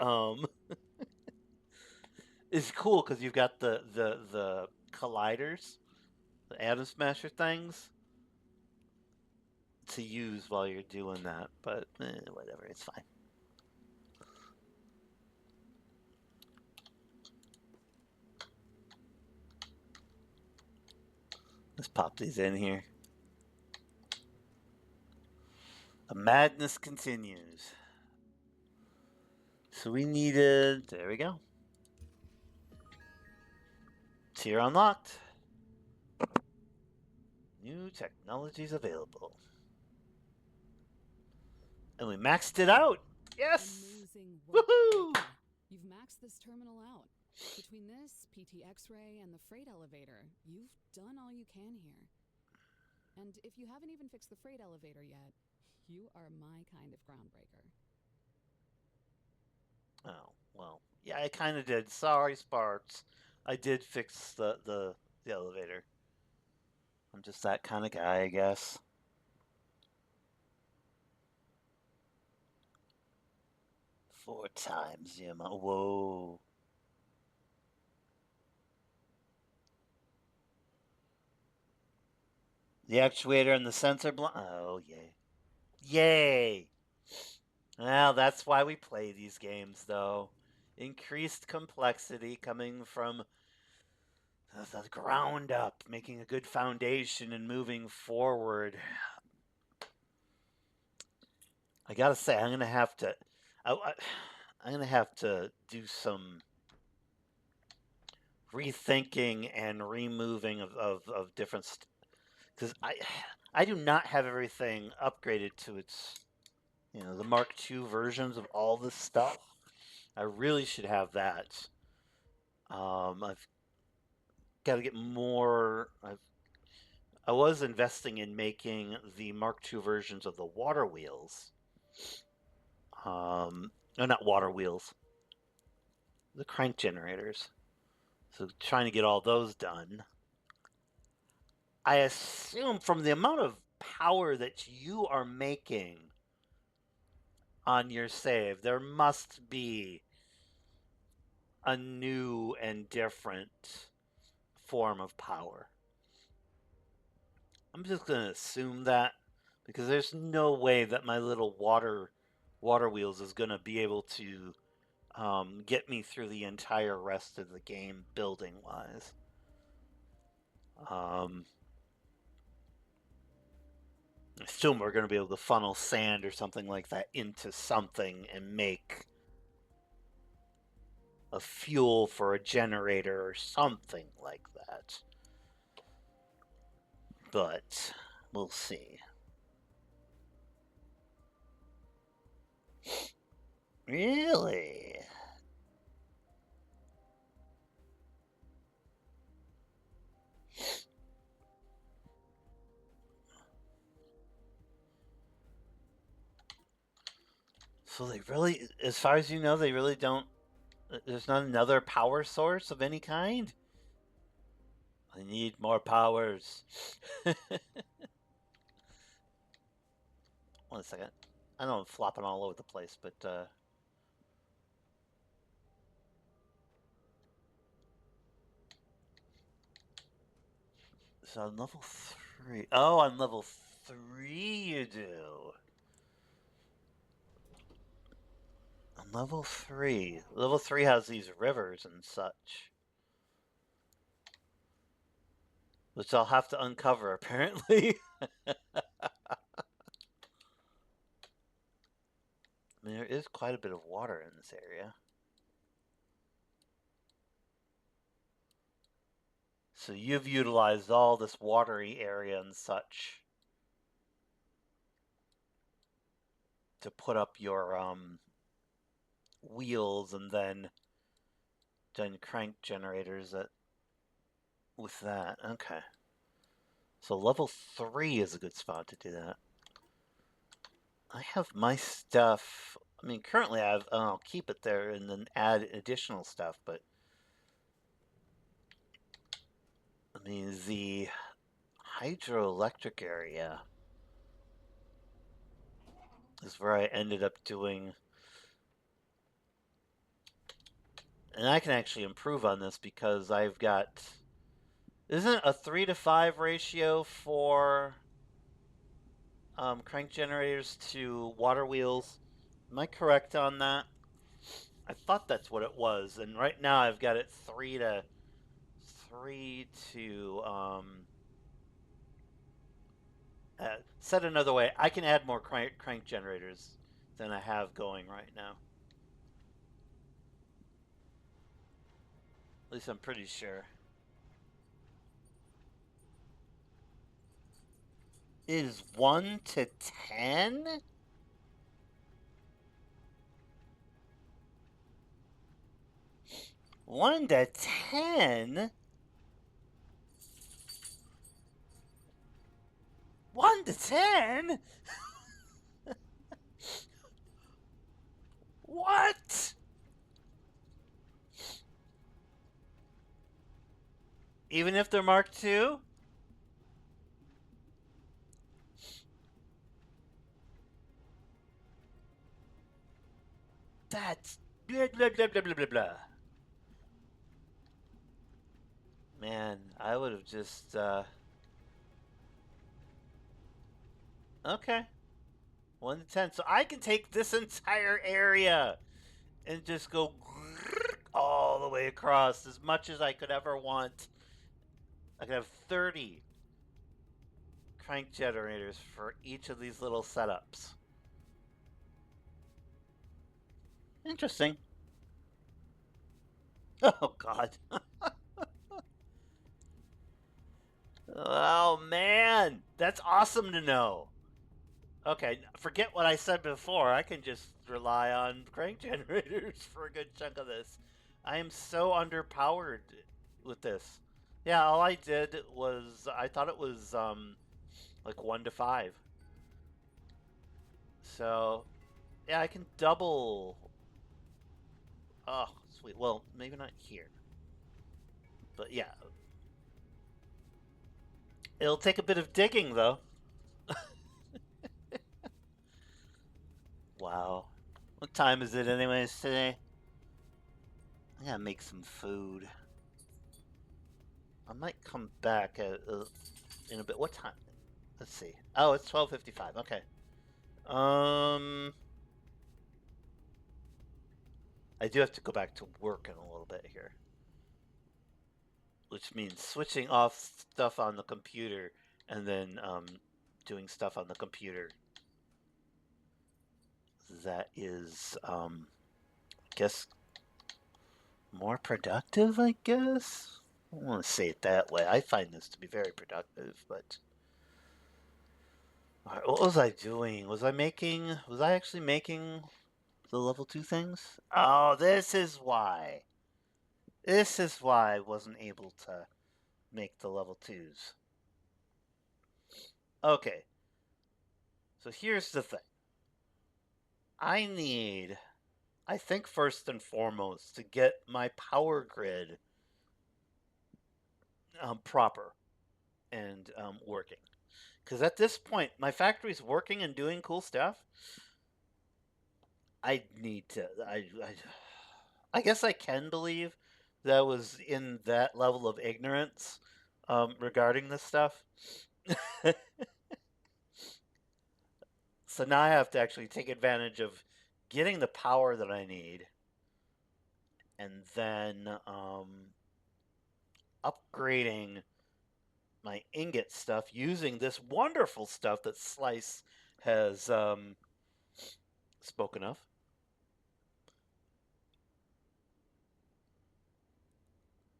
is cool because you've got the colliders, the atom smasher things to use while you're doing that. But whatever, it's fine. Let's pop these in here. The madness continues. So we needed. There we go. Tier unlocked. New technologies available. And we maxed it out. Yes! Amazing work, Woohoo! Baker. You've maxed this terminal out. Between this, PT X-ray, and the freight elevator, you've done all you can here. And if you haven't even fixed the freight elevator yet, you are my kind of groundbreaker. Oh, well. Yeah, I kind of did. Sorry, Sparks. I did fix the elevator. I'm just that kind of guy, I guess. Four times the amount. Whoa. The actuator and the sensor oh, yay. Yay! Well, that's why we play these games, though. Increased complexity coming from the ground up, making a good foundation and moving forward. I gotta say, I'm gonna have to. I'm gonna have to do some rethinking and removing of different because I do not have everything upgraded to its the Mark II versions of all this stuff. I really should have that. I've got to get more. I was investing in making the Mark II versions of the water wheels. No, not water wheels. The crank generators. So trying to get all those done. I assume from the amount of power that you are making on your save, there must be a new and different form of power. I'm just going to assume that because there's no way that my little water wheels is going to be able to get me through the entire rest of the game building wise. I assume we're going to be able to funnel sand or something like that into something and make a fuel for a generator or something like that. But we'll see. Really? So they really, as far as you know, they really don't. There's not another power source of any kind? I need more powers. One second. I know I'm flopping all over the place, but so on level 3. Oh, on level 3 you do. On level 3. Level 3 has these rivers and such. Which I'll have to uncover, apparently. I mean, there is quite a bit of water in this area. So you've utilized all this watery area and such to put up your wheels and then done crank generators with that. Okay. So level 3 is a good spot to do that. I have my stuff. I mean, currently I'll keep it there and then add additional stuff, but I mean, the hydroelectric area is where I ended up doing, and I can actually improve on this because I've got, isn't it a 3-to-5 ratio for crank generators to water wheels? Am I correct on that? I thought that's what it was, and right now I've got it 3 to said another way, I can add more crank generators than I have going right now. At least I'm pretty sure. It is 1 to 10? One to 10? 1 to 10? What? Even if they're Mark II? That's blah blah blah blah blah blah blah. Man, I would have just okay. 1 to 10. So I can take this entire area and just go all the way across as much as I could ever want. I could have 30 crank generators for each of these little setups. Interesting. Oh, God. Oh, man. That's awesome to know. Okay, forget what I said before. I can just rely on crank generators for a good chunk of this. I am so underpowered with this. Yeah, all I did was I thought it was like 1 to 5. So, yeah, I can double. Oh, sweet. Well, maybe not here. But yeah. It'll take a bit of digging though. Wow. What time is it anyways today? I gotta make some food. I might come back in a bit. What time? Let's see. Oh, it's 12:55. Okay. I do have to go back to work in a little bit here, which means switching off stuff on the computer and then doing stuff on the computer. That is, I guess, more productive. I guess. I don't want to say it that way. I find this to be very productive, but. Alright, what was I doing? Was I actually making the level 2 things? Oh, this is why. This is why I wasn't able to make the level 2s. Okay. So here's the thing. I think first and foremost, to get my power grid proper and working. Because at this point, my factory's working and doing cool stuff. I need to. I guess I can believe that I was in that level of ignorance regarding this stuff. So now I have to actually take advantage of getting the power that I need and then upgrading my ingot stuff using this wonderful stuff that Slice has spoken of.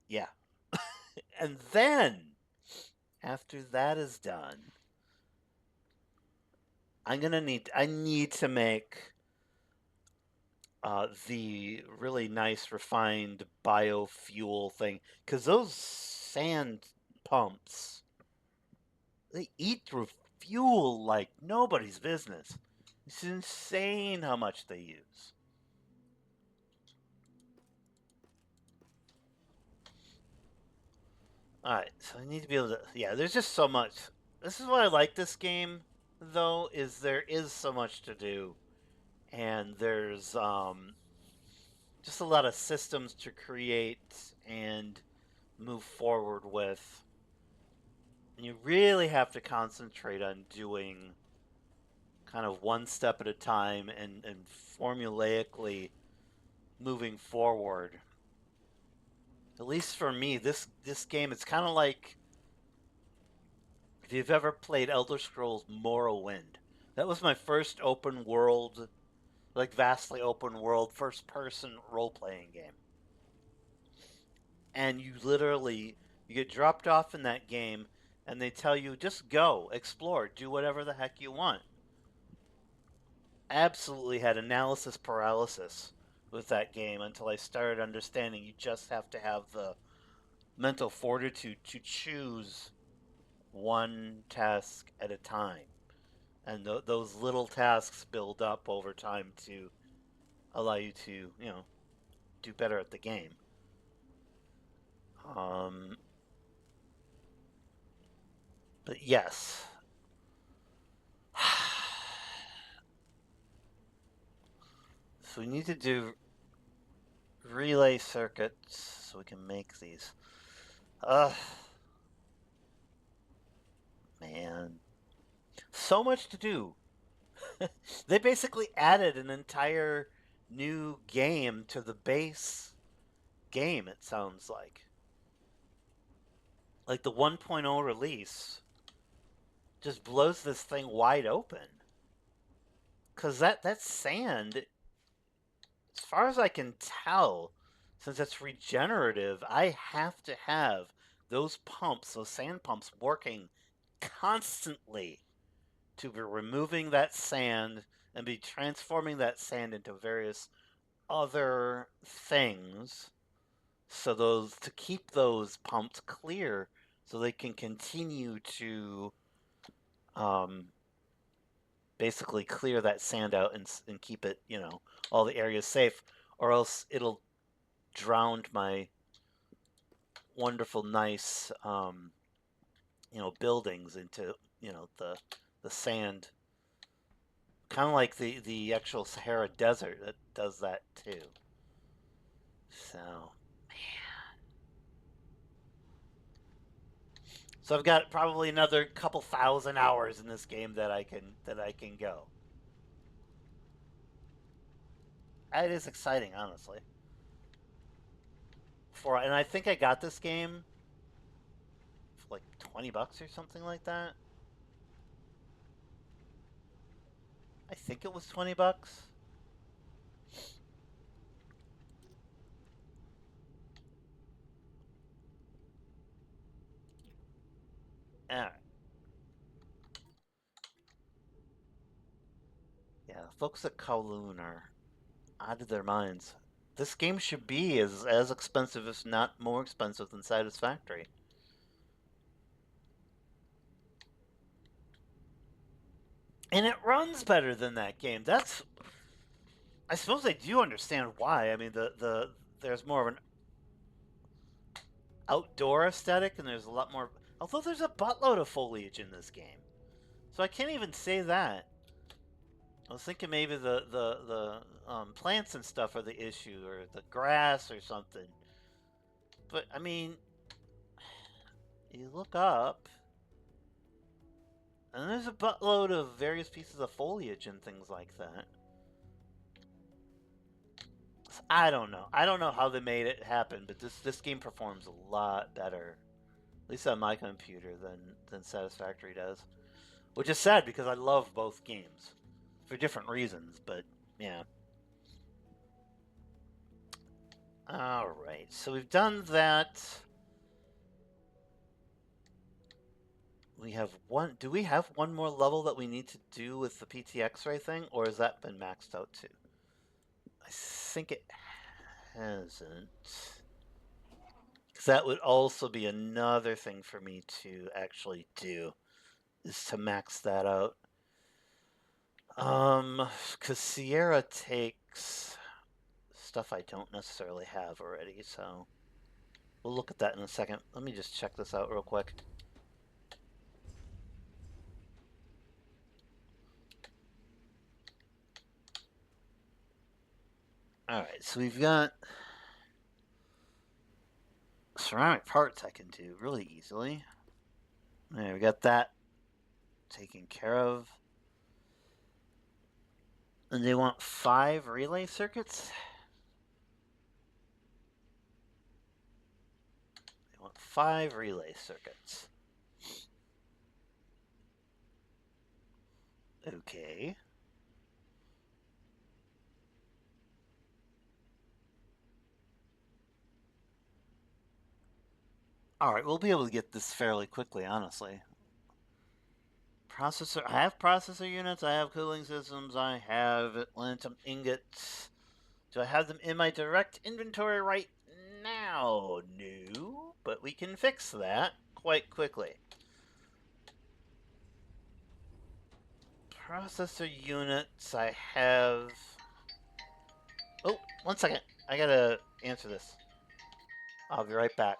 Yeah. And then, after that is done, I need to make the really nice refined biofuel thing, because those sand pumps, they eat through fuel like nobody's business. It's insane how much they use. Alright, so I need to be able to. Yeah, there's just so much. This is why I like this game, though, is there is so much to do. And there's just a lot of systems to create and move forward with. And you really have to concentrate on doing kind of one step at a time and formulaically moving forward. At least for me, this game, it's kind of like if you've ever played Elder Scrolls Morrowind. That was my first open world, like vastly open world, first person role playing game. And you literally you get dropped off in that game and they tell you just go, explore, do whatever the heck you want. Absolutely had analysis paralysis with that game until I started understanding you just have to have the mental fortitude to choose one task at a time. And those little tasks build up over time to allow you to, do better at the game. Um, but yes. So we need to do relay circuits so we can make these. Man. So much to do. They basically added an entire new game to the base game, it sounds like. Like the 1.0 release just blows this thing wide open. Cause that sand, as far as I can tell, since it's regenerative, I have to have those pumps, those sand pumps, working constantly to be removing that sand and be transforming that sand into various other things, so those to keep those pumps clear so they can continue to um, basically clear that sand out and keep it, all the areas safe, or else it'll drown my wonderful, nice, buildings into, the sand. Kind of like the actual Sahara Desert that does that too. So, so I've got probably another couple thousand hours in this game that I can go. It is exciting, honestly. And I think I got this game for like $20 or something like that. I think it was $20. Alright. Yeah, folks at Kowloon are out of their minds. This game should be as expensive, if not more expensive, than Satisfactory. And it runs better than that game. I suppose I do understand why. I mean, there's more of an outdoor aesthetic, and there's a lot more. Although there's a buttload of foliage in this game, so I can't even say that. I was thinking maybe the plants and stuff are the issue, or the grass or something. But I mean, you look up, and there's a buttload of various pieces of foliage and things like that. I don't know. I don't know how they made it happen, but this game performs a lot better, at least on my computer, than Satisfactory does. Which is sad because I love both games for different reasons, but yeah. All right, so we've done that. We have one. Do we have one more level that we need to do with the PT-X-ray thing, or has that been maxed out too? I think it hasn't. Because that would also be another thing for me to actually do, is to max that out. Because Sierra takes stuff I don't necessarily have already, so we'll look at that in a second. Let me just check this out real quick. Alright, so we've got ceramic parts I can do really easily. There, we got that taken care of. And they want 5 relay circuits? They want 5 relay circuits. Okay. Alright, we'll be able to get this fairly quickly, honestly. Processor. I have processor units, I have cooling systems, I have Atlantum ingots. Do I have them in my direct inventory right now? No, but we can fix that quite quickly. Processor units, I have. Oh, 1 second. I gotta answer this. I'll be right back.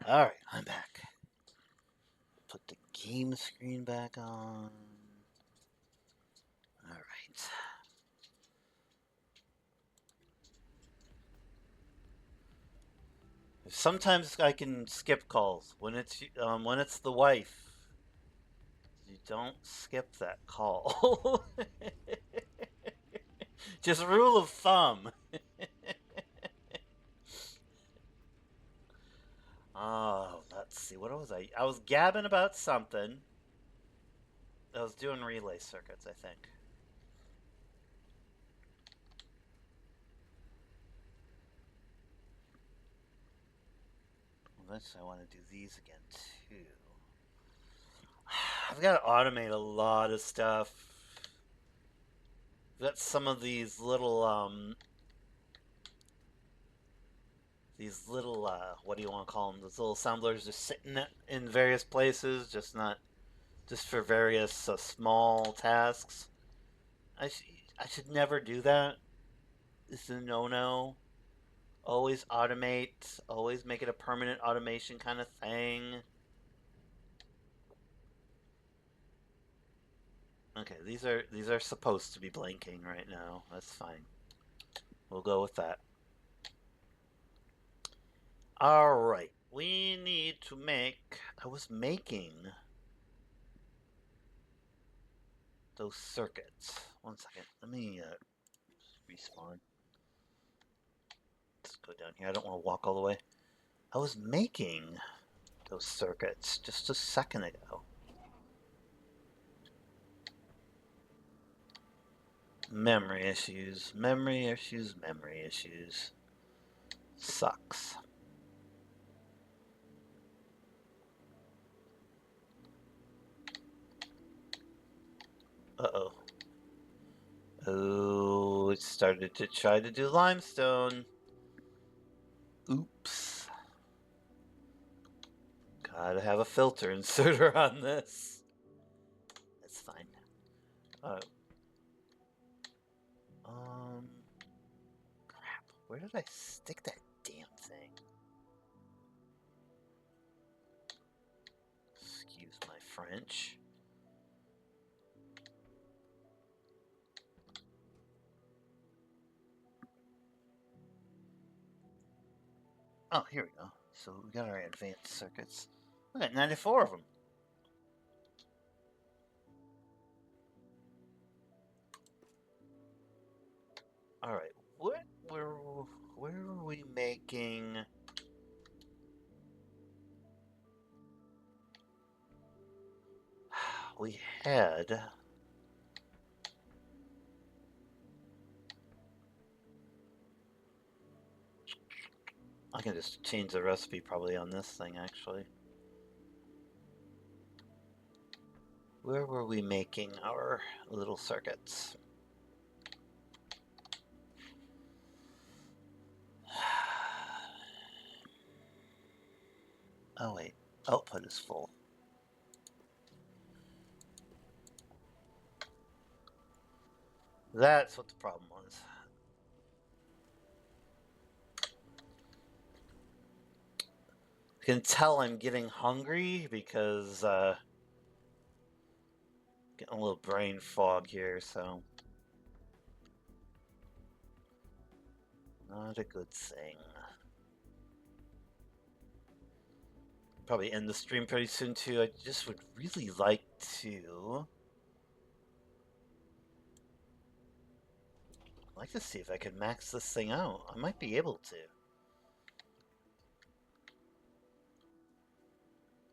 Alright, I'm back. Put the game screen back on. Alright. Sometimes I can skip calls when it's the wife. You don't skip that call. Just rule of thumb. Oh, let's see. What was I? I was gabbing about something. I was doing relay circuits, I think. Eventually, I want to do these again too. I've got to automate a lot of stuff. I've got some of these little what do you want to call them? Those little assemblers just sitting in various places, just for various small tasks. I should never do that. It's a no-no. Always automate. Always make it a permanent automation kind of thing. Okay, these are supposed to be blinking right now. That's fine. We'll go with that. All right. We need to make. I was making those circuits. One second. Let me respawn. Let's go down here. I don't want to walk all the way. I was making those circuits just a second ago. Memory issues. Memory issues. Memory issues. Sucks. Uh-oh. Oh, it started to try to do limestone. Oops. Gotta have a filter inserter on this. That's fine. Crap. Where did I stick that damn thing? Excuse my French. Oh, here we go. So we got our advanced circuits. We got 94 of them. All right. Where are we making? We had. I can just change the recipe probably on this thing actually. Where were we making our little circuits? Oh wait, output is full. That's what the problem was. You can tell I'm getting hungry because getting a little brain fog here, so not a good thing. Probably end the stream pretty soon too. I just would really like to. I'd like to see if I could max this thing out. I might be able to.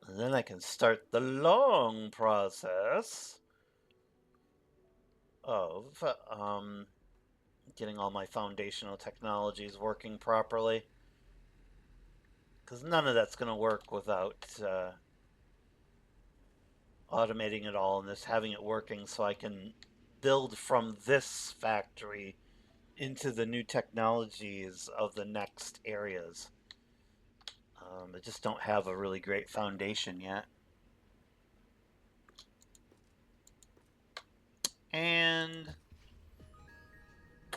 And then I can start the long process of getting all my foundational technologies working properly. Because none of that's going to work without automating it all and just having it working so I can build from this factory into the new technologies of the next areas. I just don't have a really great foundation yet. And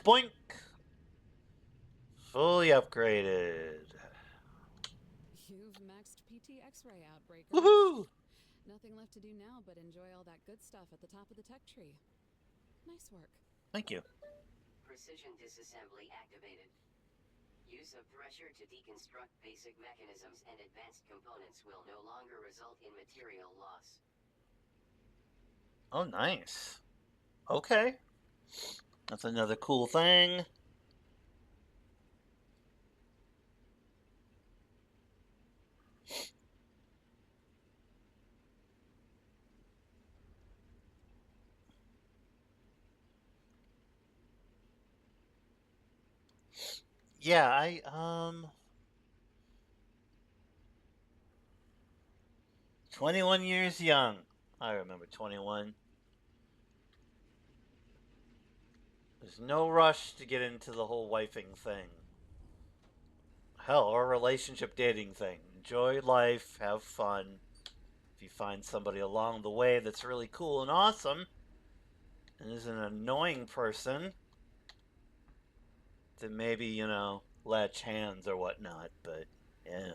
boink! Fully upgraded. You've maxed X-ray outbreak. Woohoo! Nothing left to do now but enjoy all that good stuff at the top of the tech tree. Nice work. Thank you. Precision disassembly activated. Use of thresher to deconstruct basic mechanisms and advanced components will no longer result in material loss. Oh, nice. Okay. That's another cool thing. Yeah, 21 years young. I remember 21. There's no rush to get into the whole wifing thing. Hell, or relationship dating thing. Enjoy life, have fun. If you find somebody along the way that's really cool and awesome and is an annoying person, then maybe, latch hands or whatnot. But, yeah.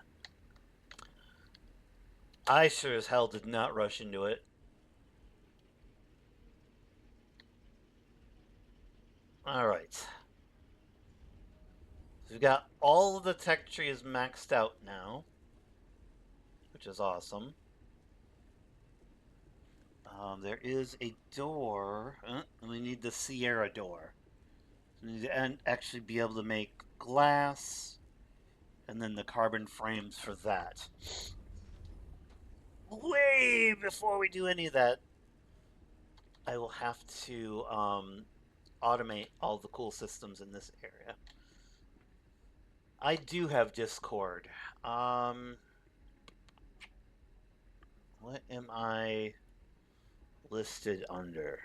I sure as hell did not rush into it. Alright. We've got all of the tech trees maxed out now, which is awesome. There is a door. We need the Sierra door. We need to actually be able to make glass, and then the carbon frames for that. Way before we do any of that, I will have to automate all the cool systems in this area. I do have Discord. What am I listed under?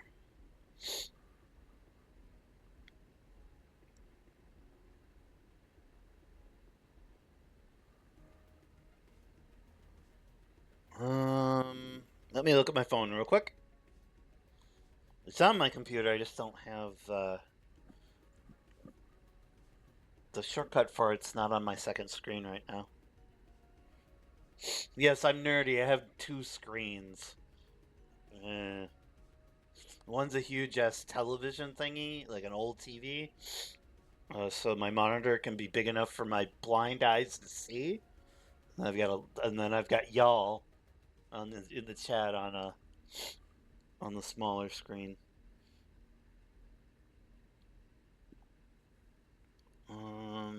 Let me look at my phone real quick. It's on my computer, I just don't have the shortcut for it's not on my second screen right now. Yes, I'm nerdy. I have two screens. One's a huge ass television thingy, like an old TV. So my monitor can be big enough for my blind eyes to see. And then I've got y'all in the chat on the smaller screen. All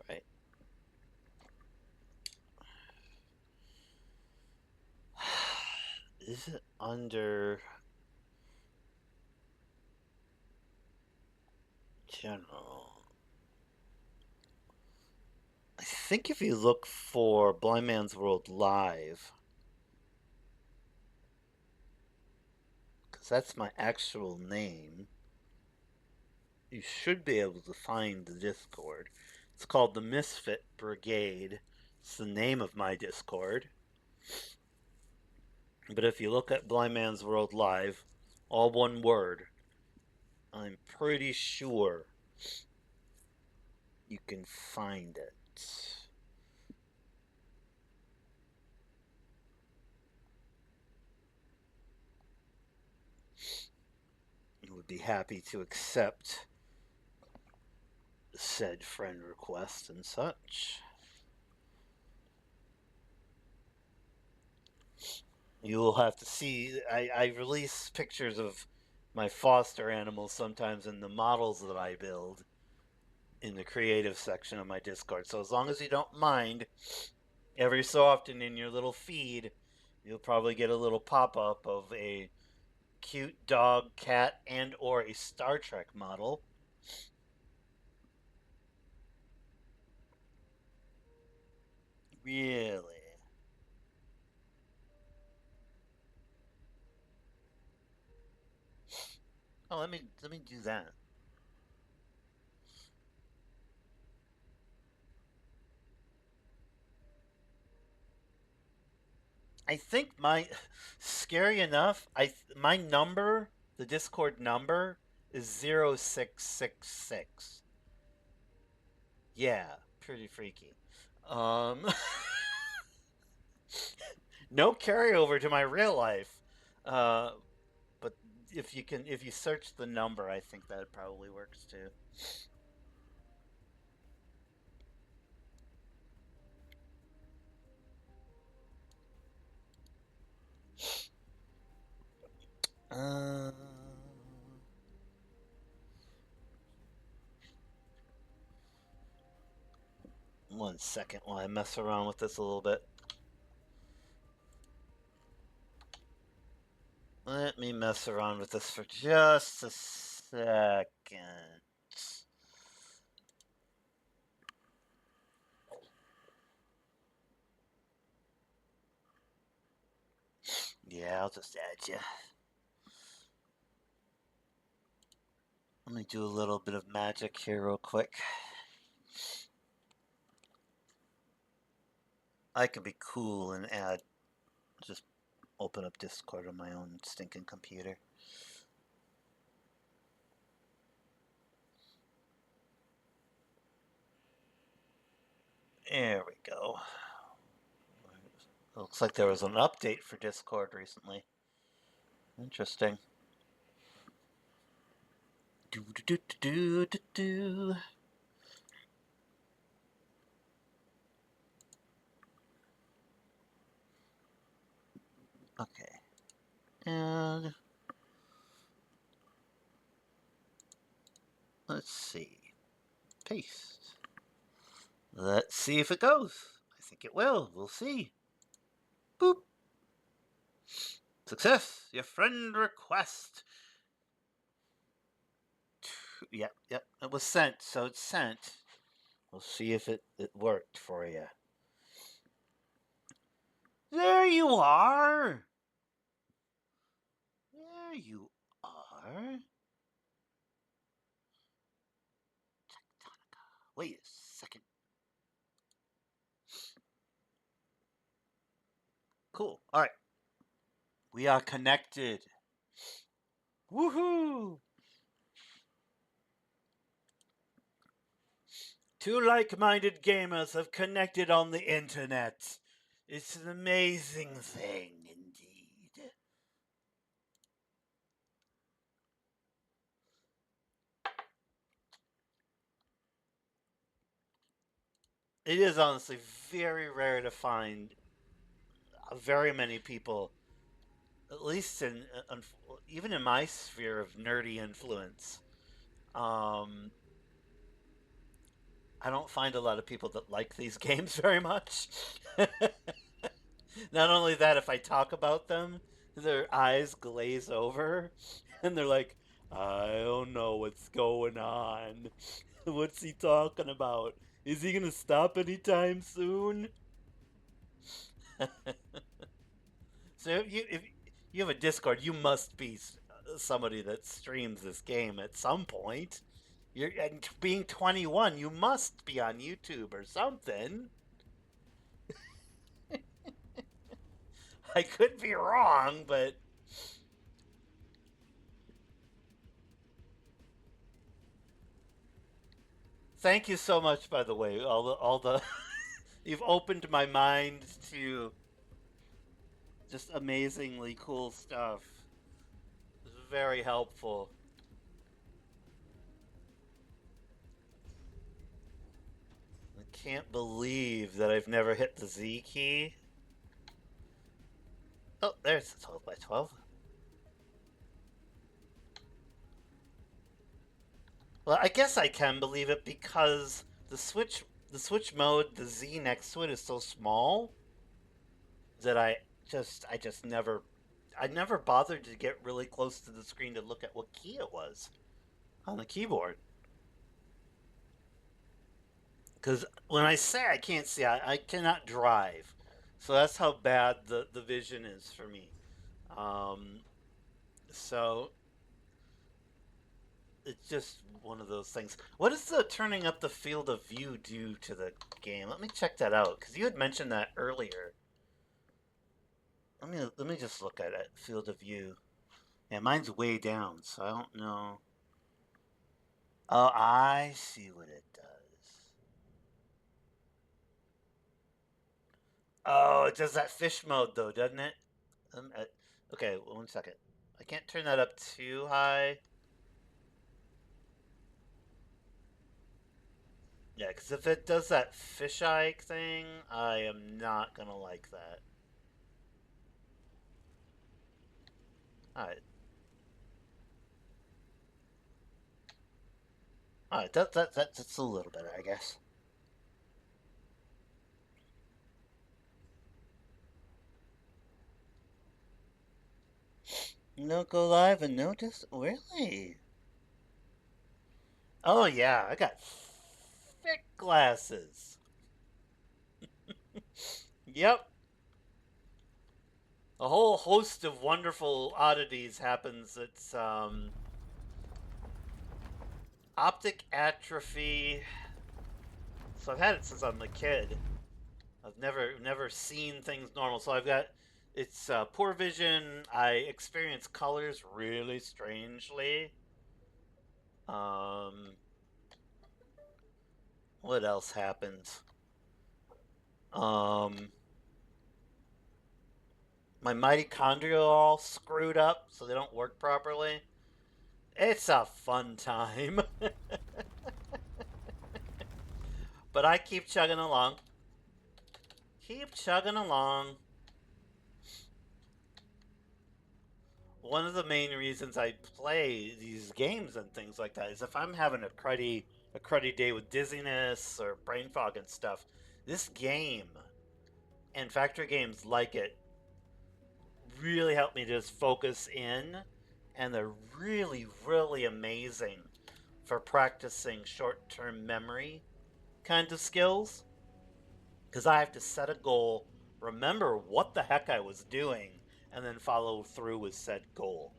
right. Is it under general? I think if you look for Blind Man's World Live, because that's my actual name, you should be able to find the Discord. It's called the Misfit Brigade. It's the name of my Discord. But if you look at Blind Man's World Live, all one word, I'm pretty sure you can find it. I would be happy to accept said friend request and such. You will have to see. I release pictures of my foster animals sometimes in the models that I build in the creative section of my Discord. So as long as you don't mind, every so often in your little feed, you'll probably get a little pop-up of a cute dog, cat, and or a Star Trek model. Really? Oh, let me do that. I think scary enough, my number, the Discord number is 0666. Yeah, pretty freaky. Um, no carryover to my real life. But if you search the number, I think that probably works too. Uh, 1 second while I mess around with this a little bit. Let me mess around with this for just a second. Yeah, I'll just add you. Let me do a little bit of magic here real quick. I can be cool and add, just open up Discord on my own stinking computer. There we go. Looks like there was an update for Discord recently. Interesting. Do do do do do do. Okay. And let's see. Paste. Let's see if it goes. I think it will. We'll see. Boop. Success. Your friend request. Yep, yep. It was sent, so it's sent. We'll see if it worked for you. There you are. There you are. Techtonica. Wait a second. Cool. All right. We are connected. Woohoo! Two like-minded gamers have connected on the internet. It's an amazing thing indeed. It is honestly very rare to find very many people, at least in even in my sphere of nerdy influence. Um, I don't find a lot of people that like these games very much. Not only that, if I talk about them, their eyes glaze over and they're like, I don't know what's going on. What's he talking about? Is he gonna stop anytime soon? So if you have a Discord, you must be somebody that streams this game at some point. You're and being 21, you must be on YouTube or something. I could be wrong, but thank you so much, by the way. All the you've opened my mind to just amazingly cool stuff. It's very helpful. I can't believe that I've never hit the Z key. Oh, there's the 12 by 12. Well, I guess I can believe it because the switch mode, the Z next to it is so small that I just never I never bothered to get really close to the screen to look at what key it was on the keyboard. Because when I say I can't see, I cannot drive. So that's how bad the vision is for me. Um, so it's just one of those things. What does the turning up the field of view do to the game? Let me check that out because you had mentioned that earlier. Let me just look at it. Field of view. Yeah, mine's way down, so I don't know. Oh, I see what it does. Oh, it does that fish mode though, doesn't it? Okay, 1 second. I can't turn that up too high. Yeah, because if it does that fisheye thing, I am not gonna like that. Alright. Alright, that's a little better, I guess. No go live and no just really. Oh yeah, I got thick glasses. Yep. A whole host of wonderful oddities happens. It's optic atrophy. So I've had it since I'm a kid. I've never seen things normal. So I've got it's poor vision. I experience colors really strangely. Um, what else happens? Um, my mitochondria are all screwed up, so they don't work properly. It's a fun time, but I keep chugging along. Keep chugging along. One of the main reasons I play these games and things like that is if I'm having a cruddy day with dizziness or brain fog and stuff, this game and factory games like it really help me just focus in, and they're really amazing for practicing short-term memory kind of skills because I have to set a goal, remember what the heck I was doing, and then follow through with said goal.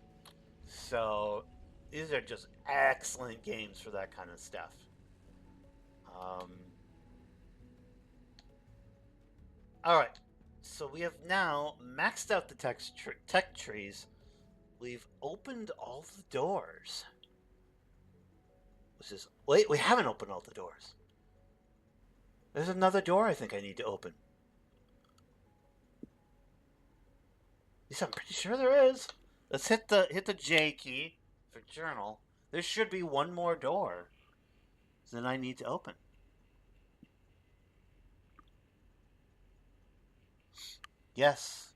So these are just excellent games for that kind of stuff. Um, all right, so we have now maxed out the tech trees. We've opened all the doors. Which is wait, we haven't opened all the doors. There's another door I think I need to open. At least I'm pretty sure there is. Let's hit the J key for journal. There should be one more door that I need to open. Yes,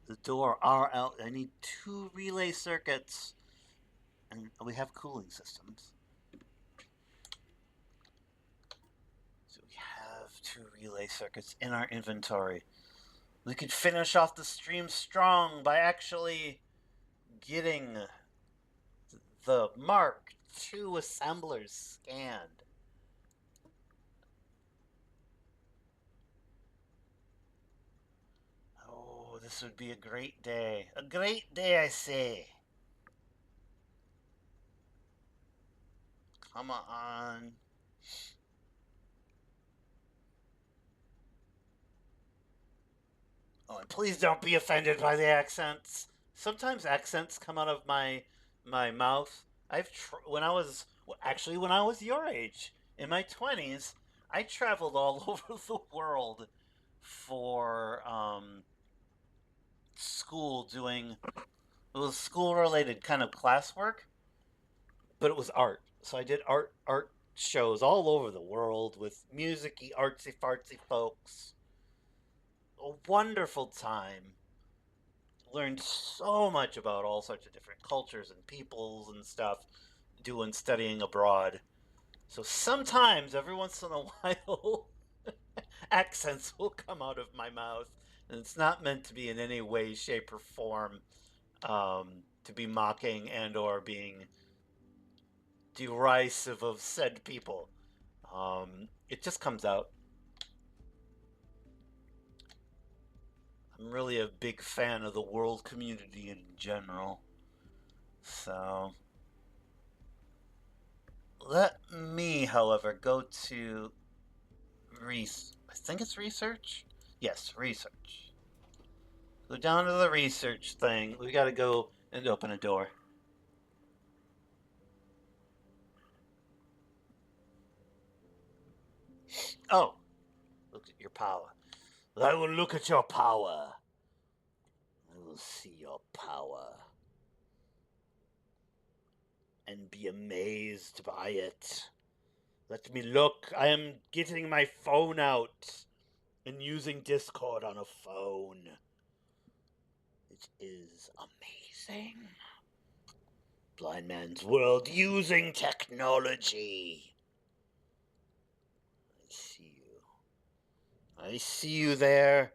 the door are out. I need 2 relay circuits, and we have cooling systems. So we have 2 relay circuits in our inventory. We could finish off the stream strong by actually getting the Mark II assemblers scanned. Oh, this would be a great day. A great day, I say. Come on. Oh, and please don't be offended by the accents. Sometimes accents come out of my mouth. When I was actually when I was your age, in my 20s, I traveled all over the world for school doing it was school related kind of classwork, but it was art. So I did art shows all over the world with musicy artsy fartsy folks. A wonderful time. Learned so much about all sorts of different cultures and peoples and stuff doing studying abroad. So sometimes, every once in a while, accents will come out of my mouth, and it's not meant to be in any way, shape, or form to be mocking and or being derisive of said people. It just comes out. I'm really a big fan of the world community in general. So let me, however, go to I think it's research. Yes, research. Go down to the research thing. We gotta go and open a door. Oh, look at your power. I will look at your power. I will see your power. And be amazed by it. Let me look. I am getting my phone out and using Discord on a phone. It is amazing. Blind Man's World using technology. I see you. I see you there.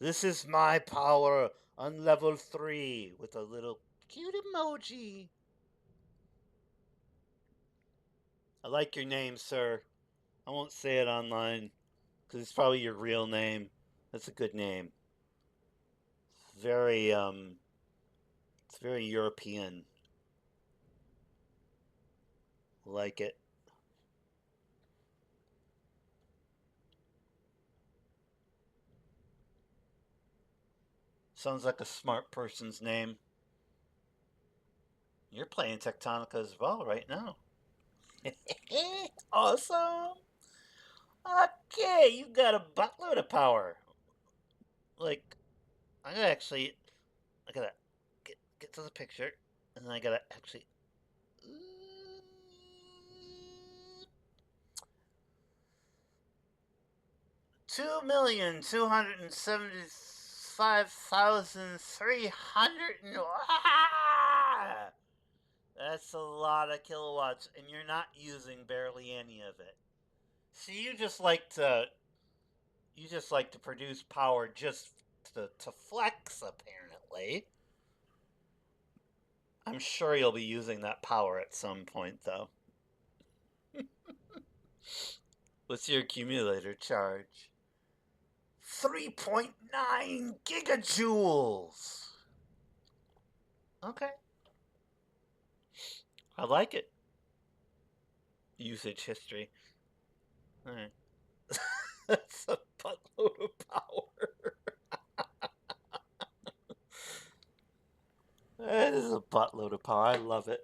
This is my power on level 3 with a little cute emoji. I like your name, sir. I won't say it online because it's probably your real name. That's a good name. It's very European. Like it. Sounds like a smart person's name. You're playing Techtonica as well right now. Awesome. Okay, you got a buttload of power. Like, I gotta actually, I gotta get to the picture, and then I gotta actually. 2,275,300. That's a lot of kilowatts, and you're not using barely any of it. See, you just like to produce power just to flex, apparently. I'm sure you'll be using that power at some point, though. What's your accumulator charge? 3.9 gigajoules. Okay. I like it. Usage history. Alright. That's a buttload of power. That is a buttload of power. I love it.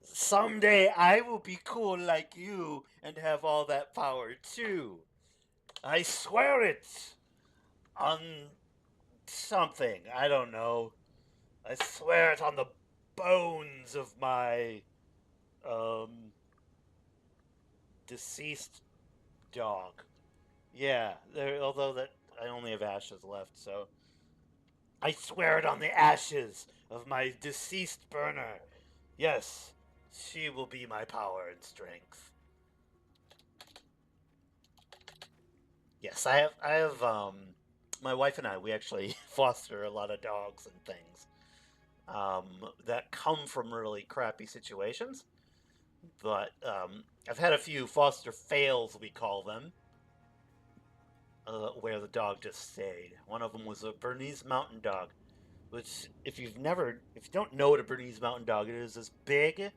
Someday I will be cool like you and have all that power too. I swear it. On something. I don't know. I swear it on the bones of my deceased dog. Yeah, although that I only have ashes left, so I swear it on the ashes of my deceased burner. Yes, she will be my power and strength. Yes, I have my wife and I, we actually foster a lot of dogs and things that come from really crappy situations. But I've had a few foster fails, we call them, where the dog just stayed. One of them was a Bernese Mountain Dog, which if you don't know what a Bernese Mountain Dog is, this big,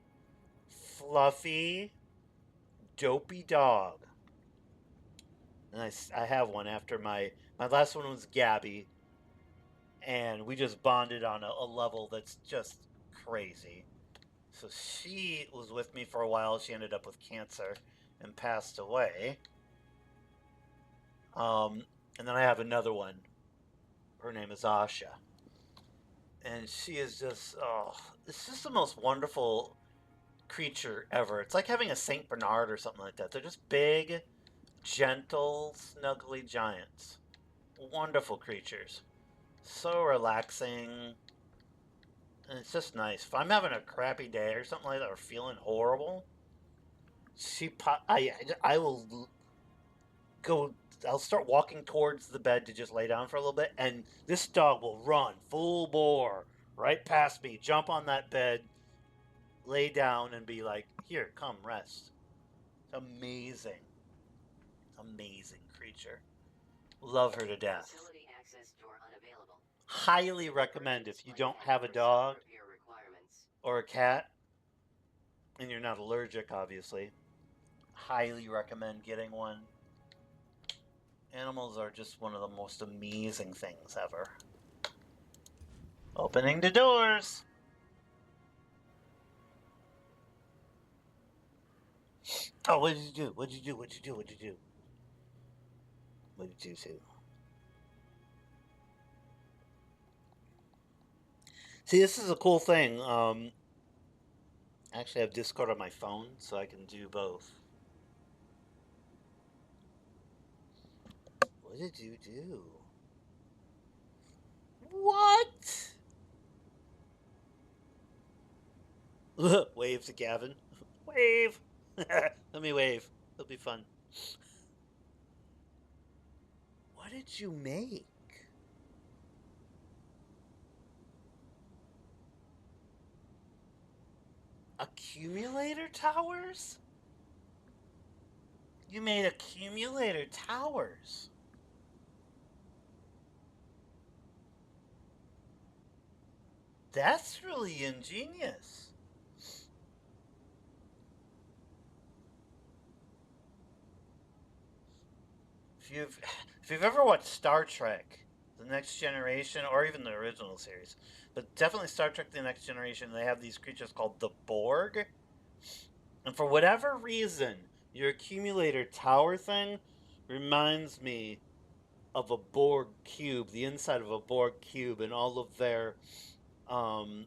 fluffy, dopey dog. And I have one after my last one was Gabby, and we just bonded on a level that's just crazy. So she was with me for a while. She ended up with cancer and passed away. And then I have another one. Her name is Asha. And she is just, oh, it's just the most wonderful creature ever. It's like having a Saint Bernard or something like that. They're just big, gentle, snuggly giants. Wonderful creatures. So relaxing. And it's just nice. If I'm having a crappy day or something like that, or feeling horrible, I will go. I'll start walking towards the bed to just lay down for a little bit, and this dog will run full bore right past me, jump on that bed, lay down, and be like, "Here, come rest." Amazing, amazing creature. Love her to death. Facility access door unavailable. Highly recommend if you don't have a dog or a cat, and you're not allergic, obviously. Highly recommend getting one. Animals are just one of the most amazing things ever. Opening the doors. Oh, what did you do? What'd you do? What'd you do? What'd you do? What did you do? See, this is a cool thing. Actually, I have Discord on my phone, so I can do both. What did you do? What? Wave to Gavin. Wave! Let me wave. It'll be fun. What did you make? Accumulator towers? You made accumulator towers. That's really ingenious. If you've if you've ever watched Star Trek, The Next Generation, or even the original series, but definitely Star Trek: The Next Generation, they have these creatures called the Borg, and for whatever reason, your accumulator tower thing reminds me of a Borg cube, the inside of a Borg cube, and all of um,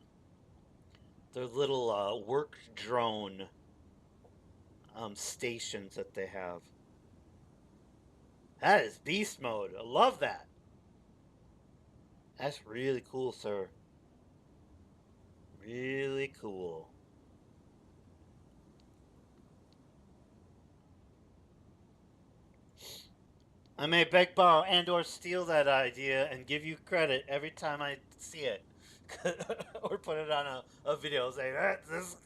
their little work drone stations that they have. That is beast mode. I love that. That's really cool, sir. Really cool. I may beg, borrow, and or steal that idea and give you credit every time I see it. Or put it on a video saying,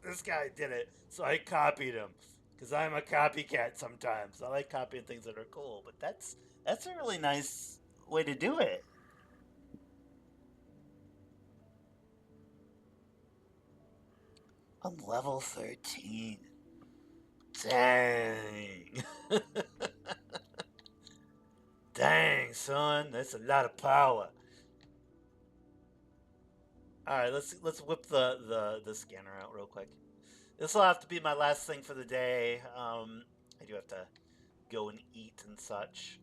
this guy did it, so I copied him. Because I'm a copycat sometimes. I like copying things that are cool, but that's a really nice way to do it. I'm level 13. Dang. Dang, son, that's a lot of power. All right, let's whip the scanner out real quick. This will have to be my last thing for the day. I do have to go and eat and such,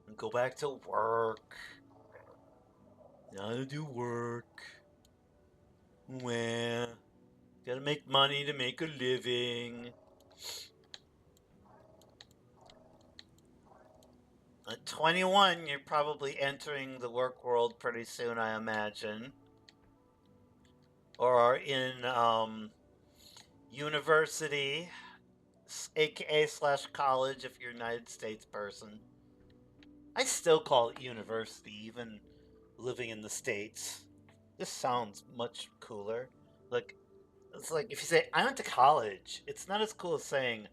and go back to work. Gotta do work. Well, gotta make money to make a living. At 21, you're probably entering the work world pretty soon, I imagine. Or are in university, aka slash college if you're a United States person. I still call it university, even living in the States. This sounds much cooler. Like, it's like if you say, I went to college, it's not as cool as saying,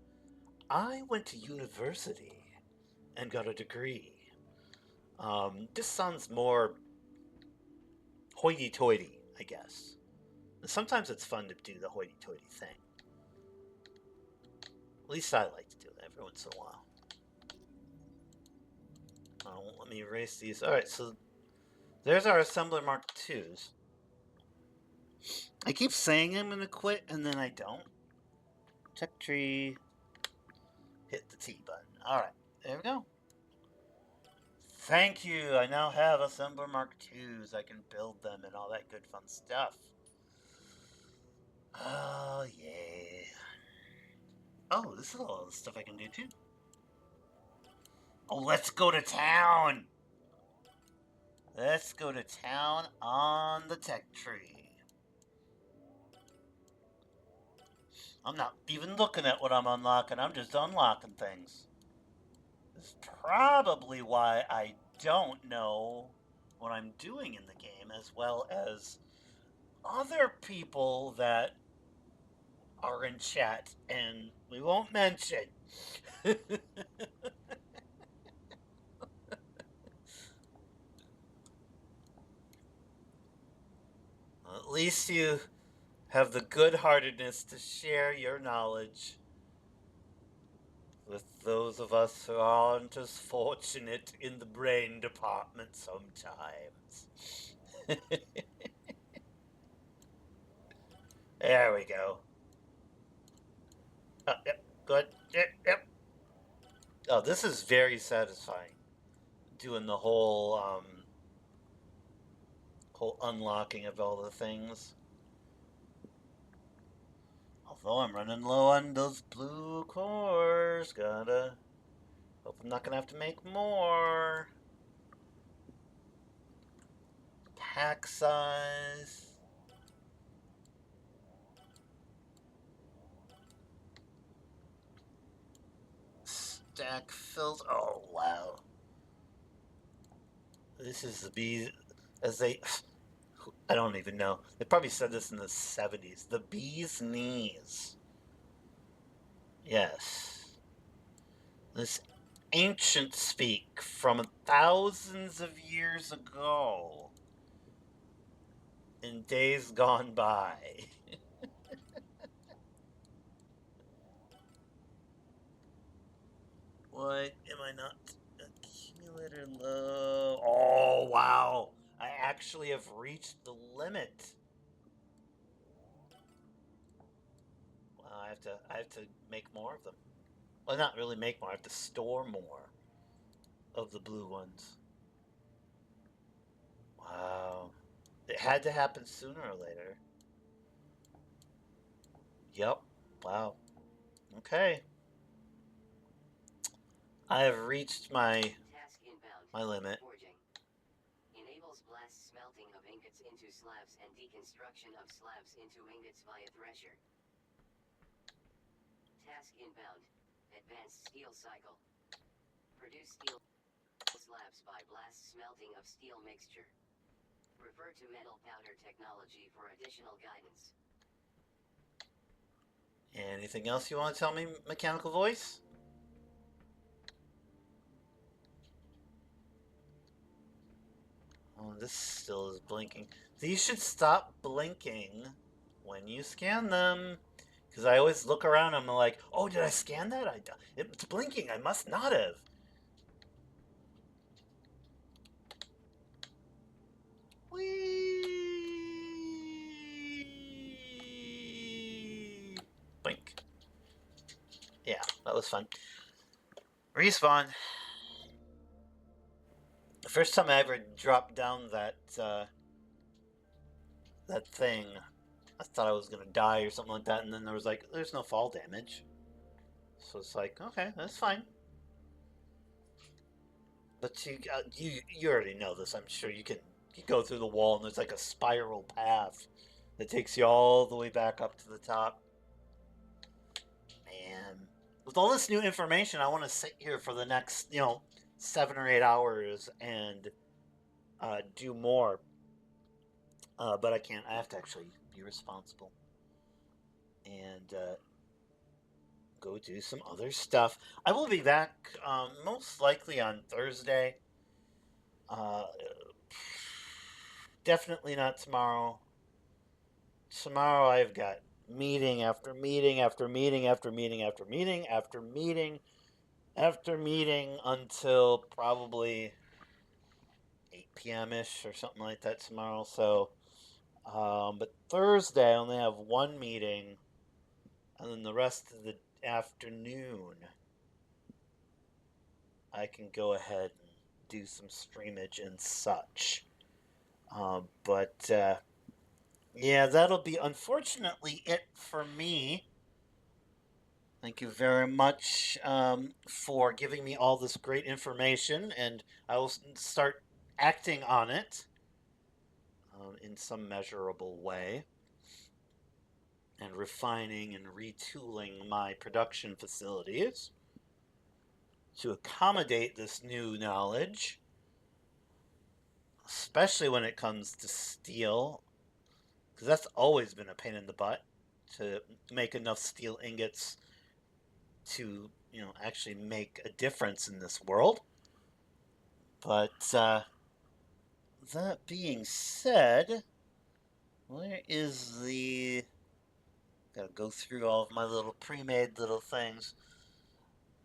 I went to university and got a degree. This sounds more hoity toity, I guess. Sometimes it's fun to do the hoity toity thing. At least I like to do it every once in a while. Let me erase these. Alright, so there's our assembler Mark IIs. I keep saying I'm gonna quit and then I don't. Check tree. Hit the T button. Alright, there we go. Thank you. I now have assembler Mark IIs. I can build them and all that good fun stuff. Oh, yeah. Oh, this is all the stuff I can do too. Oh, let's go to town. Let's go to town on the tech tree. I'm not even looking at what I'm unlocking. I'm just unlocking things. This is probably why I don't know what I'm doing in the game, as well as other people that are in chat, and we won't mention. At least you have the good-heartedness to share your knowledge with those of us who aren't as fortunate in the brain department sometimes. There we go. Yep, good. Yep. Oh, this is very satisfying. Doing the whole unlocking of all the things. Although I'm running low on those blue cores, gotta hope I'm not gonna have to make more. Pack size. Stack filled. Oh wow. This is the bees as they. I don't even know. They probably said this in the 70s. The bee's knees. Yes. This ancient speak from thousands of years ago in days gone by. What am I not? Accumulator low. Oh wow! I actually have reached the limit. Wow, I have to make more of them. Well, not really make more. I have to store more of the blue ones. Wow. It had to happen sooner or later. Yep. Wow. Okay. I have reached my Task inbound. limit. Forging. Enables blast smelting of ingots into slabs and deconstruction of slabs into ingots via thresher. Task inbound. Advanced steel cycle. Produce steel slabs by blast smelting of steel mixture. Refer to metal powder technology for additional guidance. Anything else you want to tell me, mechanical voice? Oh, this still is blinking. These should stop blinking when you scan them. Because I always look around and I'm like, oh, did I scan that? It's blinking. I must not have. Whee! Blink. Yeah, that was fun. Respawn. The first time I ever dropped down that thing, I thought I was gonna die or something like that, and then there was like, there's no fall damage. So it's like, okay, that's fine. But you already know this. I'm sure you go through the wall and there's like a spiral path that takes you all the way back up to the top. Man, with all this new information, I want to sit here for the next 7 or 8 hours and do more. But I can't. I have to actually be responsible and go do some other stuff. I will be back most likely on Thursday. Uh, definitely not tomorrow. Tomorrow I've got meeting after meeting after meeting after meeting after meeting after meeting after meeting until probably 8 p.m. ish or something like that tomorrow. So, but Thursday I only have one meeting, and then the rest of the afternoon I can go ahead and do some streamage and such. But yeah, that'll be unfortunately it for me. Thank you very much for giving me all this great information, and I will start acting on it in some measurable way and refining and retooling my production facilities to accommodate this new knowledge, especially when it comes to steel, because that's always been a pain in the butt to make enough steel ingots to actually make a difference in this world. But that being said, where is the... Gotta go through all of my little pre-made little things.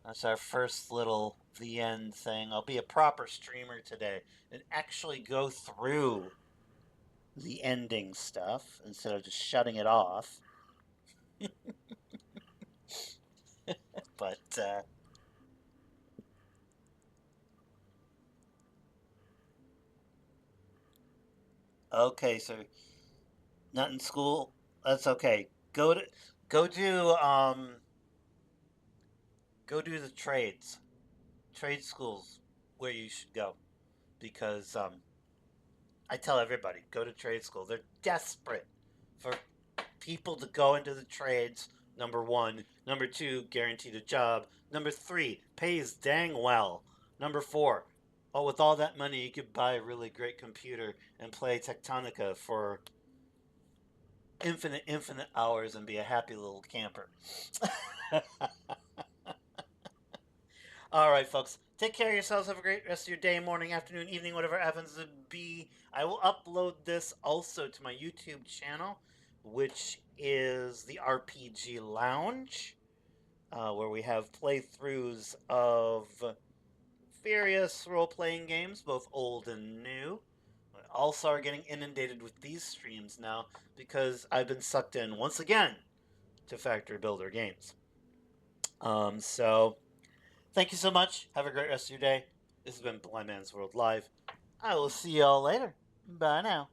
That's our first little the end thing. I'll be a proper streamer today and actually go through the ending stuff instead of just shutting it off. But Okay, so not in school. That's okay. Go do go do the trades. Trade schools where you should go because I tell everybody go to trade school. They're desperate for people to go into the trades. Number one. Number two, guaranteed a job. Number three, pays dang well. Number four, oh, with all that money, you could buy a really great computer and play Techtonica for infinite hours and be a happy little camper. All right, folks. Take care of yourselves. Have a great rest of your day, morning, afternoon, evening, whatever happens to be. I will upload this also to my YouTube channel, which is the RPG Lounge, where we have playthroughs of various role playing games, both old and new. I also are getting inundated with these streams now because I've been sucked in once again to Factory Builder games. So thank you so much. Have a great rest of your day. This has been Blind Man's World Live. I will see y'all later. Bye now.